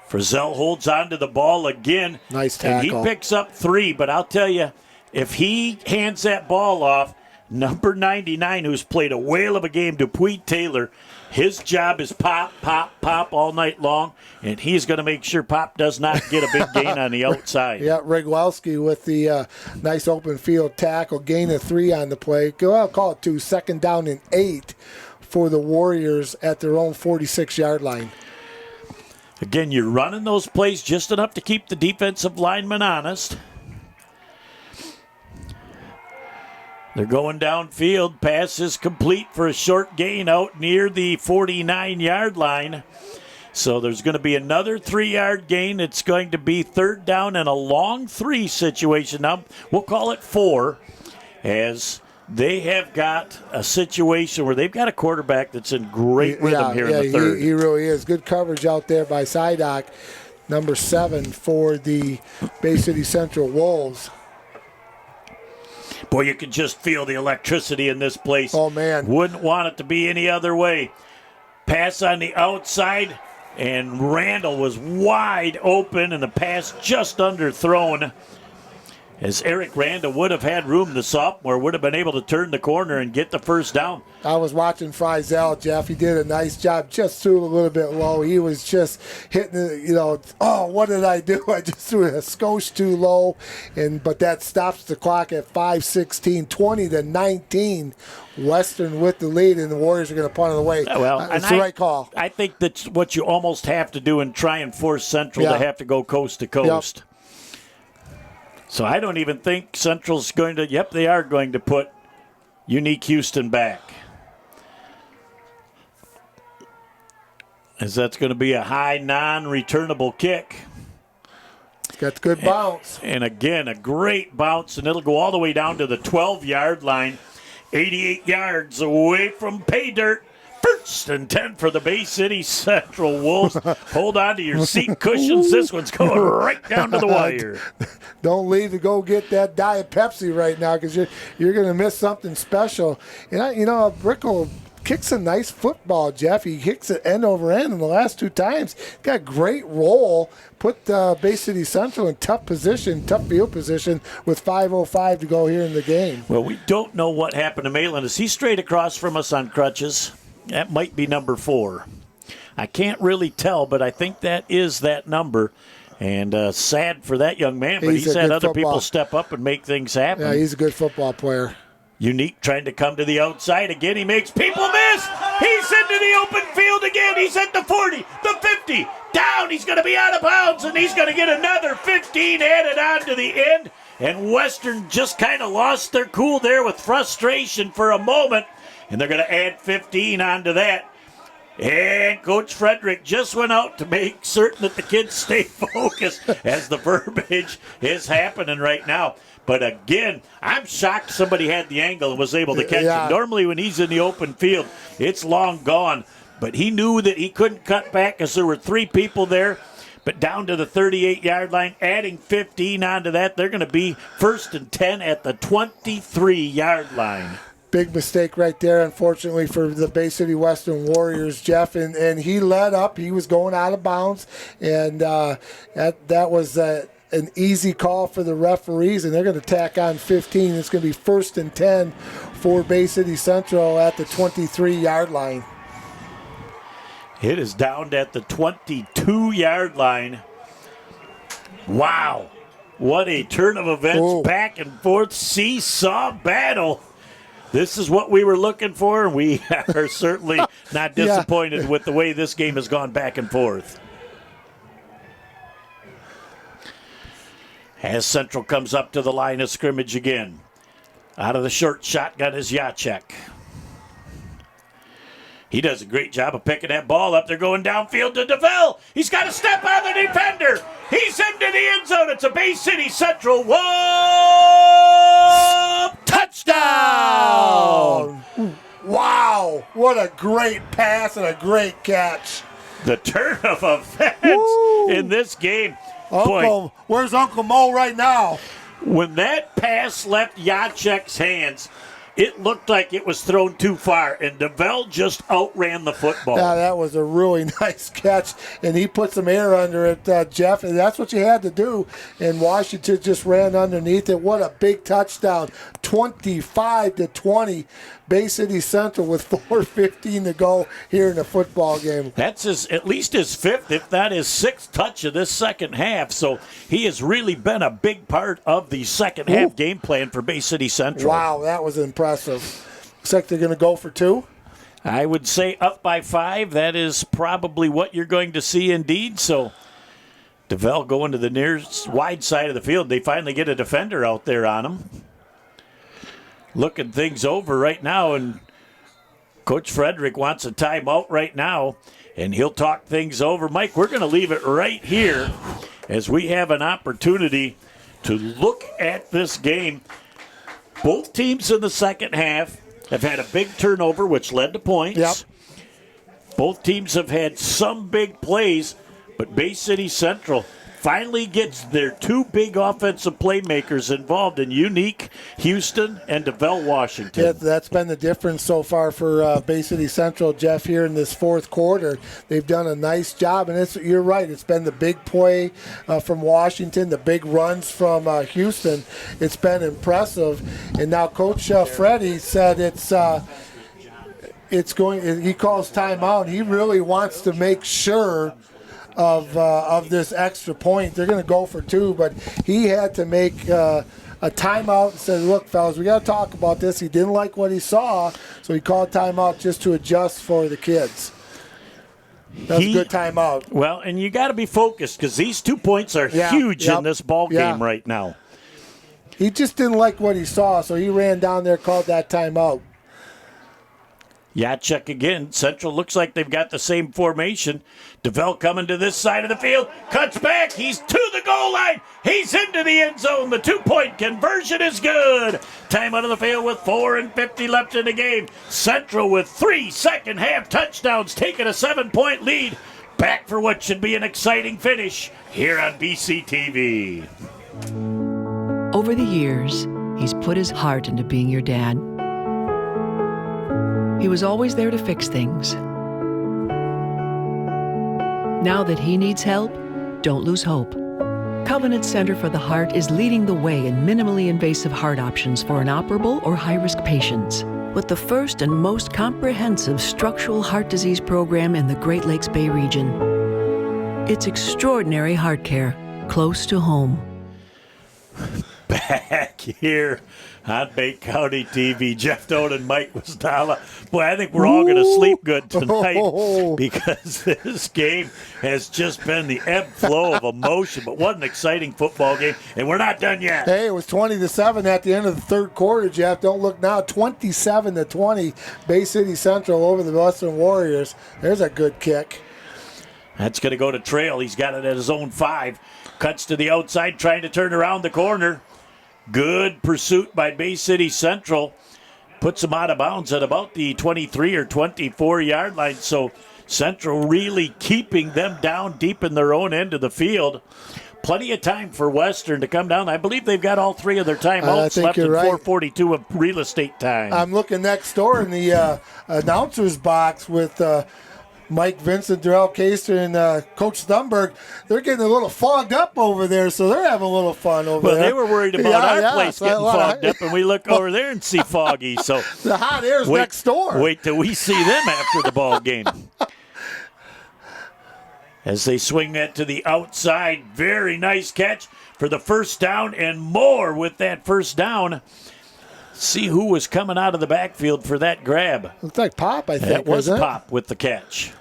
Speaker 1: Frizzell holds on to the ball again.
Speaker 2: Nice tackle.
Speaker 1: And he picks up 3, but I'll tell you, if he hands that ball off, number 99, who's played a whale of a game, Dupuy Taylor, his job is pop, pop, pop all night long, and he's going to make sure Pop does not get a big gain on the outside.
Speaker 2: Yeah, Rigwowski with the nice open field tackle, gain of 3 on the play. I'll call it 2, 2nd down and 8 for the Warriors at their own 46-yard line.
Speaker 1: Again, you're running those plays just enough to keep the defensive linemen honest. They're going downfield. Pass is complete for a short gain out near the 49-yard line. So there's going to be another 3-yard gain. It's going to be 3rd down and a long 3 situation. Now, we'll call it 4, as they have got a situation where they've got a quarterback that's in great rhythm here in the 3rd.
Speaker 2: He really is. Good coverage out there by Sidak, number 7 for the Bay City Central Wolves.
Speaker 1: Boy, you can just feel the electricity in this place.
Speaker 2: Oh, man.
Speaker 1: Wouldn't want it to be any other way. Pass on the outside, and Randall was wide open, and the pass just underthrown. As Eric Randall would have had room, the sophomore would have been able to turn the corner and get the 1st down.
Speaker 2: I was watching Frizzell, Jeff. He did a nice job. Just threw a little bit low. He was just hitting it, what did I do? I just threw it a skosh too low. But that stops the clock at 5:16, 20-19. Western with the lead, and the Warriors are going to punt it away.
Speaker 1: Well,
Speaker 2: it's the right call.
Speaker 1: I think that's what you almost have to do and try and force Central to have to go coast to coast.
Speaker 2: Yep.
Speaker 1: So I don't even think Central's going to, they are going to put Unique Houston back. As that's going to be a high non-returnable kick.
Speaker 2: Got the good bounce.
Speaker 1: And again, a great bounce, and it'll go all the way down to the 12-yard line. 88 yards away from pay dirt. 1st and 10 for the Bay City Central Wolves. Hold on to your seat cushions. This one's going right down to the wire.
Speaker 2: Don't leave to go get that Diet Pepsi right now, because you're going to miss something special. And Brickell kicks a nice football, Jeff. He kicks it end over end in the last 2 times. Got great roll. Put Bay City Central in tough field position with 5:05 to go here in the game.
Speaker 1: Well, we don't know what happened to Malin. Is he straight across from us on crutches? That might be number 4. I can't really tell, but I think that is that number. And sad for that young man, but he's had other people step up and make things happen.
Speaker 2: Yeah, he's a good football player.
Speaker 1: Unique trying to come to the outside again. He makes people miss. He's into the open field again. He's at the 40, the 50, down. He's going to be out of bounds, and he's going to get another 15 added on to the end. And Western just kind of lost their cool there with frustration for a moment. And they're going to add 15 onto that. And Coach Frederick just went out to make certain that the kids stay focused as the verbiage is happening right now. But again, I'm shocked somebody had the angle and was able to catch him. Normally when he's in the open field, it's long gone. But he knew that he couldn't cut back because there were 3 people there. But down to the 38-yard line, adding 15 onto that, they're going to be 1st and 10 at the 23-yard line.
Speaker 2: Big mistake right there, unfortunately, for the Bay City Western Warriors, Jeff. And he led up. He was going out of bounds. And that was an easy call for the referees. And they're going to tack on 15. It's going to be 1st and 10 for Bay City Central at the 23-yard line.
Speaker 1: It is down at the 22-yard line. Wow. What a turn of events.
Speaker 2: Ooh.
Speaker 1: Back and forth seesaw battle. This is what we were looking for, and we are certainly not disappointed with the way this game has gone back and forth. As Central comes up to the line of scrimmage again. Out of the short shotgun is Jacek. He does a great job of picking that ball up. They're going downfield to DeVille. He's got to step on the defender. He's into the end zone. It's a Bay City Central touchdown.
Speaker 2: Wow, what a great pass and a great catch.
Speaker 1: The turn of events in this game.
Speaker 2: Uncle, where's Uncle Mo right now?
Speaker 1: When that pass left Jacek's hands, it looked like it was thrown too far, and DeVille just outran the football.
Speaker 2: Yeah, that was a really nice catch, and he put some air under it, Jeff, and that's what you had to do, and Washington just ran underneath it. What a big touchdown, 25-20, Bay City Central with 4:15 to go here in the football game.
Speaker 1: That's at least his 5th, if not his 6th touch of this second half, so he has really been a big part of the second half game plan for Bay City Central.
Speaker 2: Wow, that was impressive. Looks like they're going to go for 2.
Speaker 1: I would say up by 5. That is probably what you're going to see indeed. So DeVille going to the nearest wide side of the field. They finally get a defender out there on him. Looking things over right now, and Coach Frederick wants a timeout right now, and he'll talk things over. Mike, we're going to leave it right here as we have an opportunity to look at this game. Both teams in the second half have had a big turnover, which led to points.
Speaker 2: Yep.
Speaker 1: Both teams have had some big plays, but Bay City Central finally gets their 2 big offensive playmakers involved in Unique Houston and DeVille Washington.
Speaker 2: Yeah, that's been the difference so far for Bay City Central, Jeff, here in this 4th quarter. They've done a nice job, and you're right. It's been the big play from Washington, the big runs from Houston. It's been impressive. And now Coach Freddie said it's going. He calls timeout. He really wants to make sure of this extra point. They're going to go for 2, but he had to make a timeout and said, look, fellas, we got to talk about this. He didn't like what he saw, so he called timeout just to adjust for the kids. That's a good timeout.
Speaker 1: Well, and you got to be focused because these 2 points are huge in this ball game right now.
Speaker 2: He just didn't like what he saw, so he ran down there, called that timeout.
Speaker 1: Jacek again. Central looks like they've got the same formation. DeVille coming to this side of the field. Cuts back. He's to the goal line. He's into the end zone. The 2-point conversion is good. Time out of the field with 4:50 left in the game. Central with 3 second-half touchdowns, taking a 7-point lead. Back for what should be an exciting finish here on BCTV.
Speaker 6: Over the years, he's put his heart into being your dad. He was always there to fix things. Now that he needs help, don't lose hope. Covenant Center for the Heart is leading the way in minimally invasive heart options for inoperable or high-risk patients, with the first and most comprehensive structural heart disease program in the Great Lakes Bay region. It's extraordinary heart care, close to home.
Speaker 1: Back here on Bay County TV, Jeff Doan and Mike Wasdala. Boy, I think we're all going to sleep good tonight because this game has just been the ebb flow of emotion. But what an exciting football game, and we're not done yet.
Speaker 2: Hey, it was 20-7 at the end of the third quarter, Jeff. Don't look now. 27-20, Bay City Central over the Western Warriors. There's a good kick.
Speaker 1: That's going to go to Trail. He's got it at his own 5. Cuts to the outside, trying to turn around the corner. Good pursuit by Bay City Central. Puts them out of bounds at about the 23 or 24-yard line. So Central really keeping them down deep in their own end of the field. Plenty of time for Western to come down. I believe they've got all 3 of their timeouts left in 4:42 of real estate time.
Speaker 2: I'm looking next door in the announcer's box with Mike Vincent, Darrell Caster, and Coach Thunberg. They're getting a little fogged up over there, so they're having a little fun over there.
Speaker 1: Well, they were worried about our place getting fogged up, and we look over there and see foggy. So
Speaker 2: the hot air's next door.
Speaker 1: Wait till we see them after the ball game. As they swing that to the outside, very nice catch for the first down and more with that first down. See who was coming out of the backfield for that grab.
Speaker 2: Looks like Pop, I think.
Speaker 1: That was Pop with the catch.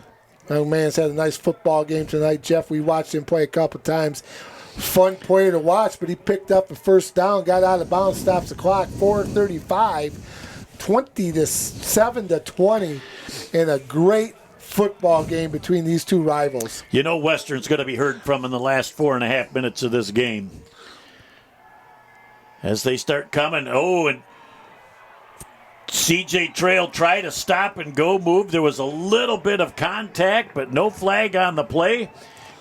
Speaker 2: Young man's had a nice football game tonight, Jeff. We watched him play a couple times. Fun player to watch, but he picked up a first down, got out of bounds, stops the clock. 4:35, 20-7-20, and a great football game between these two rivals.
Speaker 1: You know Western's going to be heard from in the last 4.5 minutes of this game. As they start coming, and CJ Trail tried to stop and go move. There was a little bit of contact, but no flag on the play.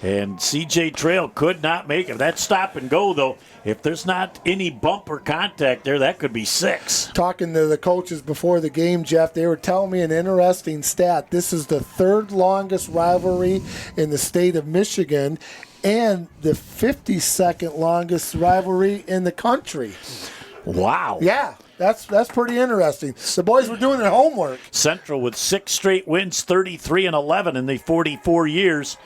Speaker 1: And CJ Trail could not make it. That stop and go, though, if there's not any bump or contact there, that could be 6.
Speaker 2: Talking to the coaches before the game, Jeff, they were telling me an interesting stat. This is the 3rd longest rivalry in the state of Michigan and the 52nd longest rivalry in the country.
Speaker 1: Wow.
Speaker 2: Yeah. That's pretty interesting. The boys were doing their homework.
Speaker 1: Central with 6 straight wins, 33-11 in the 44 years.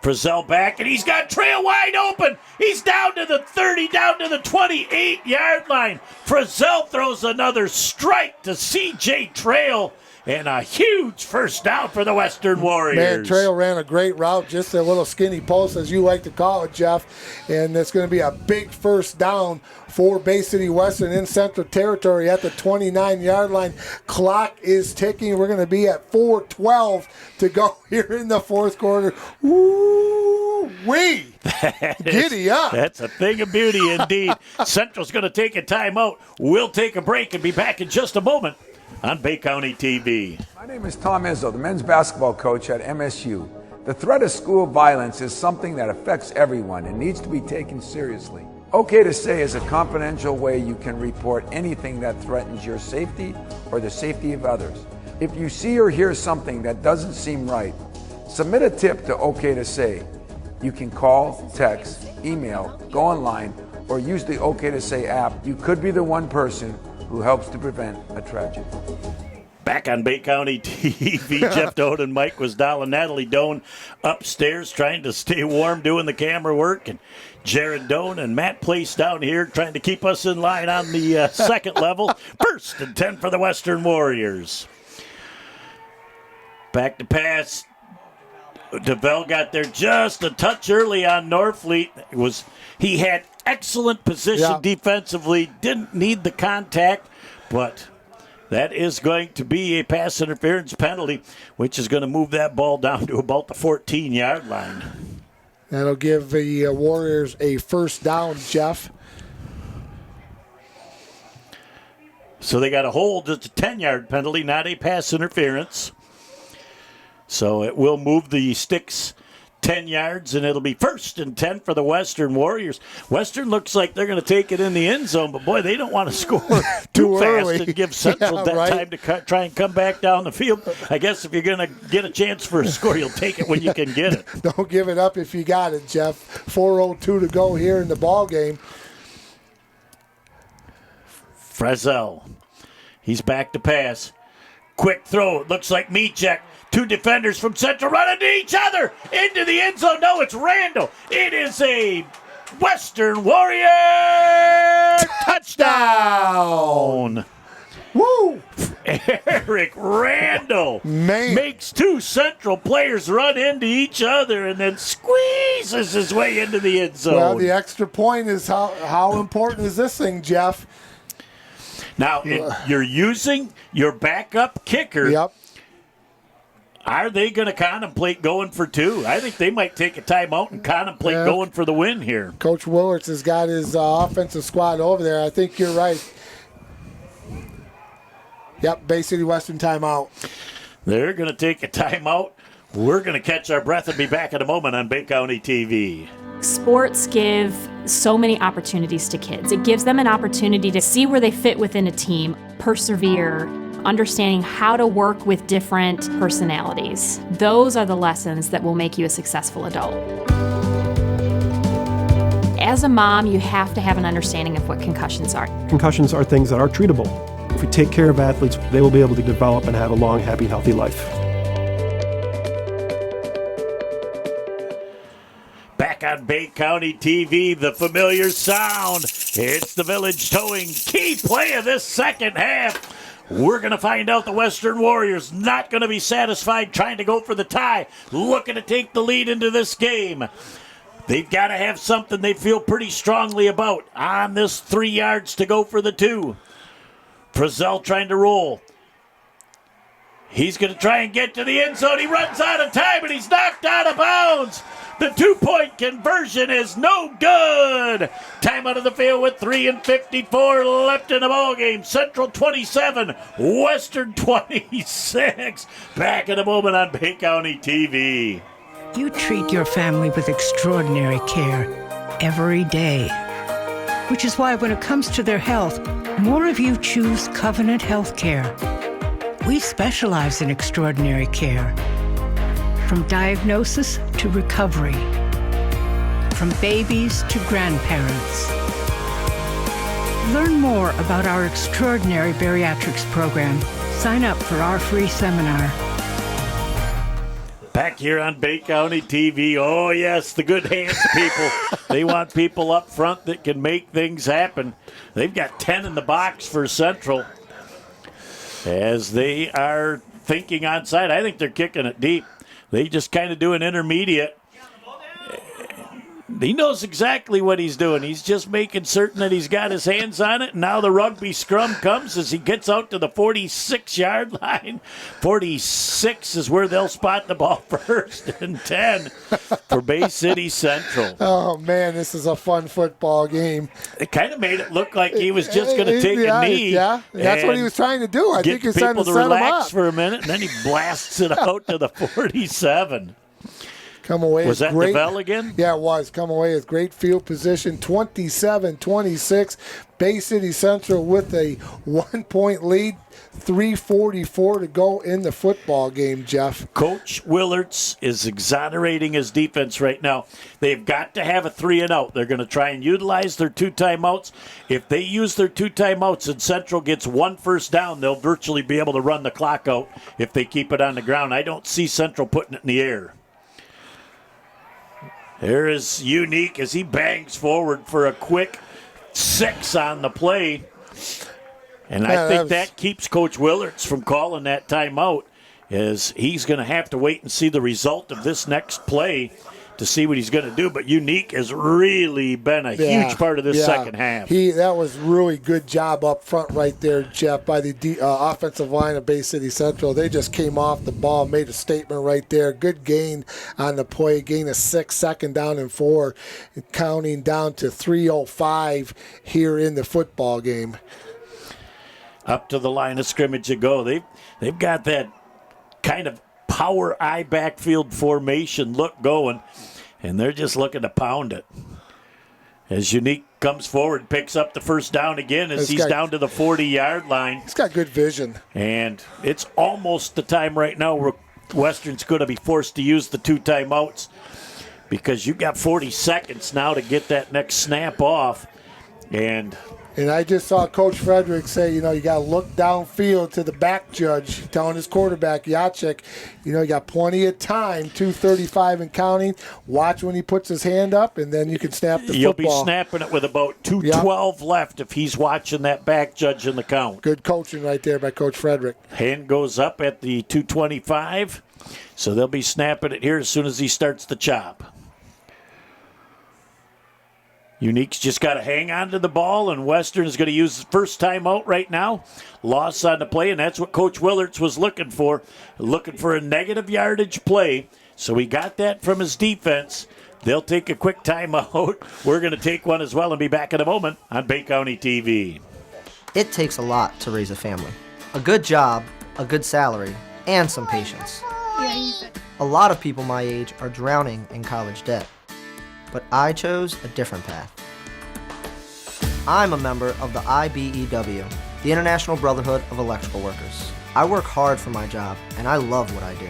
Speaker 1: Frizzell back, and he's got Trail wide open. He's down to the 30, down to the 28-yard line. Frizzell throws another strike to C.J. Trail, and a huge first down for the Western Warriors.
Speaker 2: Man, Trail ran a great route, just a little skinny post, as you like to call it, Jeff. And it's going to be a big first down for Bay City Western in Central Territory at the 29-yard line. Clock is ticking. We're going to be at 4:12 to go here in the fourth quarter. Woo-wee! Giddy up.
Speaker 1: That's a thing of beauty indeed. Central's going to take a timeout. We'll take a break and be back in just a moment on Bay County TV.
Speaker 19: My name is Tom Izzo, the men's basketball coach at MSU. The threat of school violence is something that affects everyone and needs to be taken seriously. Okay to Say is a confidential way you can report anything that threatens your safety or the safety of others. If you see or hear something that doesn't seem right, submit a tip to OK to Say. You can call, text, email, go online, or use the OK to Say app. You could be the one person who helps to prevent a tragedy.
Speaker 1: Back on Bay County TV, Jeff Doan and Mike Wasdala. Natalie Doan upstairs trying to stay warm doing the camera work, and Jared Doan and Matt Place down here trying to keep us in line on the second level. 1st and 10 for the Western Warriors. Back to pass. DeVell got there just a touch early on Norfleet. He had excellent position defensively, didn't need the contact, but that is going to be a pass interference penalty, which is going to move that ball down to about the 14-yard line.
Speaker 2: That'll give the Warriors a first down, Jeff.
Speaker 1: So they got a hold. It's a 10-yard penalty, not a pass interference. So it will move the sticks 10 yards, and it'll be 1st and 10 for the Western Warriors. Western looks like they're going to take it in the end zone, but, boy, they don't want to score too fast
Speaker 2: early
Speaker 1: and give Central time to try and come back down the field. I guess if you're going to get a chance for a score, you'll take it when you can get it.
Speaker 2: Don't give it up if you got it, Jeff. 4:02 to go here in the ball game.
Speaker 1: Frizzell, he's back to pass. Quick throw. It looks like Mechek. 2 defenders from Central running to each other into the end zone. No, it's Randall. It is a Western Warrior touchdown!
Speaker 2: Woo!
Speaker 1: Eric Randall makes two Central players run into each other and then squeezes his way into the end zone.
Speaker 2: Well, the extra point is how important is this thing, Jeff?
Speaker 1: Now, you're using your backup kicker.
Speaker 2: Yep.
Speaker 1: Are they going to contemplate going for two? I think they might take a timeout and contemplate going for the win here.
Speaker 2: Coach Willards has got his offensive squad over there. I think you're right. Yep, Bay City Western timeout.
Speaker 1: They're going to take a timeout. We're going to catch our breath and be back in a moment on Bay County TV.
Speaker 7: Sports give so many opportunities to kids. It gives them an opportunity to see where they fit within a team, persevere, understanding how to work with different personalities. Those are the lessons that will make you a successful adult. As a mom, you have to have an understanding of what concussions are.
Speaker 8: Concussions are things that are treatable. If we take care of athletes, they will be able to develop and have a long, happy, healthy life.
Speaker 1: Back on Bay County TV, the familiar sound. It's the Village Towing key play of this second half. We're going to find out the Western Warriors not going to be satisfied trying to go for the tie, looking to take the lead into this game. They've got to have something they feel pretty strongly about on this 3 yards to go for the two. Frizzell trying to roll. He's going to try and get to the end zone. He runs out of time, and he's knocked out of bounds. The two-point conversion is no good. Time out of the field with 3:54 left in the ballgame. Central 27, Western 26. Back in a moment on Bay County TV.
Speaker 3: You treat your family with extraordinary care every day, which is why when it comes to their health, more of you choose Covenant Healthcare. We specialize in extraordinary care. From diagnosis to recovery, from babies to grandparents. Learn more about our extraordinary bariatrics program. Sign up for our free seminar.
Speaker 1: Back here on Bay County TV. Oh, yes, the good hands people. They want people up front that can make things happen. They've got 10 in the box for Central as they are thinking onside. I think they're kicking it deep. They just kind of do an intermediate. He knows exactly what he's doing. He's just making certain that he's got his hands on it. And now the rugby scrum comes as he gets out to the 46-yard line. 46 is where they'll spot the ball first and 10 for Bay City Central.
Speaker 2: Oh, man, this is a fun football game.
Speaker 1: It kind of made it look like he was just going to take a knee.
Speaker 2: Yeah, that's what he was trying to do. I think he's trying to set him up.
Speaker 1: Get people to relax for a minute, and then he blasts it out to the 47.
Speaker 2: Come away.
Speaker 1: Was that
Speaker 2: great.
Speaker 1: Neville again?
Speaker 2: Yeah, it was. Come away with great field position, 27-26. Bay City Central with a 1-point lead, 3:44 to go in the football game, Jeff.
Speaker 1: Coach Willards is exonerating his defense right now. They've got to have a 3-and-out. They're going to try and utilize their 2 timeouts. If they use their 2 timeouts and Central gets 1 first down, they'll virtually be able to run the clock out if they keep it on the ground. I don't see Central putting it in the air. There is Unique as he bangs forward for a quick 6 on the play. And I think that keeps Coach Willards from calling that timeout, as he's going to have to wait and see the result of this next play to see what he's going to do. But Unique has really been a huge part of this second half.
Speaker 2: That was really good job up front right there, Jeff, by the offensive line of Bay City Central. They just came off the ball, made a statement right there. Good gain on the play, gain of 6, second down and 4, counting down to 3:05 here in the football game.
Speaker 1: Up to the line of scrimmage you go. They've got that kind of power I backfield formation look going, and they're just looking to pound it. As Unique comes forward, picks up the first down again as he's down to the 40-yard line.
Speaker 2: He's got good vision.
Speaker 1: And it's almost the time right now where Western's going to be forced to use the 2 timeouts, because you've got 40 seconds now to get that next snap off. And
Speaker 2: I just saw Coach Frederick say, you got to look downfield to the back judge, telling his quarterback, Jacek, you got plenty of time, 2:35 and counting. Watch when he puts his hand up, and then you can snap the
Speaker 1: you'll
Speaker 2: football.
Speaker 1: be snapping it with about 2:12 left if he's watching that back judge in the count.
Speaker 2: Good coaching right there by Coach Frederick.
Speaker 1: Hand goes up at the 2:25, so they'll be snapping it here as soon as he starts the chop. Unique's just got to hang on to the ball, and Western is going to use the first timeout right now. Loss on the play, and that's what Coach Willards was looking for a negative yardage play. So he got that from his defense. They'll take a quick timeout. We're going to take one as well and be back in a moment on Bay County TV.
Speaker 4: It takes a lot to raise a family. A good job, a good salary, and some patience. A lot of people my age are drowning in college debt. But I chose a different path. I'm a member of the IBEW, the International Brotherhood of Electrical Workers. I work hard for my job, and I love what I do.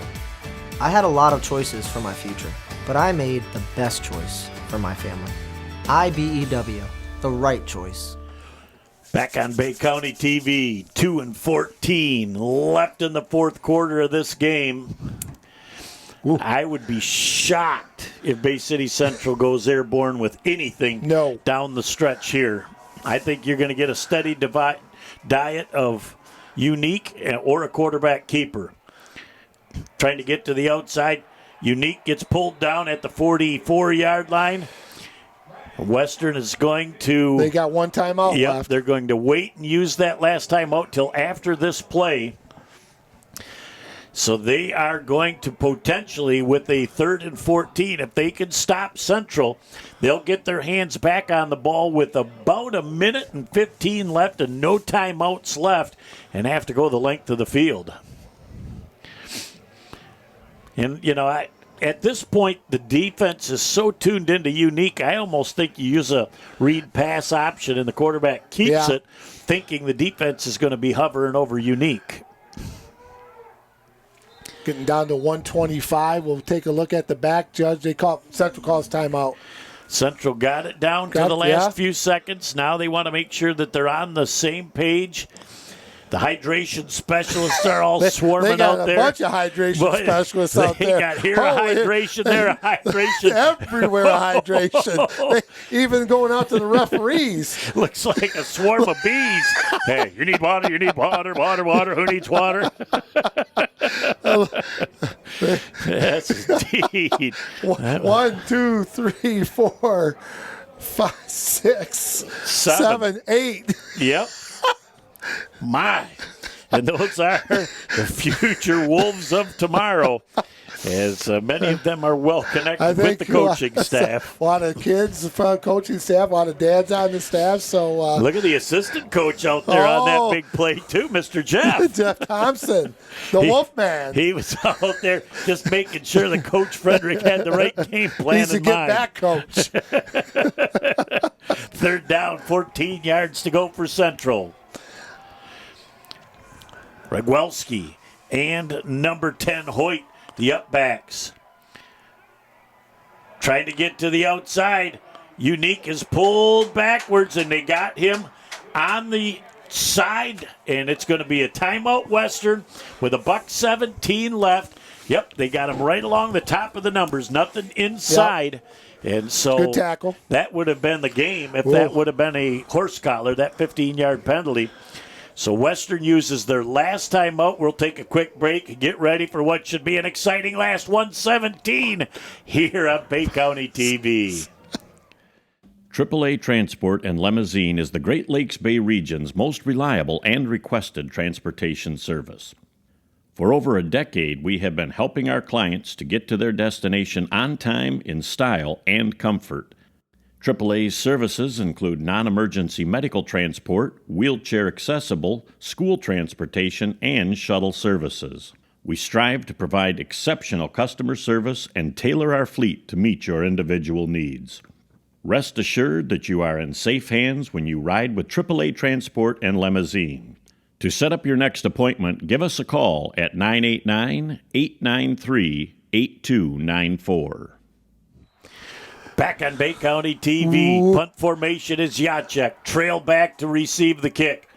Speaker 4: I had a lot of choices for my future, but I made the best choice for my family. IBEW, the right choice.
Speaker 1: Back on Bay County TV, 2:14 left in the fourth quarter of this game. I would be shocked if Bay City Central goes airborne with anything down the stretch here. I think you're going to get a steady diet of Unique or a quarterback keeper. Trying to get to the outside. Unique gets pulled down at the 44-yard line. Western is going to...
Speaker 2: They got one timeout left.
Speaker 1: They're going to wait and use that last timeout till after this play. So they are going to potentially, with a 3rd and 14, if they can stop Central, they'll get their hands back on the ball with about 1 minute and 15 left and no timeouts left and have to go the length of the field. And, at this point, the defense is so tuned into Unique, I almost think you use a read pass option and the quarterback keeps it, thinking the defense is going to be hovering over Unique.
Speaker 2: Getting down to 125. We'll take a look at the back judge. Central calls timeout.
Speaker 1: Central got it down to the last few seconds. Now they want to make sure that they're on the same page. The hydration specialists are all swarming out there.
Speaker 2: They got a bunch of hydration specialists out there.
Speaker 1: They got here a hydration, there a hydration.
Speaker 2: Everywhere a hydration. Even going out to the referees.
Speaker 1: Looks like a swarm of bees. Hey, you need water, water. Who needs water? Yes, indeed.
Speaker 2: 1, 2, 3, 4, 5, 6, 7, 8.
Speaker 1: Yep. My. And those are the future Wolves of tomorrow, as many of them are well connected with the coaching staff.
Speaker 2: A lot of kids, coaching staff, a lot of dads on the staff. So
Speaker 1: look at the assistant coach out there on that big play, too, Mr. Jeff.
Speaker 2: Jeff Thompson, the Wolfman.
Speaker 1: He was out there just making sure that Coach Frederick had the right game plan
Speaker 2: He's
Speaker 1: in
Speaker 2: a
Speaker 1: mind.
Speaker 2: get back coach.
Speaker 1: 3rd down, 14 yards to go for Central. Ragwelski and number 10, Hoyt, the upbacks. Trying to get to the outside. Unique is pulled backwards, and they got him on the side, and it's going to be a timeout Western with $1:17 left. Yep, they got him right along the top of the numbers. Nothing inside. Yep. And so
Speaker 2: good tackle.
Speaker 1: That would have been the game if that would have been a horse collar, that 15-yard penalty. So Western uses their last timeout. We'll take a quick break and get ready for what should be an exciting last 1:17 here on Bay County TV.
Speaker 16: AAA Transport and Limousine is the Great Lakes Bay region's most reliable and requested transportation service. For over a decade, we have been helping our clients to get to their destination on time, in style, and comfort. AAA's services include non-emergency medical transport, wheelchair accessible, school transportation, and shuttle services. We strive to provide exceptional customer service and tailor our fleet to meet your individual needs. Rest assured that you are in safe hands when you ride with AAA Transport and Limousine. To set up your next appointment, give us a call at 989-893-8294.
Speaker 1: Back on Bay County TV, punt formation is Jacek. Trail back to receive the kick.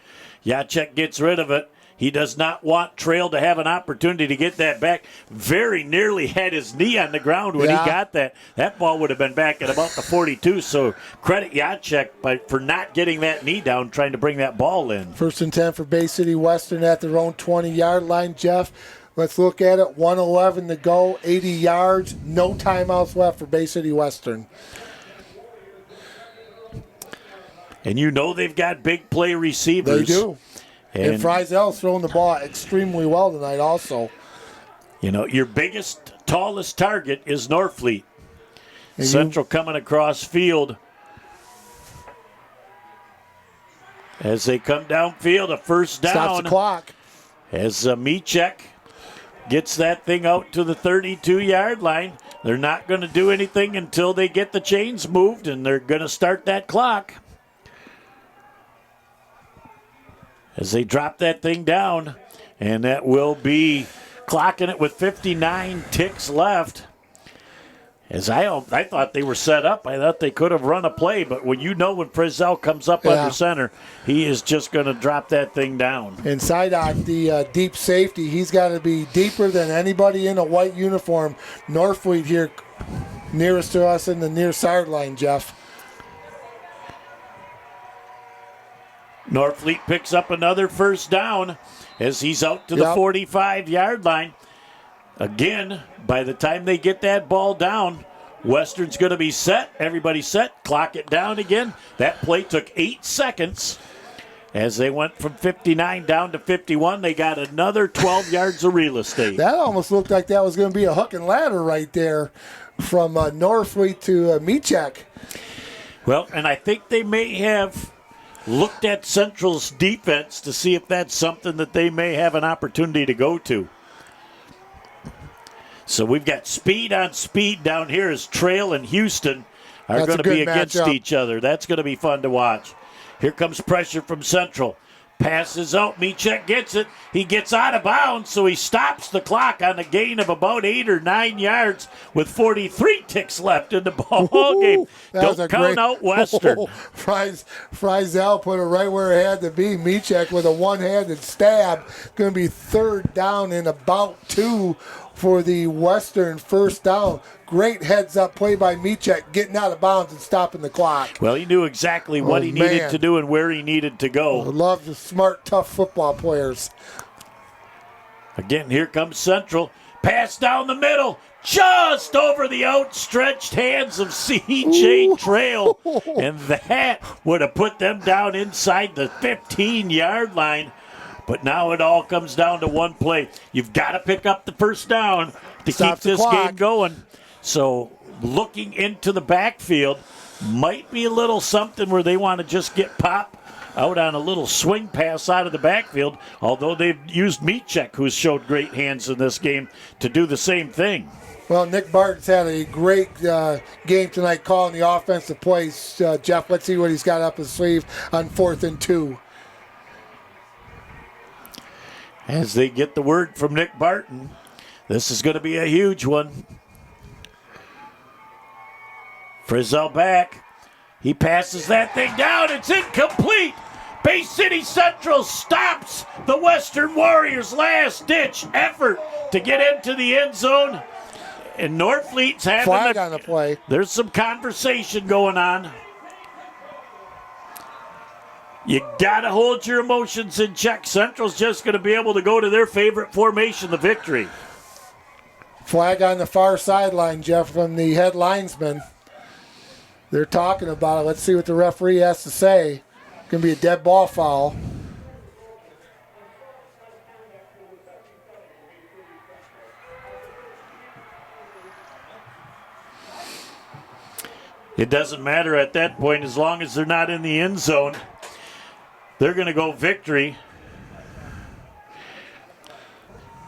Speaker 1: Jacek gets rid of it. He does not want Trail to have an opportunity to get that back. Very nearly had his knee on the ground when he got that. That ball would have been back at about the 42, so credit Jacek for not getting that knee down, trying to bring that ball in.
Speaker 2: 1st and 10 for Bay City Western at their own 20-yard line, Jeff. Let's look at it. 1:11 to go, 80 yards, no timeouts left for Bay City Western.
Speaker 1: And you know they've got big play receivers.
Speaker 2: They do. And Frizel's throwing the ball extremely well tonight also.
Speaker 1: You know, your biggest, tallest target is Norfleet. Central coming across field. As they come downfield, a first down.
Speaker 2: Stops the clock.
Speaker 1: As Michek gets that thing out to the 32-yard line. They're not going to do anything until they get the chains moved, and they're going to start that clock. As they drop that thing down, and that will be clocking it with 59 ticks left. As I thought they were set up. I thought they could have run a play, but when Frizzell comes up under center, he is just going to drop that thing down.
Speaker 2: And Sidak, the deep safety, he's got to be deeper than anybody in a white uniform. Norfleet here nearest to us in the near sideline, Jeff.
Speaker 1: Norfleet picks up another first down as he's out to the 45-yard line. Again, by the time they get that ball down, Western's going to be set. Everybody's set. Clock it down again. That play took 8 seconds. As they went from 59 down to 51, they got another 12 yards of real estate.
Speaker 2: That almost looked like that was going to be a hook and ladder right there from Norfleet to Michek.
Speaker 1: Well, and I think they may have looked at Central's defense to see if that's something that they may have an opportunity to go to. So we've got speed on speed down here as Trail and Houston are going to be against each other. That's going to be fun to watch. Here comes pressure from Central. Passes out. Michek gets it. He gets out of bounds, so he stops the clock on a gain of about 8 or 9 yards with 43 ticks left in the ball game. Don't count out Western.
Speaker 2: Frizel put it right where it had to be. Michek with a one-handed stab. Going to be 3rd down and about 2 for the Western first down. Great heads-up play by Michek, getting out of bounds and stopping the clock.
Speaker 1: Well, he knew exactly what he needed to do and where he needed to go.
Speaker 2: I love the smart, tough football players.
Speaker 1: Again, here comes Central. Pass down the middle, just over the outstretched hands of C.J. Trail. And that would have put them down inside the 15-yard line. But now it all comes down to one play. You've got to pick up the first down to keep this game going. So looking into the backfield might be a little something where they want to just get Pop out on a little swing pass out of the backfield, although they've used Michek, who's showed great hands in this game, to do the same thing.
Speaker 2: Well, Nick Barton's had a great game tonight calling the offensive plays. Jeff, let's see what he's got up his sleeve on 4th and 2.
Speaker 1: As they get the word from Nick Barton, this is going to be a huge one. Frizzell back. He passes that thing down. It's incomplete. Bay City Central stops the Western Warriors' last-ditch effort to get into the end zone. And Norfleet's having
Speaker 2: flag on the play.
Speaker 1: There's some conversation going on. You got to hold your emotions in check. Central's just going to be able to go to their favorite formation, the victory.
Speaker 2: Flag on the far sideline, Jeff, from the head linesman. They're talking about it. Let's see what the referee has to say. Going to be a dead ball foul.
Speaker 1: It doesn't matter at that point as long as they're not in the end zone. They're going to go victory.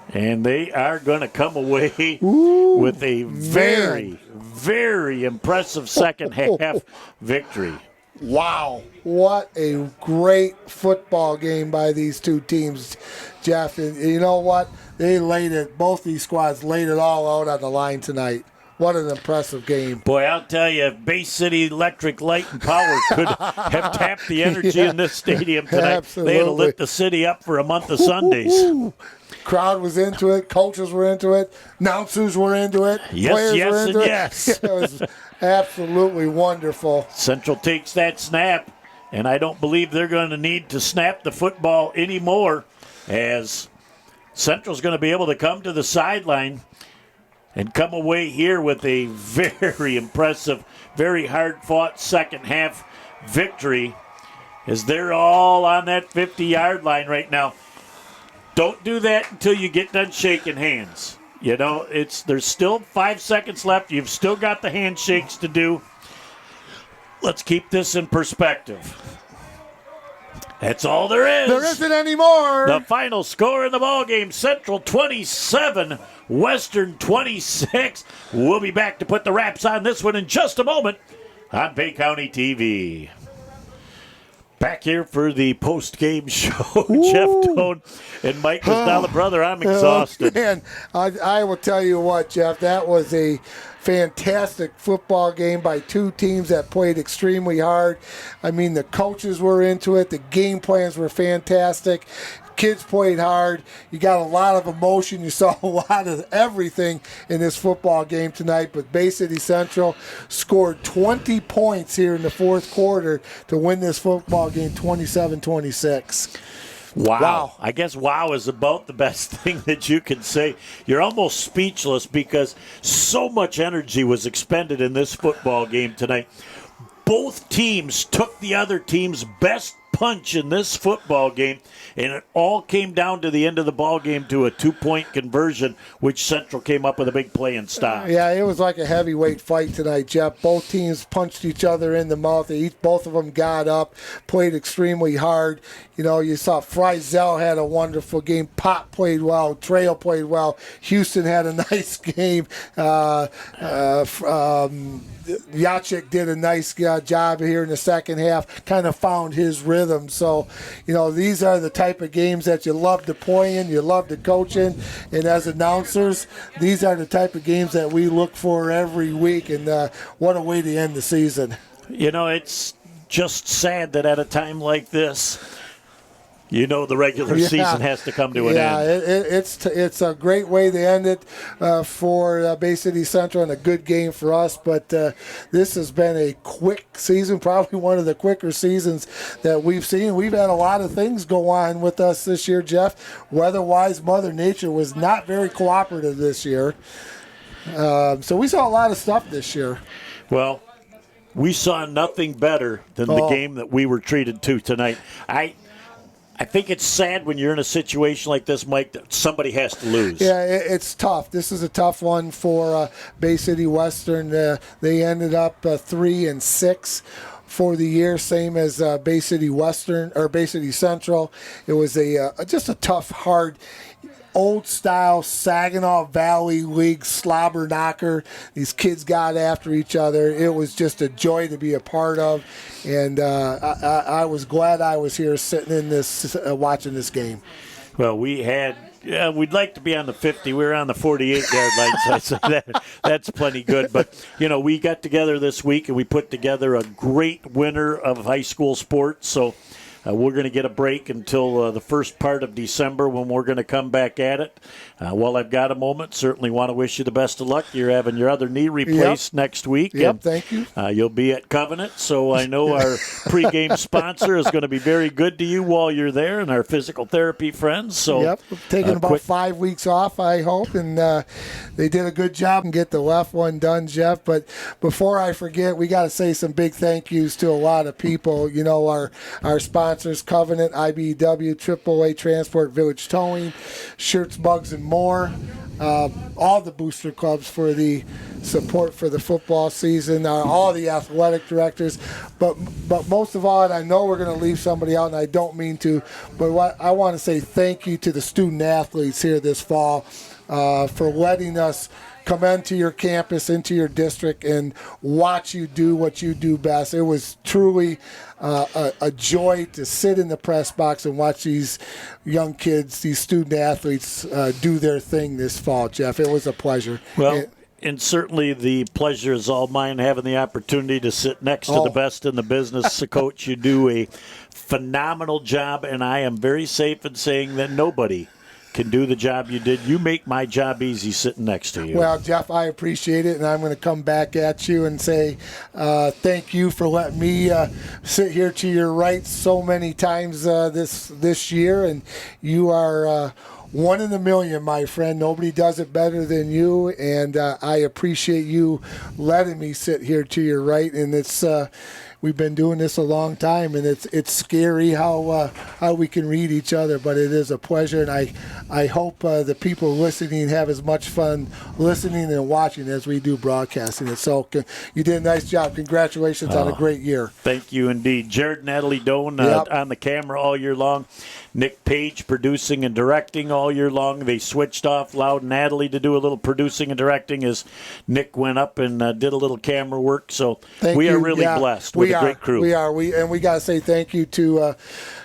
Speaker 1: And they are going to come away with a very, very impressive second half victory.
Speaker 2: Wow. What a great football game by these two teams, Jeff. And you know what? They laid it, both these squads laid it all out on the line tonight. what an impressive game.
Speaker 1: Boy, I'll tell you, if Bay City Electric Light and Power could have tapped the energy in this stadium tonight,
Speaker 2: Absolutely.
Speaker 1: they would have lit the city up for a month of Sundays.
Speaker 2: Crowd was into it. Coaches were into it. Announcers were into it.
Speaker 1: Yes,
Speaker 2: Players
Speaker 1: yes,
Speaker 2: were into
Speaker 1: and
Speaker 2: it.
Speaker 1: yes.
Speaker 2: It was absolutely wonderful.
Speaker 1: Central takes that snap, and I don't believe they're going to need to snap the football anymore, as Central's going to be able to come to the sideline and come away here with a very impressive, very hard-fought second-half victory, as they're all on that 50-yard line right now. Don't do that until you get done shaking hands. You know, there's still 5 seconds left. You've still got the handshakes to do. Let's keep this in perspective. That's all there is.
Speaker 2: There isn't any more.
Speaker 1: The final score in the ballgame, Central 27, Western 26. We'll be back to put the wraps on this one in just a moment on Bay County TV. Back here for the post-game show, Jeff Doan and Mike Gosnella. Brother, I'm exhausted.
Speaker 2: Oh, man, I will tell you what, Jeff, that was a fantastic football game by two teams that played extremely hard. I mean, the coaches were into it. The game plans were fantastic. Kids played hard. You got a lot of emotion. You saw a lot of everything in this football game tonight. But Bay City Central scored 20 points here in the fourth quarter to win this football game 27-26.
Speaker 1: Wow. I guess wow is about the best thing that you can say. You're almost speechless because so much energy was expended in this football game tonight. Both teams took the other team's best punch in this football game, and it all came down to the end of the ball game to a 2-point conversion, which Central came up with a big play and stopped.
Speaker 2: Yeah, it was like a heavyweight fight tonight, Jeff. Both teams punched each other in the mouth. Both of them got up, played extremely hard. You know, you saw Friesel had a wonderful game. Pop played well. Trail played well. Houston had a nice game. Jacek did a nice job here in the second half, kind of found his rhythm. So, you know, these are the type of games that you love to play in, you love to coach in, and as announcers, these are the type of games that we look for every week, and what a way to end the season.
Speaker 1: You know, it's just sad that at a time like this, you know, the regular season has to come to an end.
Speaker 2: Yeah, it's a great way to end it for Bay City Central, and a good game for us. But this has been a quick season, probably one of the quicker seasons that we've seen. We've had a lot of things go on with us this year, Jeff. Weather-wise, Mother Nature was not very cooperative this year. So we saw a lot of stuff this year.
Speaker 1: Well, we saw nothing better than the game that we were treated to tonight. I think it's sad when you're in a situation like this, Mike, that somebody has to lose.
Speaker 2: Yeah, it's tough. This is a tough one for Bay City Western. They ended up 3-6 for the year, same as Bay City Western or Bay City Central. It was just a tough, hard, old-style Saginaw Valley League slobber knocker. These kids got after each other. It was just a joy to be a part of, and I was glad I was here sitting in this, watching this game.
Speaker 1: Well, we'd like to be on the 50. We were on the 48-yard line, so I said that's plenty good. But, you know, we got together this week, and we put together a great winter of high school sports, so we're going to get a break until the first part of December when we're going to come back at it. While I've got a moment, certainly want to wish you the best of luck. You're having your other knee replaced next week.
Speaker 2: Yep,
Speaker 1: and,
Speaker 2: thank you.
Speaker 1: You'll be at Covenant, so I know our pregame sponsor is going to be very good to you while you're there, and our physical therapy friends. So,
Speaker 2: yep, taking about 5 weeks off, I hope, and they did a good job and get the left one done, Jeff. But before I forget, we got to say some big thank yous to a lot of people. You know, our sponsors, Covenant, IBW, AAA Transport, Village Towing, Shirts, Bugs, and more. All the booster clubs for the support for the football season, all the athletic directors, but most of all, and I know we're going to leave somebody out, and I don't mean to, but what I want to say thank you to the student athletes here this fall for letting us come into your campus, into your district, and watch you do what you do best. It was truly a joy to sit in the press box and watch these young kids, these student athletes, do their thing this fall, Jeff. It was a pleasure.
Speaker 1: Well, And certainly the pleasure is all mine having the opportunity to sit next to the best in the business. So, Coach, you do a phenomenal job, and I am very safe in saying that nobody can do the job you did. You make my job easy sitting next to you.
Speaker 2: Well, Jeff, I appreciate it, and I'm going to come back at you and say thank you for letting me sit here to your right so many times this year, and you are one in a million, my friend. Nobody does it better than you, and I appreciate you letting me sit here to your right. And it's we've been doing this a long time, and it's scary how we can read each other, but it is a pleasure, and I hope the people listening have as much fun listening and watching as we do broadcasting it. So you did a nice job. Congratulations on a great year.
Speaker 1: Thank you indeed. Jared and Natalie Doan on the camera all year long. Nick Page producing and directing all year long. They switched off, allowed Natalie to do a little producing and directing as Nick went up and did a little camera work. So we are really blessed with a great crew.
Speaker 2: We are. We got to say thank you to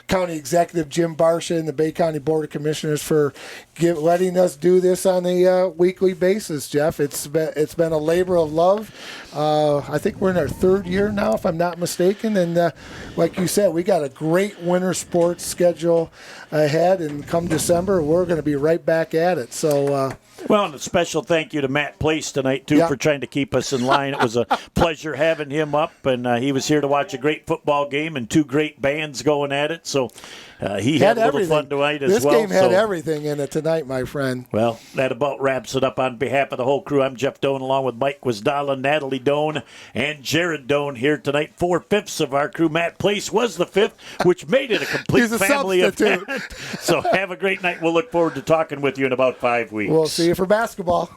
Speaker 2: County Executive Jim Barsha and the Bay County Board of Commissioners for letting us do this on a weekly basis, Jeff. It's been a labor of love. I think we're in our third year now, if I'm not mistaken. And like you said, we got a great winter sports schedule ahead. And come December, we're going to be right back at it. So.
Speaker 1: Well, and a special thank you to Matt Place tonight, too, for trying to keep us in line. It was a pleasure having him up, and he was here to watch a great football game and two great bands going at it. So he had a little fun tonight as well.
Speaker 2: This game had everything in it tonight, my friend.
Speaker 1: Well, that about wraps it up. On behalf of the whole crew, I'm Jeff Doan, along with Mike Wisdala, Natalie Doan, and Jared Doan here tonight. 4/5 of our crew. Matt Place was the fifth, which made it a complete family event. So have a great night. We'll look forward to talking with you in about 5 weeks.
Speaker 2: We'll see you for basketball.